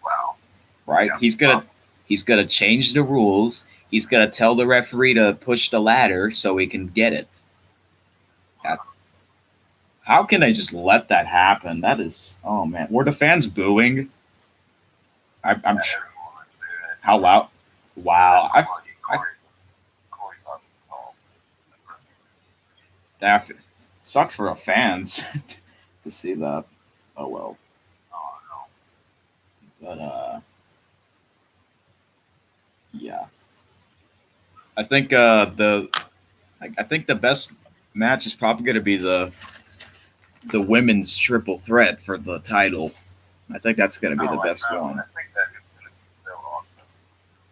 wow. Right? Yeah. He's gonna change the rules. He's gonna tell the referee to push the ladder so he can get it. How can they just let that happen? That is, oh man, were the fans booing? I'm Everyone sure. was doing it. How loud? Wow, Corey thought it was all. that sucks for the fans to see that. Oh well, Oh no. but yeah, I think I think the best match is probably going to be the women's triple threat for the title. I think that's going to be the best I know. one. I think that is going to be so awesome.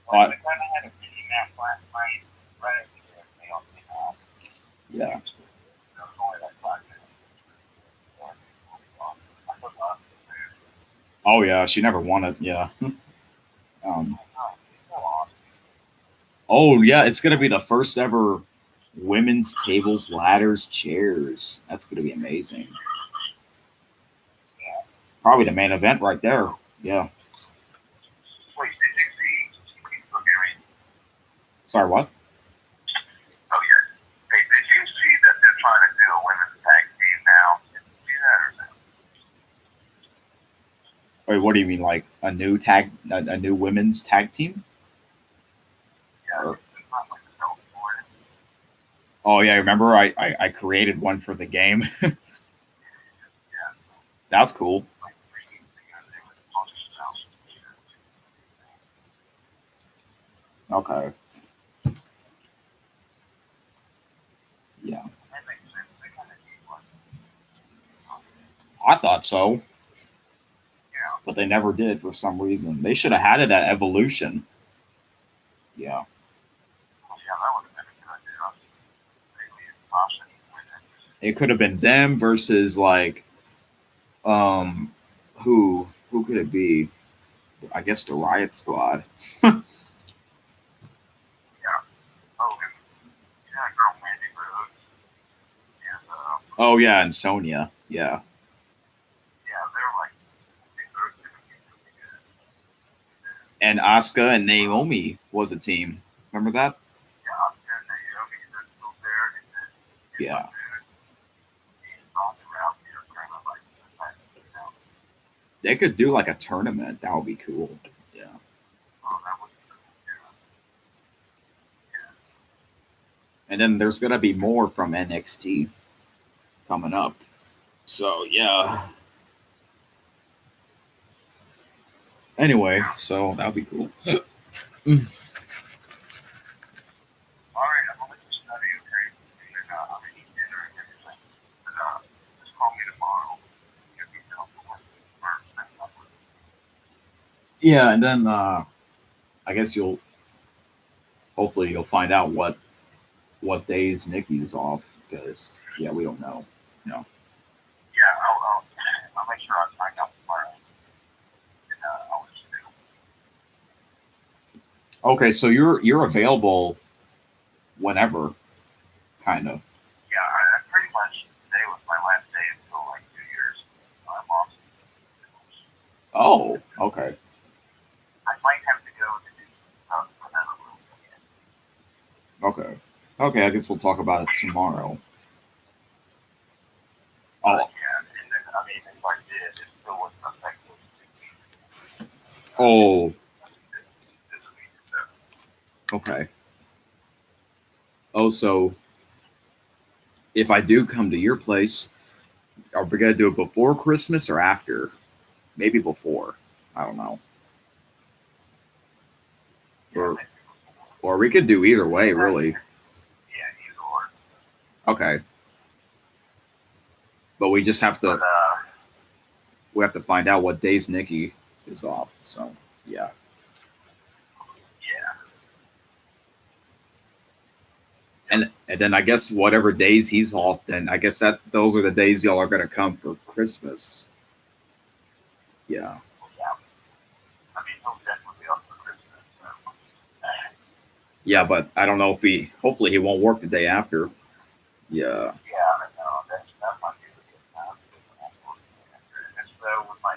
Uh, We kind of had a mini match last night, right at the end. They all came out. Yeah. It was only like 5 minutes. I forgot. Oh yeah, she never won it. Yeah. Oh, it's so awesome. Oh yeah, it's gonna be the first ever women's tables, ladders, chairs. That's gonna be amazing. Probably the main event right there. Yeah. Wait, did you see Queen's Bulgarian? Sorry, what? Oh, yeah. Hey, did you see that they're trying to do a women's tag team now? Did you see that or no? Wait, what do you mean, like a new women's tag team? Yeah, Or- it's not like the belt for it. Oh yeah, remember I created one for the game. Yeah, That's cool. like 3 weeks ago, they were supposed to Okay. Yeah, That makes sense. They kind of need one. I thought so, Yeah. but they never did for some reason. They should have had it at Evolution. Yeah. Well, yeah, that would have been a good idea. Maybe it's possible. It could have been them versus like um who could it be? I guess the Riot Squad. Yeah. Oh, and that girl Mandy Rose and Oh yeah, and Sonya. Yeah. yeah, they're like they're gonna be really good. And Asuka and Naomi was a team. Remember that? Yeah, Oscar and Naomi are still there, and then Yeah. he's on the route here, kind of like They could do like a tournament. That would be cool. Yeah. oh, that was yeah. And then there's gonna be more from NXT coming up. So yeah. Anyway, so that would be cool. All right, I'm gonna let you study, okay? And I'm gonna eat dinner and everything. But just call me tomorrow. Give me something first. Yeah, and then I guess hopefully you'll find out what days Nikki's off because yeah, we don't know. No. Yeah, I'll make sure I find out tomorrow. And I'll let you know. Okay, so you're available whenever, kind of. Yeah, I pretty much today was my last day until like 2 years. I'm off. Oh, okay. I might have to go to do some stuff for that a little bit. Okay. Okay, I guess we'll talk about it tomorrow. Oh, Yeah, and then I mean, if I did, it still wouldn't affect those 2 weeks. oh, This week, so. okay. Oh, so if I do come to your place, are we gonna do it before Christmas or after? Maybe before. I don't know. Or we could do either way, really. Yeah, either or. Okay. But we just have But to we have to find out what days Nikki is off. So yeah. yeah, And then I guess whatever days he's off, then I guess that those are the days y'all are gonna come for Christmas. Yeah. yeah. I mean, he'll definitely be off for Christmas. So. Yeah, but I don't know if hopefully he won't work the day after. Yeah. Yeah, I know. That might be a good time. And so with my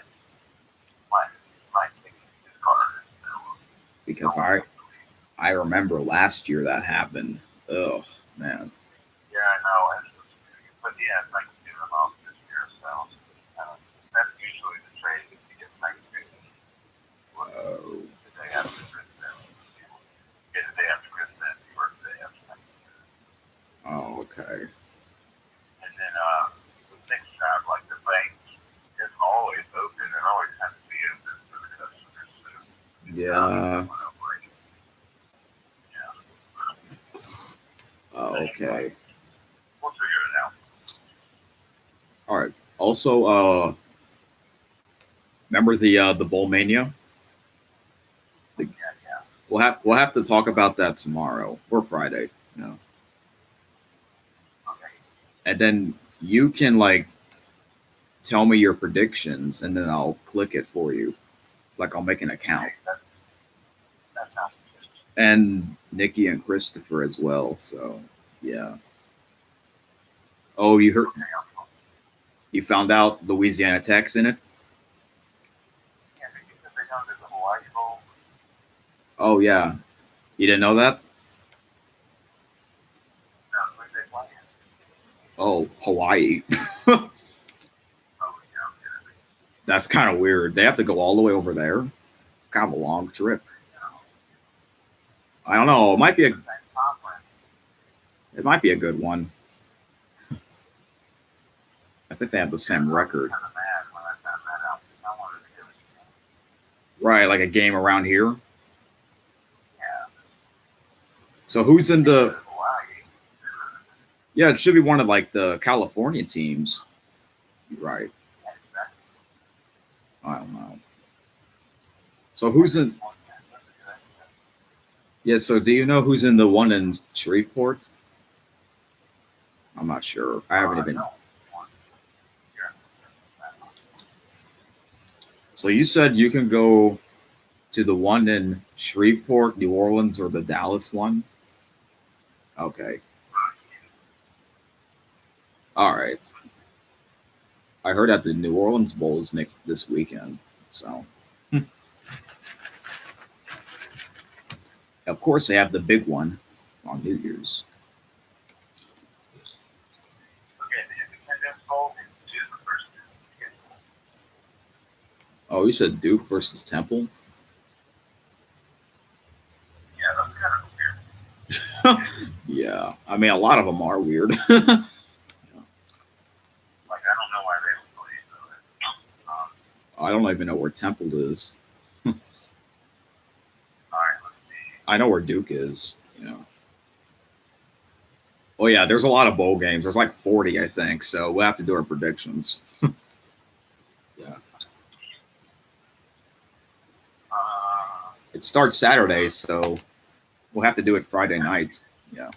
ticket, his card. Because I remember last year that happened. Oh man. Yeah, I know. But yeah, it's like doing them off this year, so that's usually the trade if you get Thanksgiving. Oh. The day after Christmas. Get the day after Christmas, you work the day after Thanksgiving. Oh, okay. And then with next job, like the bank is always open and always has to be open for the customers. So, Yeah. yeah. Oh, okay. We'll figure it out. All right. Also, remember the Bowl Mania? Yeah. We'll have to talk about that tomorrow or Friday. No. Okay. And then you can like tell me your predictions, and then I'll click it for you. Like I'll make an account. Okay, that sounds good. And Nikki and Christopher as well. So yeah. Oh, Okay, you found out Louisiana Tech's in it? yeah, because they don't do the Hawaii Bowl. Oh yeah. You didn't know that? No, who they playing? Oh, Hawaii. Oh, yeah, That's kind of weird. They have to go all the way over there. It's kind of a long trip. I don't know. It might be a good one. I think they have the same record. Kind of mad when I found that out. I wanted to go see Right, like a game around here. Yeah. So who's in the Hawaii. Yeah, it should be one of like the California teams. Right. Yeah, exactly. I don't know. So who's in Yeah, so do you know who's in the one in Shreveport? I'm not sure. I haven't even. No. So you said you can go to the one in Shreveport, New Orleans, or the Dallas one? Okay. All right. I heard that the New Orleans Bowl is next this weekend. So, of course, they have the big one on New Year's. Okay, the Independence Bowl is Duke versus Temple. Oh, you said Duke versus Temple? Yeah, that's kind of weird. Yeah. I mean, a lot of them are weird. Like, I don't know why they would play so. I don't even know where Temple is. All right, let's see. I know where Duke is. Oh yeah, there's a lot of bowl games. There's like 40, I think. So we'll have to do our predictions. Yeah. It starts Saturday, so we'll have to do it Friday night. Yeah.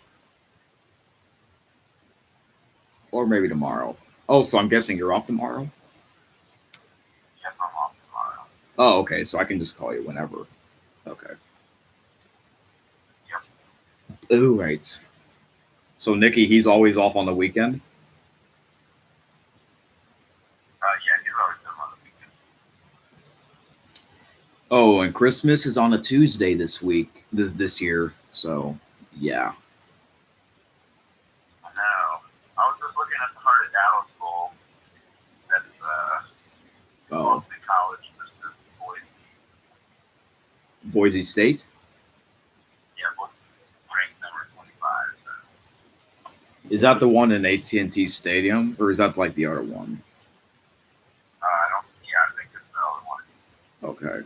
Or maybe tomorrow. Oh, so I'm guessing you're off tomorrow? Yes, I'm off tomorrow. Oh, okay. So I can just call you whenever. Okay. Yep. Oh, right. So Nikki, he's always off on the weekend? Yeah, you're always done on the weekend. Oh, and Christmas is on a Tuesday this week, this year. So, yeah. I know. I was just looking at the Heart of Dallas Bowl. That's Oh, Boston College versus Boise. Boise State? Yeah, Boston ranked number 25. So. Is that the one in AT&T Stadium, or is that like the other one? I don't. Yeah, I think it's the other one. Okay.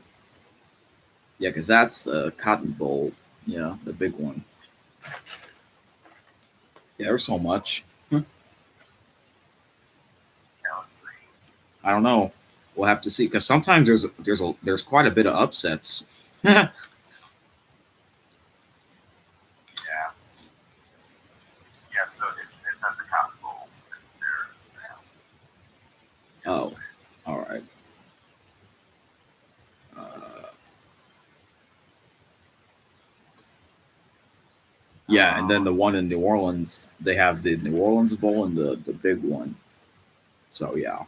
Yeah, because that's the Cotton Bowl. Yeah, the big one. Yeah, there's so much. Yeah, let's see. I don't know. We'll have to see because sometimes there's quite a bit of upsets. Yeah. Yeah, so it's at the Cotton Bowl. There. Oh, all right. Yeah, and then the one in New Orleans, they have the New Orleans Bowl and the big one. So yeah,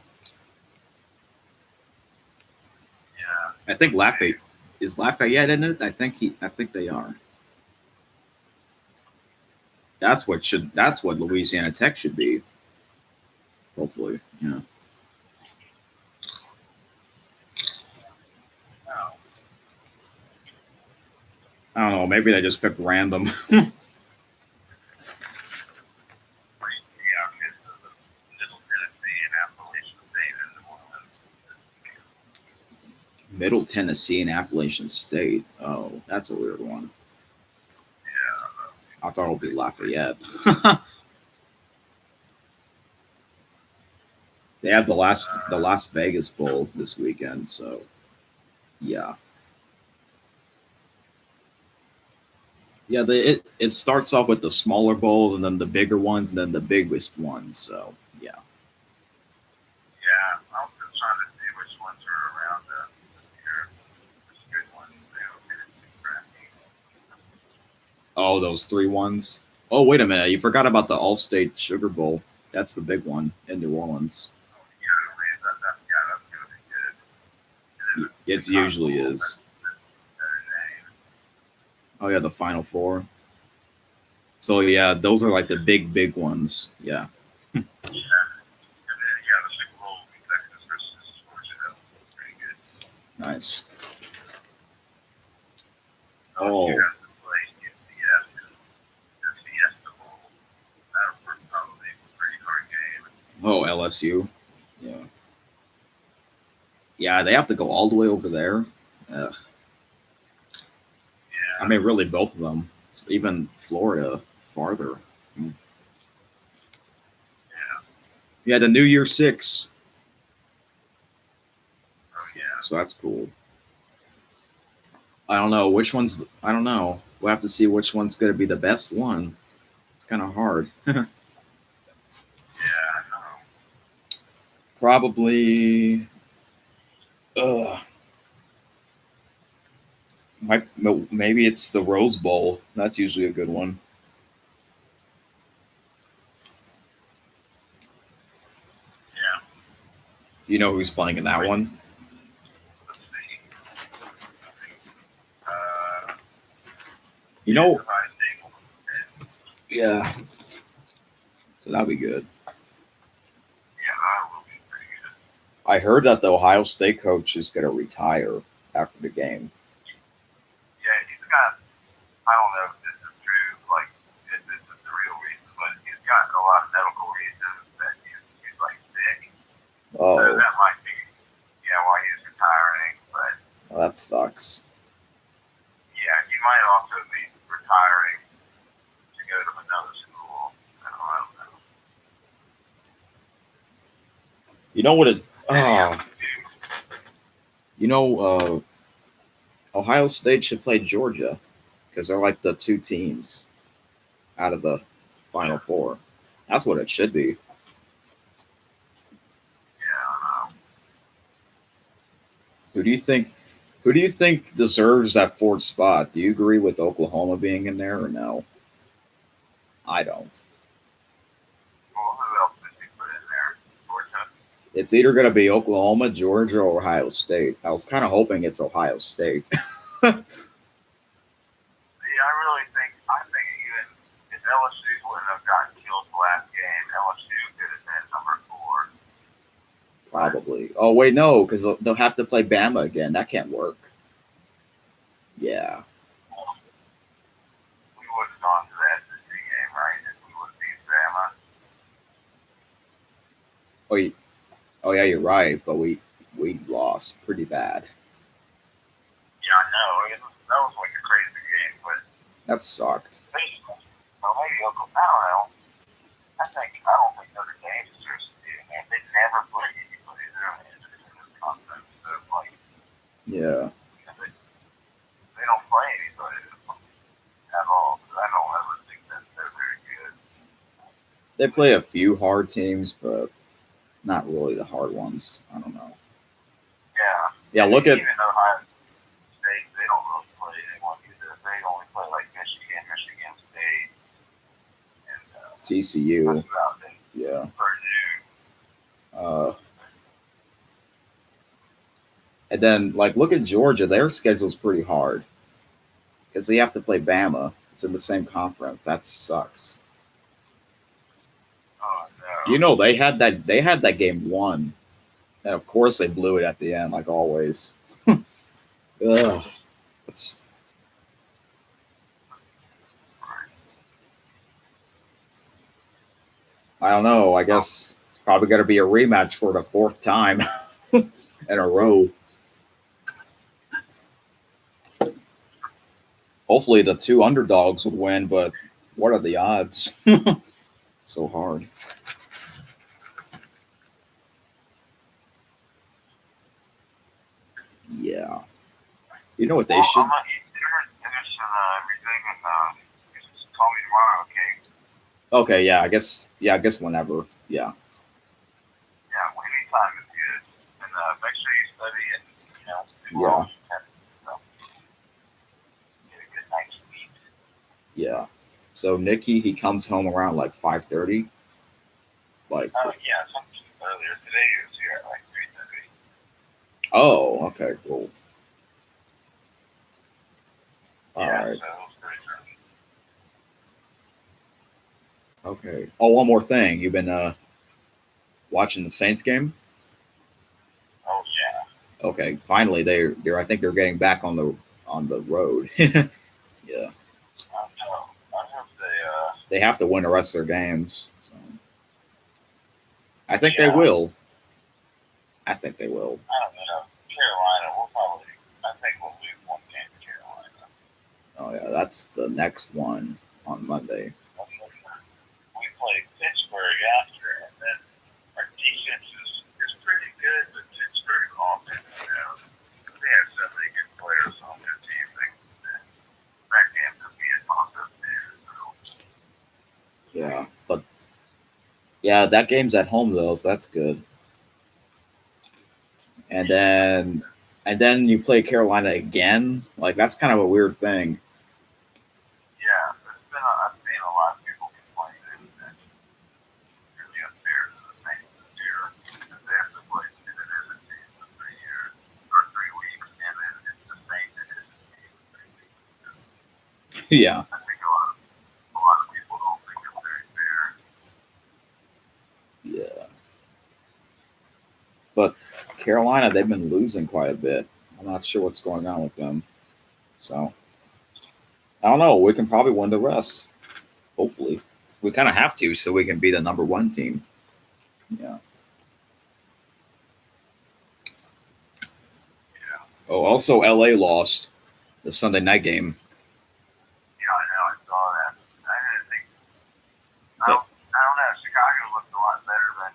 Yeah. I think Lafayette in it. I think they are. That's what Louisiana Tech should be. Hopefully, yeah. Oh. I don't know. Maybe they just picked random. Yeah, okay, so the Middle Tennessee and Appalachian State and New Orleans. Middle Tennessee and Appalachian State. Oh, that's a weird one. Yeah. I thought it would be Lafayette. They have the Las Vegas Bowl this weekend, so yeah. Yeah, it starts off with the smaller bowls and then the bigger ones and then the biggest ones. So yeah. Yeah, I was just trying to see which ones are around here. Which good ones they don't get crappy. Oh, those 3 ones. Oh, wait a minute. You forgot about the All-State Sugar Bowl. That's the big one in New Orleans. Yeah, man, that's gonna be good. And then It usually is. better name. Oh yeah, the Final Four. So yeah, those are like the big ones. Yeah. Yeah. And then yeah, the Super Bowl will be Texas versus Georgia. That was pretty good. Nice. Oh. Oh. You have to play UCF and the Fiesta Bowl. That was probably a pretty hard game. Oh, LSU. Yeah. Yeah, they have to go all the way over there. Yeah. I mean, really, both of them. Even Florida, farther. Yeah. Yeah, the New Year 6. Oh yeah. So that's cool. I don't know which one's. I don't know. We'll have to see which one's going to be the best one. It's kind of hard. Probably. Maybe it's the Rose Bowl. That's usually a good one. Yeah. You know who's playing in that one? Let's see. Uh, You know, Ohio State will win. yeah. So that'd be good. Yeah, that will be pretty good. I heard that the Ohio State coach is going to retire after the game. Yeah, he's got, I don't know if this is true, like, if this is the real reason, but he's got a lot of medical reasons that he's like, sick. So Oh, that might be, yeah, why he's retiring, but well, that sucks. yeah, he might also be retiring to go to another school. I don't know. You know what it? Yeah. You know, Ohio State should play Georgia because they're like the two teams out of the Final Four. That's what it should be. Yeah, Who do you think? Who do you think deserves that fourth spot? Do you agree with Oklahoma being in there or no? I don't. well, who else did he put in there? Georgia? It's either going to be Oklahoma, Georgia, or Ohio State. I was kind of hoping it's Ohio State. Yeah, I think even if LSU wouldn't have gotten killed the last game, LSU could have been number 4. Probably. Oh wait, no, because they'll have to play Bama again. That can't work. Yeah. We would have gone to the SEC game, right? If we would have beat Bama. Oh yeah, you're right. But we lost pretty bad. Yeah, I know. That was like a crazy game, but That sucked. maybe Oklahoma. I don't know. I don't think Notre Dame deserves to be in there. They never play anybody. They're only in this conference, so like Yeah. they don't play anybody at all. I don't ever think that they're very good. They play a few hard teams, but not really the hard ones. I don't know. Yeah. Yeah, look at Even Ohio State, they don't really play anyone either. They only play like Michigan State, and TCU. that's about it. Yeah. Purdue. And then look at Georgia. Their schedule's pretty hard because they have to play Bama. It's in the same conference. That sucks. Oh no. You know they had that game won, and of course they blew it at the end, like always. Ugh. It's, I don't know. I guess it's probably going to be a rematch for the 4th time in a row. Hopefully the 2 underdogs would win, but what are the odds? So hard. Yeah. You know what they should? I'm not interested in everything, and just call me tomorrow, okay? Okay, yeah, I guess whenever. Yeah. Yeah, well, anytime is good. And make sure you study and do Yeah. well. So, get a good night's sleep. Yeah. So Nikki, he comes home around like 5:30. Like, Yeah, something earlier today. He was here at like 3:30. oh, okay, cool. All Yeah, right. so it was pretty early. Okay. Oh, one more thing. You've been watching the Saints game? Oh yeah. Okay. Finally, they're I think they're getting back on the road. Yeah. I know. I hope They have to win the rest of their games. So. I think Yeah. they will. I think they will. I don't know. Carolina, I think we'll lose one game to Carolina. Oh yeah, that's the next one on Monday. We play Pittsburgh after, and then our defense is pretty good, but Pittsburgh offense, they have so many good players on their team. That game could be a toss-up there. So. Yeah, but yeah, that game's at home though, so that's good. and then you play Carolina again. Like that's kind of a weird thing. Yeah, I've seen a lot of people complain that it's really unfair to the Saints this year because they have to play two division teams for 3 years or 3 weeks, and then it's the same division team for 3 weeks. Yeah, I think a lot of people don't think it's very fair. yeah. But Carolina, they've been losing quite a bit. I'm not sure what's going on with them. So I don't know. We can probably win the rest. Hopefully, we kind of have to, so we can be the number one team. Yeah. Yeah, Oh, also, LA lost the Sunday night game. yeah, I know. I saw that. I didn't think. I don't know. Chicago looked a lot better than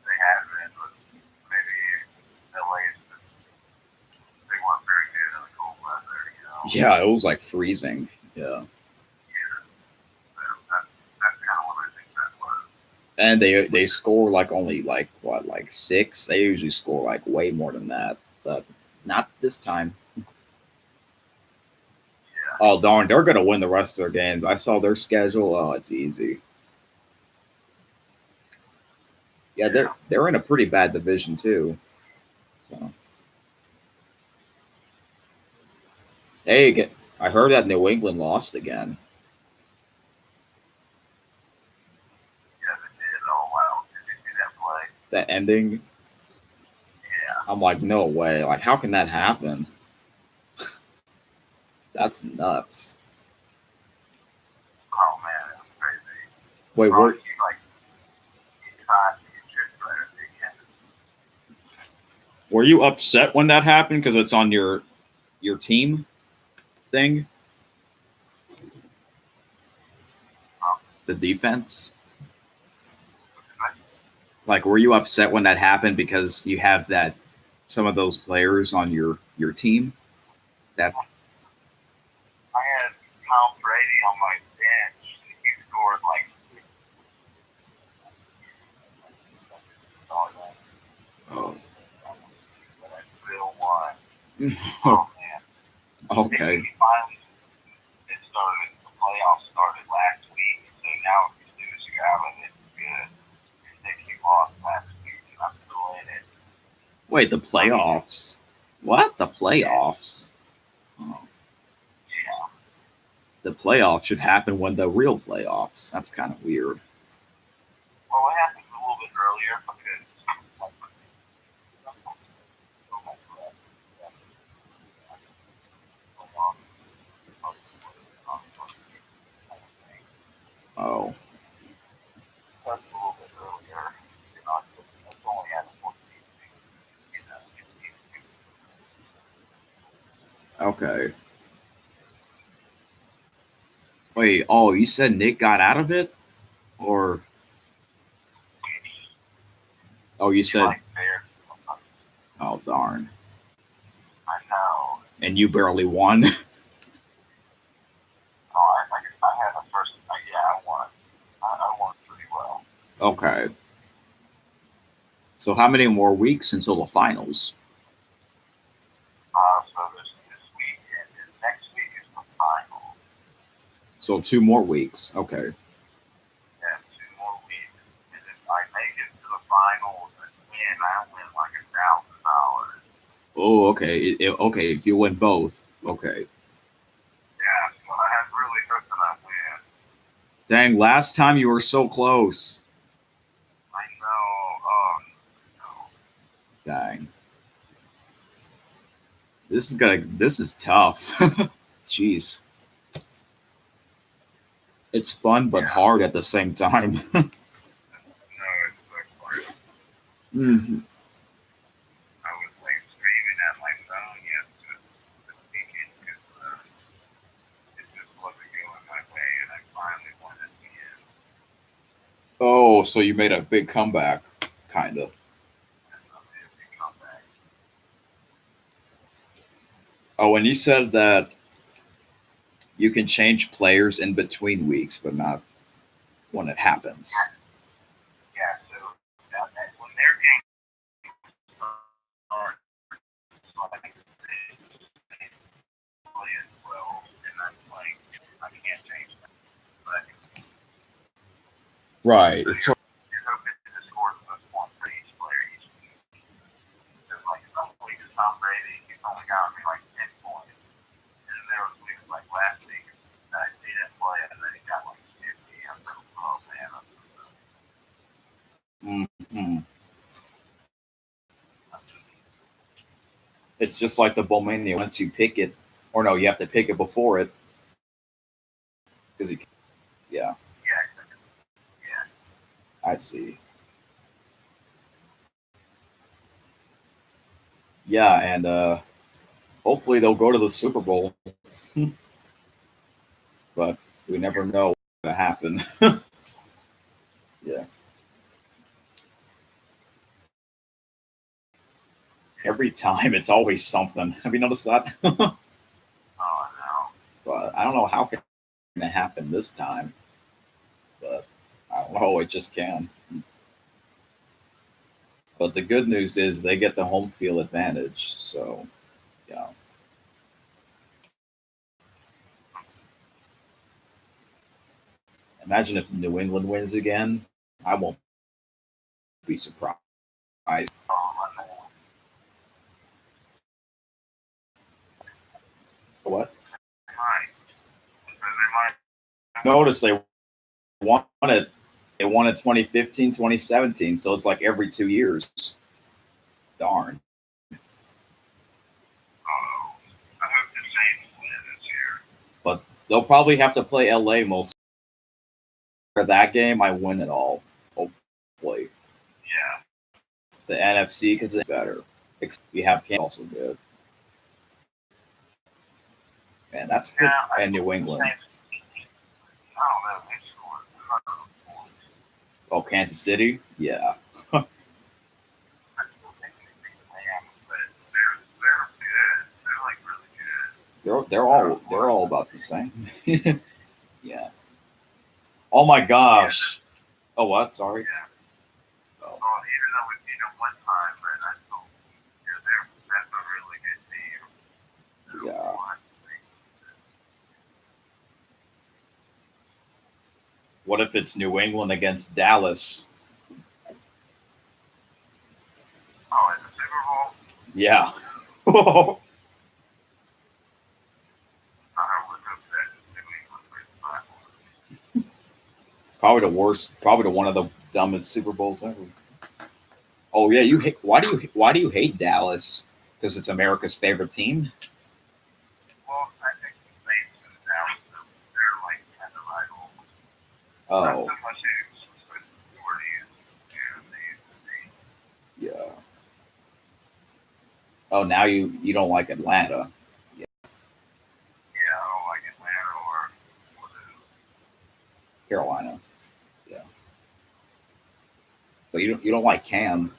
they had been, but maybe LA they weren't very good in the cold weather. Yeah, it was like freezing. Yeah. Yeah, that's kind of what I think that was. And they score like only like what, like six. They usually score like way more than that, but not this time. Yeah, Oh darn, they're gonna win the rest of their games. I saw their schedule. Oh, it's easy. Yeah, they're in a pretty bad division too. So hey, I heard that New England lost again. yeah, they did. Oh wow, did you see that play? That ending, Yeah. I'm like, no way. Like, how can that happen? That's nuts. Oh man, it was crazy. Wait, Oh, he tried to get tricked better again. were you upset when that happened because it's on your team thing? The defense? Like, were you upset when that happened because you have that some of those players on your team? That I had Tom Brady on my bench. He scored like oh, but I still won. Oh man. okay. He finally it started the playoffs started last week, so now as soon as you have it, it's good. And then he lost last week and I'm still in it. Wait, the playoffs? What? The playoffs? Oh, Yeah. the playoffs should happen when the real playoffs. That's kind of weird. Well, it happened a little bit earlier because Oh, that's a little bit earlier. You know, it's only at 14, you know, okay. Wait, oh, you said Nick got out of it? Or, oh, you said, like there. oh, darn. I know. And you barely won? No, I had a first. Yeah, I won. I won pretty well. Okay. So how many more weeks until the finals? So this week and then next week is the final. So 2 more weeks. Okay. Yeah, 2 more weeks, and if I make it to the finals and win, I win like $1,000. Oh, okay. Okay, if you win both. Okay. Yeah, so I have really hoping I win. Dang, last time you were so close. I know. No. Dang. This is tough. Jeez. It's fun but Yeah. hard at the same time. No, it's like hard. Mhm. I was like screaming at my phone yesterday this weekend because it just wasn't going my way, and I finally won at the end. Oh, so you made a big comeback, kind of. And I made a big comeback. Oh, and you said that you can change players in between weeks, but not when it happens. Yeah, so when their game starts, Right. It's You're hoping to score the most points for each player each week. Because like some weeks Tom Brady, he's only got me like 10 points. And then there was weeks like last week that he didn't play and then he got like 50. I'm like, oh man, that's mm-hmm. It's just like the Bowmania. Once you pick it, or no, you have to pick it before it. Because you, yeah, yeah. I see. Yeah, and hopefully they'll go to the Super Bowl. But we never know what's going to happen. Yeah. Every time it's always something. Have you noticed that? Oh no. But I don't know how can it happen this time. But I don't know, it just can. But the good news is they get the home field advantage. So, yeah. Imagine if New England wins again. I won't be surprised. What? Notice they won it. They won it 2015, 2017. So it's like every 2 years. Darn. I hope the Saints win this year. But they'll probably have to play LA most. For that game, I win it all. Hopefully. Yeah. The NFC because it's better. We have Kansas also good. Man, that's good. And New England. I don't know. They scored 100 points. Oh, Kansas City? Yeah. I still think they beat the Rams, but they're good. They're like really good. They're all about the same. Yeah. Oh my gosh. Oh what? Sorry. Yeah. Oh. Even though we beat them one time, but I still that's a really good team. Yeah. What if it's New England against Dallas? Oh, in the Super Bowl? Yeah. I would have said New England versus Probably the worst. Probably one of the dumbest Super Bowls ever. Oh yeah, you hate, why do you hate Dallas? Because it's America's favorite team. Well, I think the Saints and Dallas, they're like kind of rival. Oh. Not so much as but majority is Yeah. Oh, now you don't like Atlanta. Yeah, I don't like Atlanta or Carolina. Yeah. But you don't like Cam.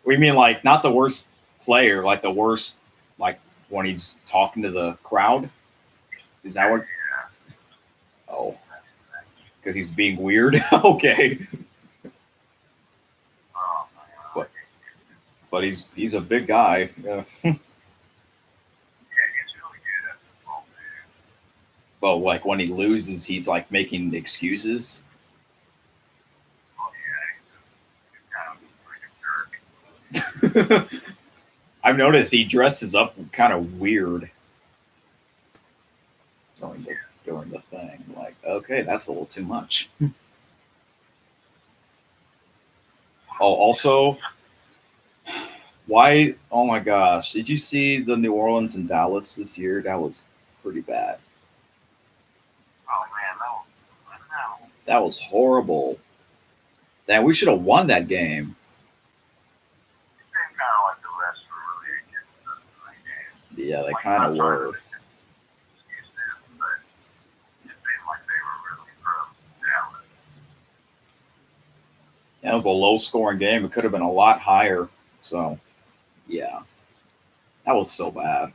We mean like not the worst player, like the worst, like when he's talking to the crowd. Is that what? Yeah. Oh, because he's being weird. Okay. Oh my God. But he's a big guy. Yeah. Yeah, he's really good at football, dude. But like when he loses, he's like making excuses. Oh yeah, he's kind of like a jerk. I've noticed he dresses up kind of weird during the thing. Like, okay, that's a little too much. Oh, also, why? Oh my gosh, did you see the New Orleans and Dallas this year? That was pretty bad. Oh man, no. That was horrible. That we should have won that game. It seemed kind of like the rest were really against the game. Yeah, they Like, kind of not trying were. to excuse them, but it seemed like they were really pro Dallas. That was a low scoring game. It could have been a lot higher. So, yeah, that was so bad.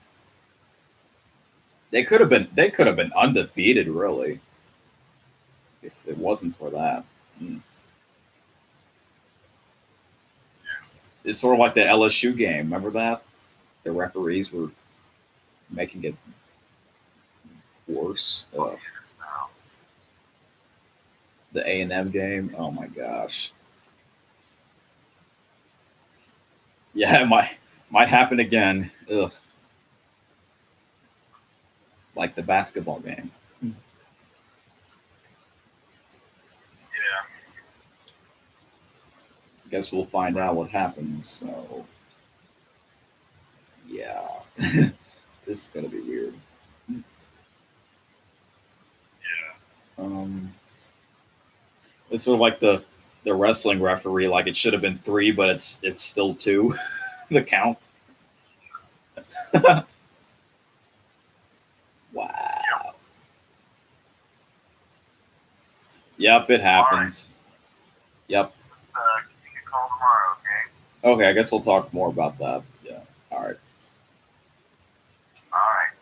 They could have been undefeated, really, if it wasn't for that. Mm. It's sort of like the LSU game. Remember that? The referees were making it course. So, The A&M game. Oh my gosh. Yeah, it might happen again. Ugh. Like the basketball game. yeah. Guess we'll find out what happens. So yeah. This is gonna be weird. Um it's sort of like the wrestling referee, like it should have been three, but it's still two, the count. Wow. Yep, it happens. Yep. You can call tomorrow, okay? Okay, I guess we'll talk more about that. Yeah. All right. All right.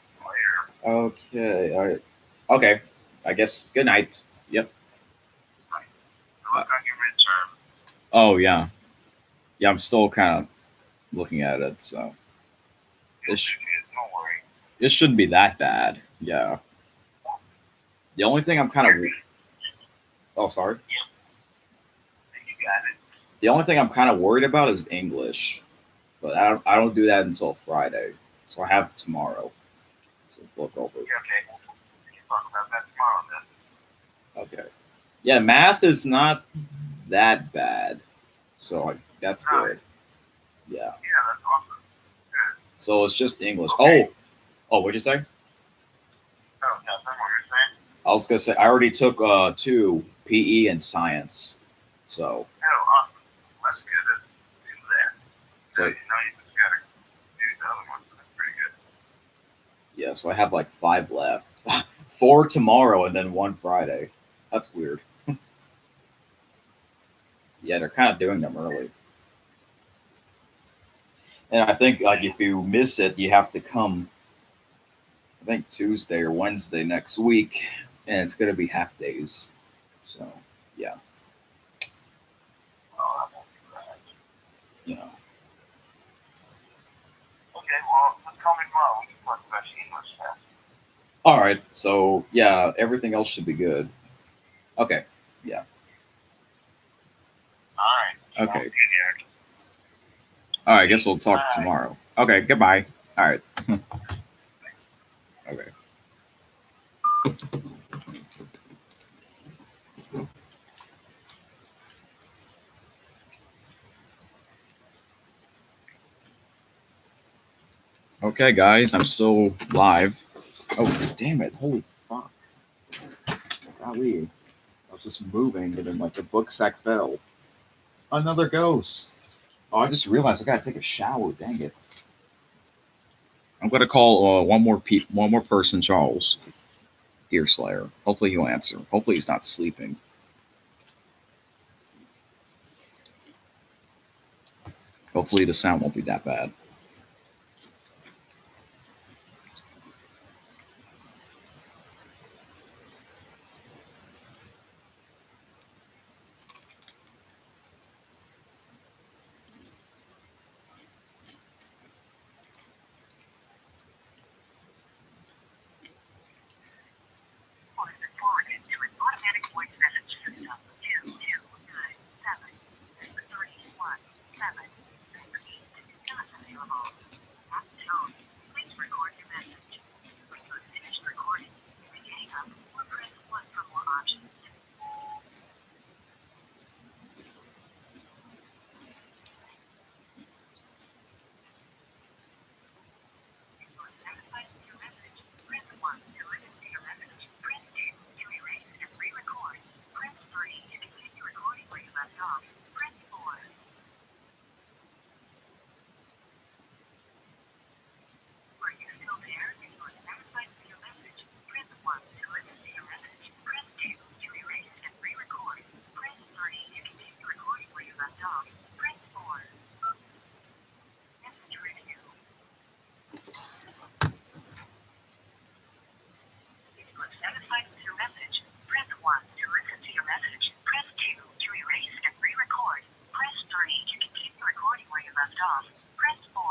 Later. Okay. All right. Okay. I guess good night. Yep. Good luck on your midterm. Oh yeah. Yeah, I'm still kind of looking at it, so this Don't worry. this shouldn't be that bad. Yeah. The only thing I'm kind of oh sorry. You got it. The only thing I'm kind of worried about is English, but I don't do that until Friday, so I have tomorrow to look over. Yeah, okay. We can talk about that tomorrow then. Okay. Yeah, math is not that bad, so that's good. Yeah. Yeah, that's awesome. Good. So it's just English. Okay. Oh, what'd you say? Oh, nothing. What you're saying? I was gonna say I already took two PE and science, so Oh, awesome. That's good to do that. so You just gotta do the other ones. That's pretty good. yeah, so I have like 5 left, 4 tomorrow and then 1 Friday. That's weird. Yeah, they're kind of doing them early, and I think like if you miss it, you have to come. I think Tuesday or Wednesday next week, and it's gonna be half days. So yeah, Oh, that won't be bad. you know. Okay, well, just call me tomorrow. We can talk about the English test. All right, so yeah, everything else should be good. Okay, All right. okay. Sounds good, Eric. All right, I guess we'll talk Bye. tomorrow. Okay, goodbye. All right. Okay. Okay, guys, I'm still live. Oh, damn it. Holy fuck. Golly. I was just moving and then, like, the book sack fell. Another ghost. Oh, I just realized I gotta take a shower. Dang it. I'm gonna call one more person, Charles. Deerslayer. Hopefully he'll answer. Hopefully he's not sleeping. Hopefully the sound won't be that bad. Forwarded to an automatic voice message system. 2297317. Not available. At the tone, please record your message. When you have finished recording, you may hang up or press 1 for more options. If you are satisfied with your message, press 1 to listen to your message. Press 2 to erase and re-record. Press 3 to continue recording where you left off. Press 4. Are you still there? If you are satisfied with your message, press 1 to listen to your message. Press 2 to erase and re-record. Press 3 to continue recording where you left off. Press 4. Message review. If you are satisfied with your message, press 1 to listen to your message. Press 2 to erase and re-record. Press 3 to continue recording where you left off. Press 4.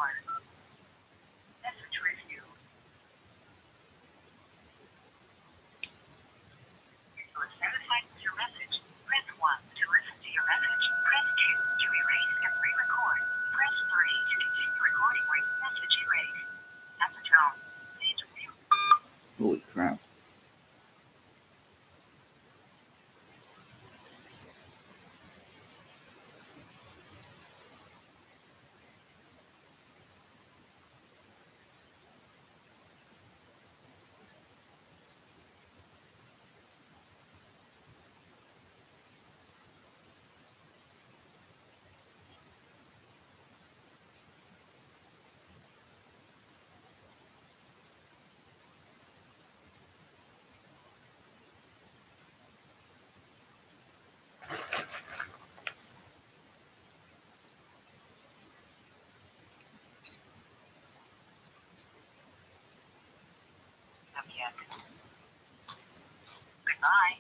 Message review. crap. Up yet. Goodbye.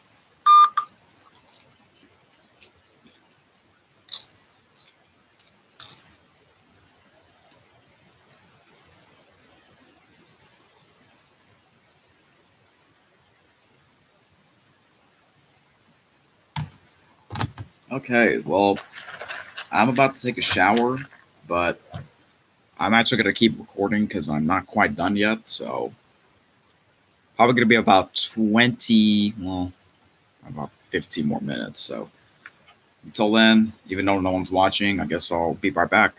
Okay, well, I'm about to take a shower, but I'm actually going to keep recording because I'm not quite done yet. So, probably going to be about 20, well, about 15 more minutes. So, until then, even though no one's watching, I guess I'll be right back.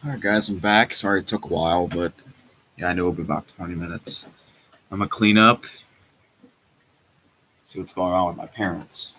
All right, guys, I'm back. Sorry it took a while, but yeah, I know it'll be about 20 minutes. I'm gonna clean up, see what's going on with my parents.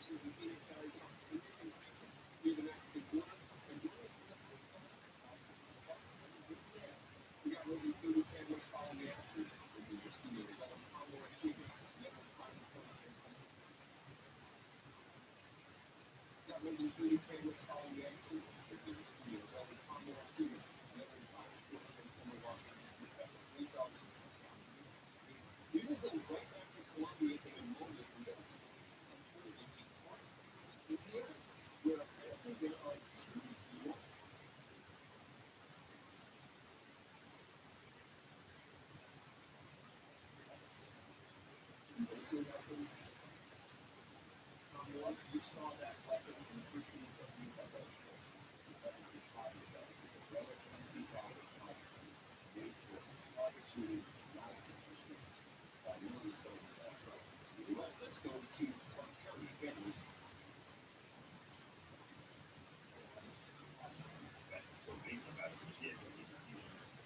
So these about the kids that need to see them sound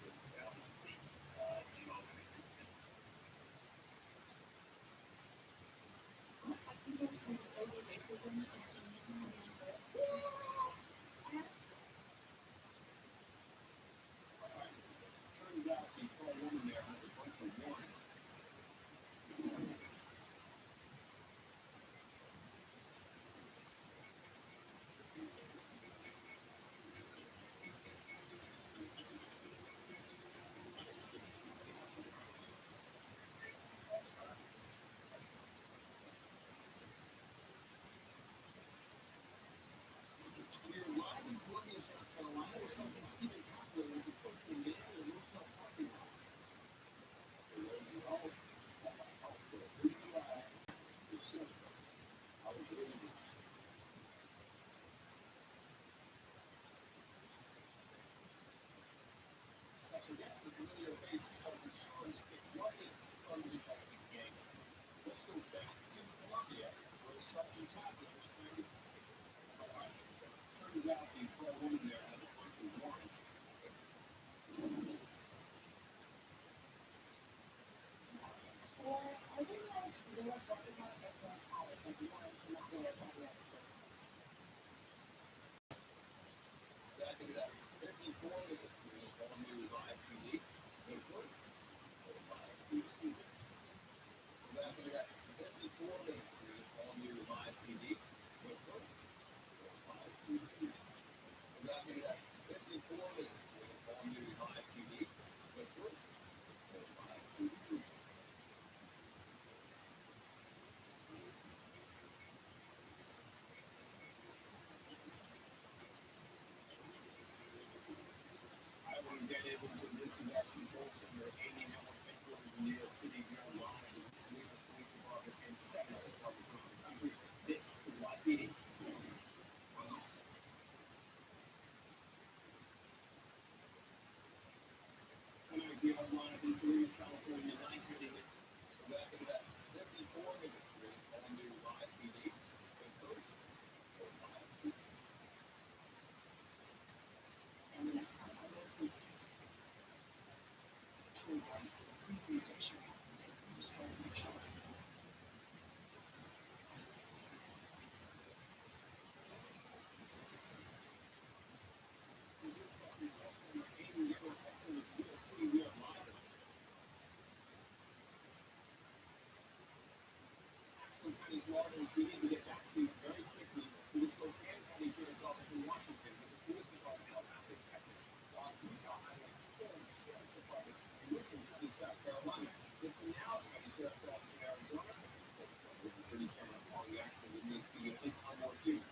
asleep.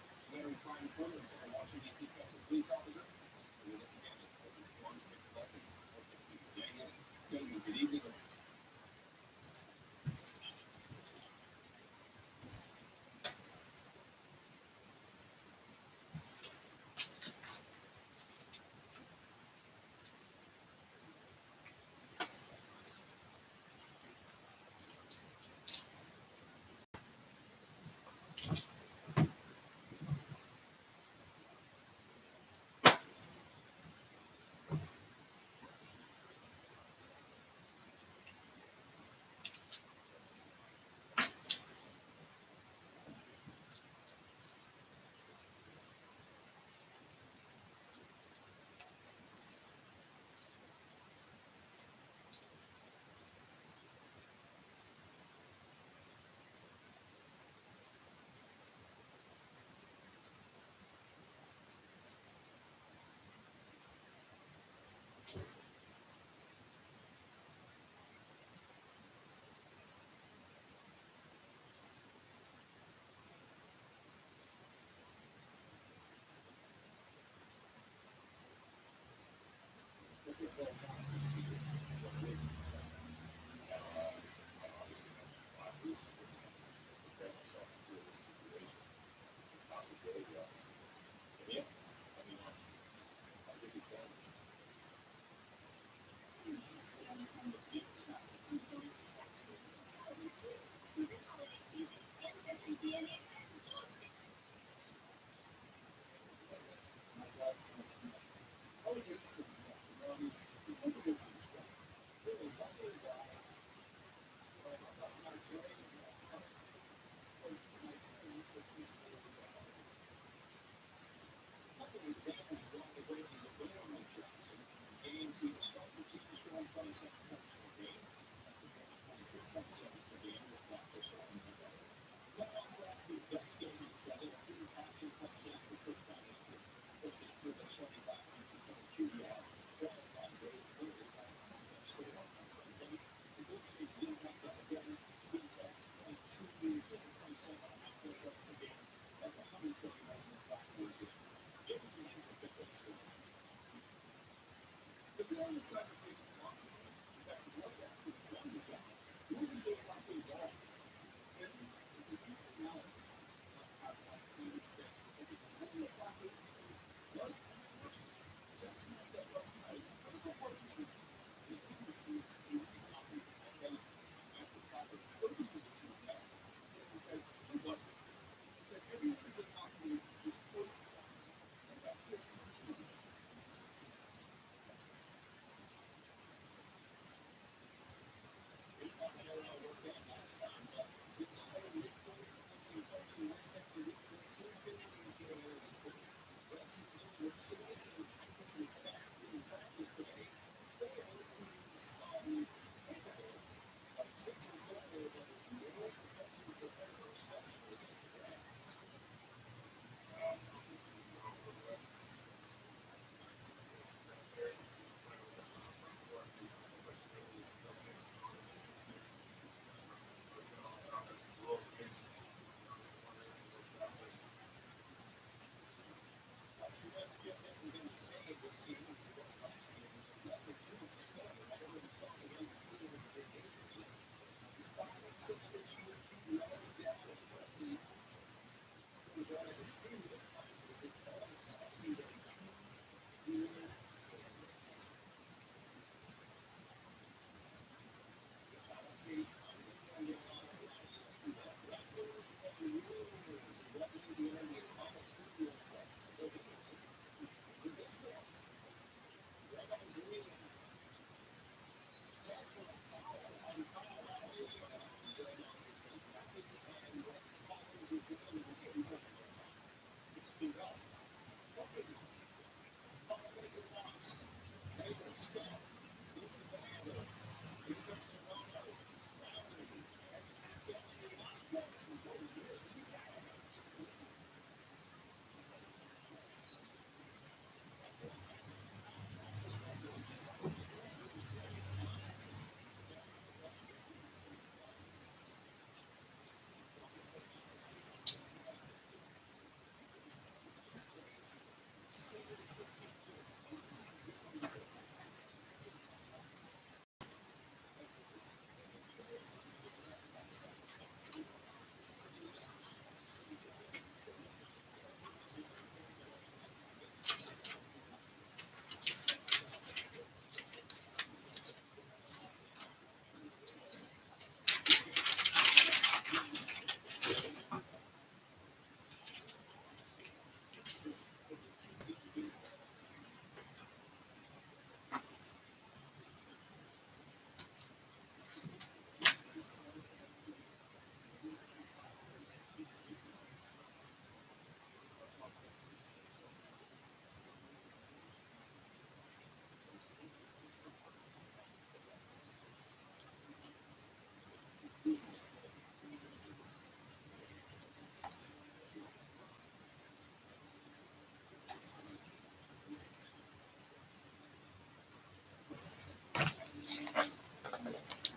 You know,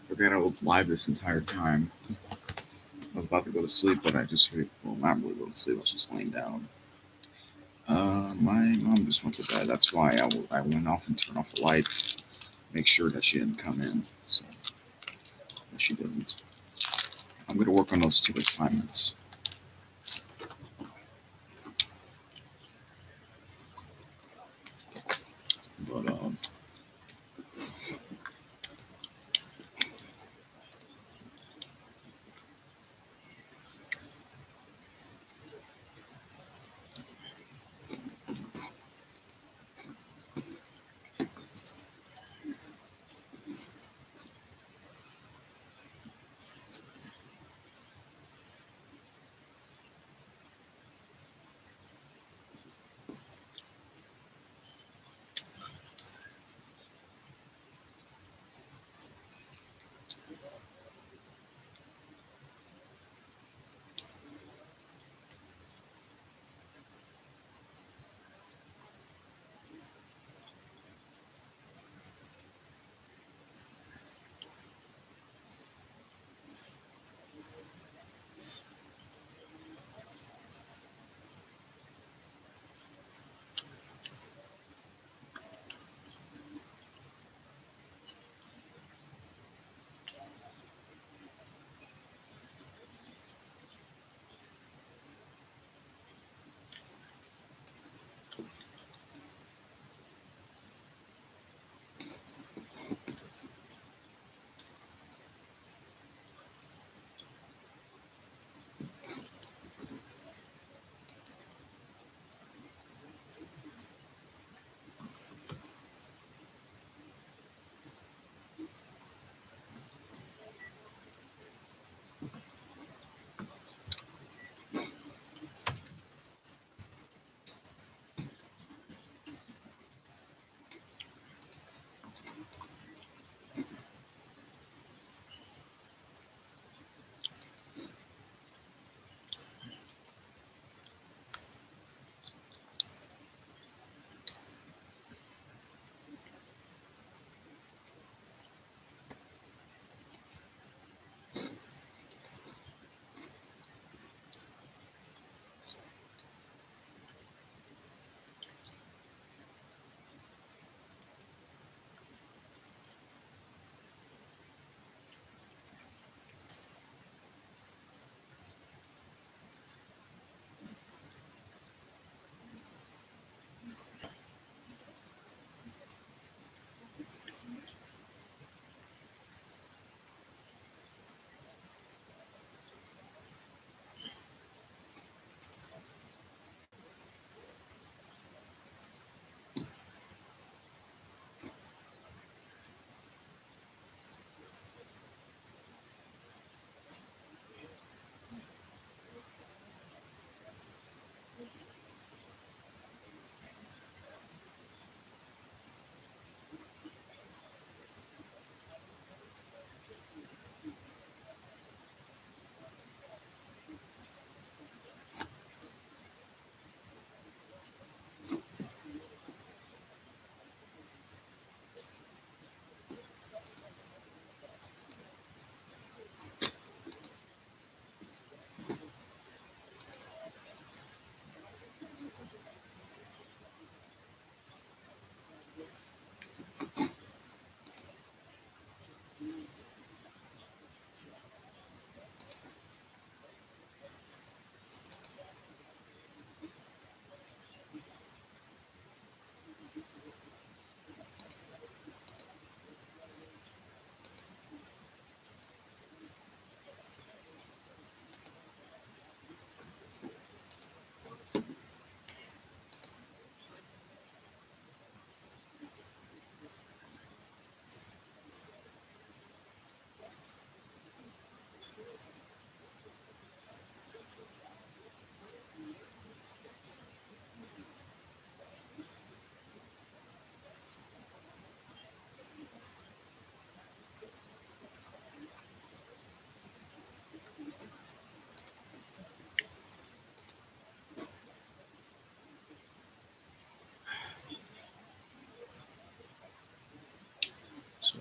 Forgot I was live this entire time. I was about to go to sleep, but I just, well, not really go to sleep. I was just laying down. My mom just went to bed. That's why I went off and turned off the lights, make sure that she didn't come in. So, but she didn't. I'm gonna work on those two assignments. But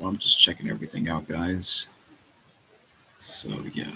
Well, I'm just checking everything out, guys. So, yeah.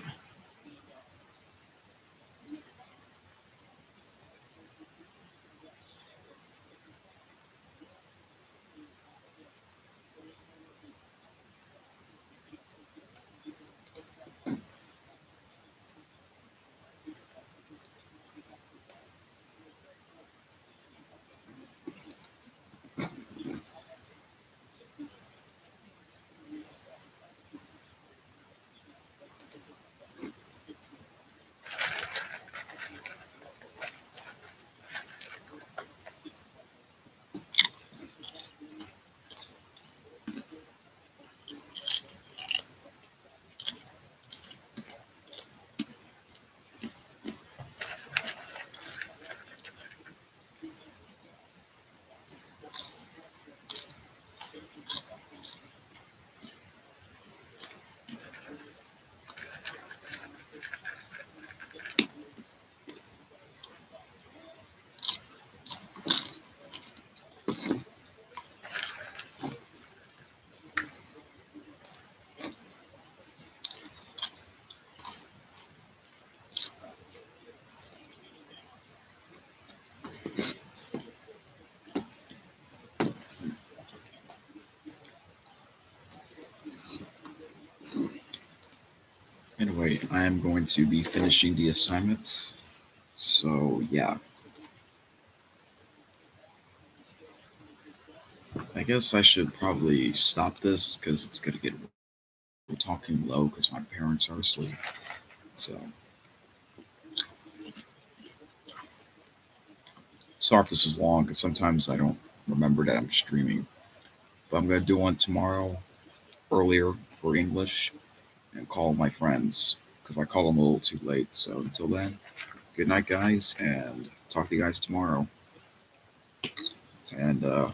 Anyway, I am going to be finishing the assignments. So, yeah. I guess I should probably stop this because it's going to get we're talking low because my parents are asleep. So, sorry if this is long because sometimes I don't remember that I'm streaming. But I'm going to do one tomorrow earlier for English and call my friends because I call them a little too late. So, until then, good night, guys, and talk to you guys tomorrow. And I'm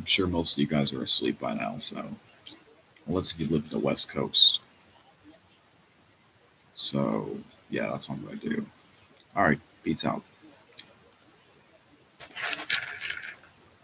sure most of you guys are asleep by now. So, unless if you live in the West Coast. So, yeah, that's what I'm going to do. All right, peace out.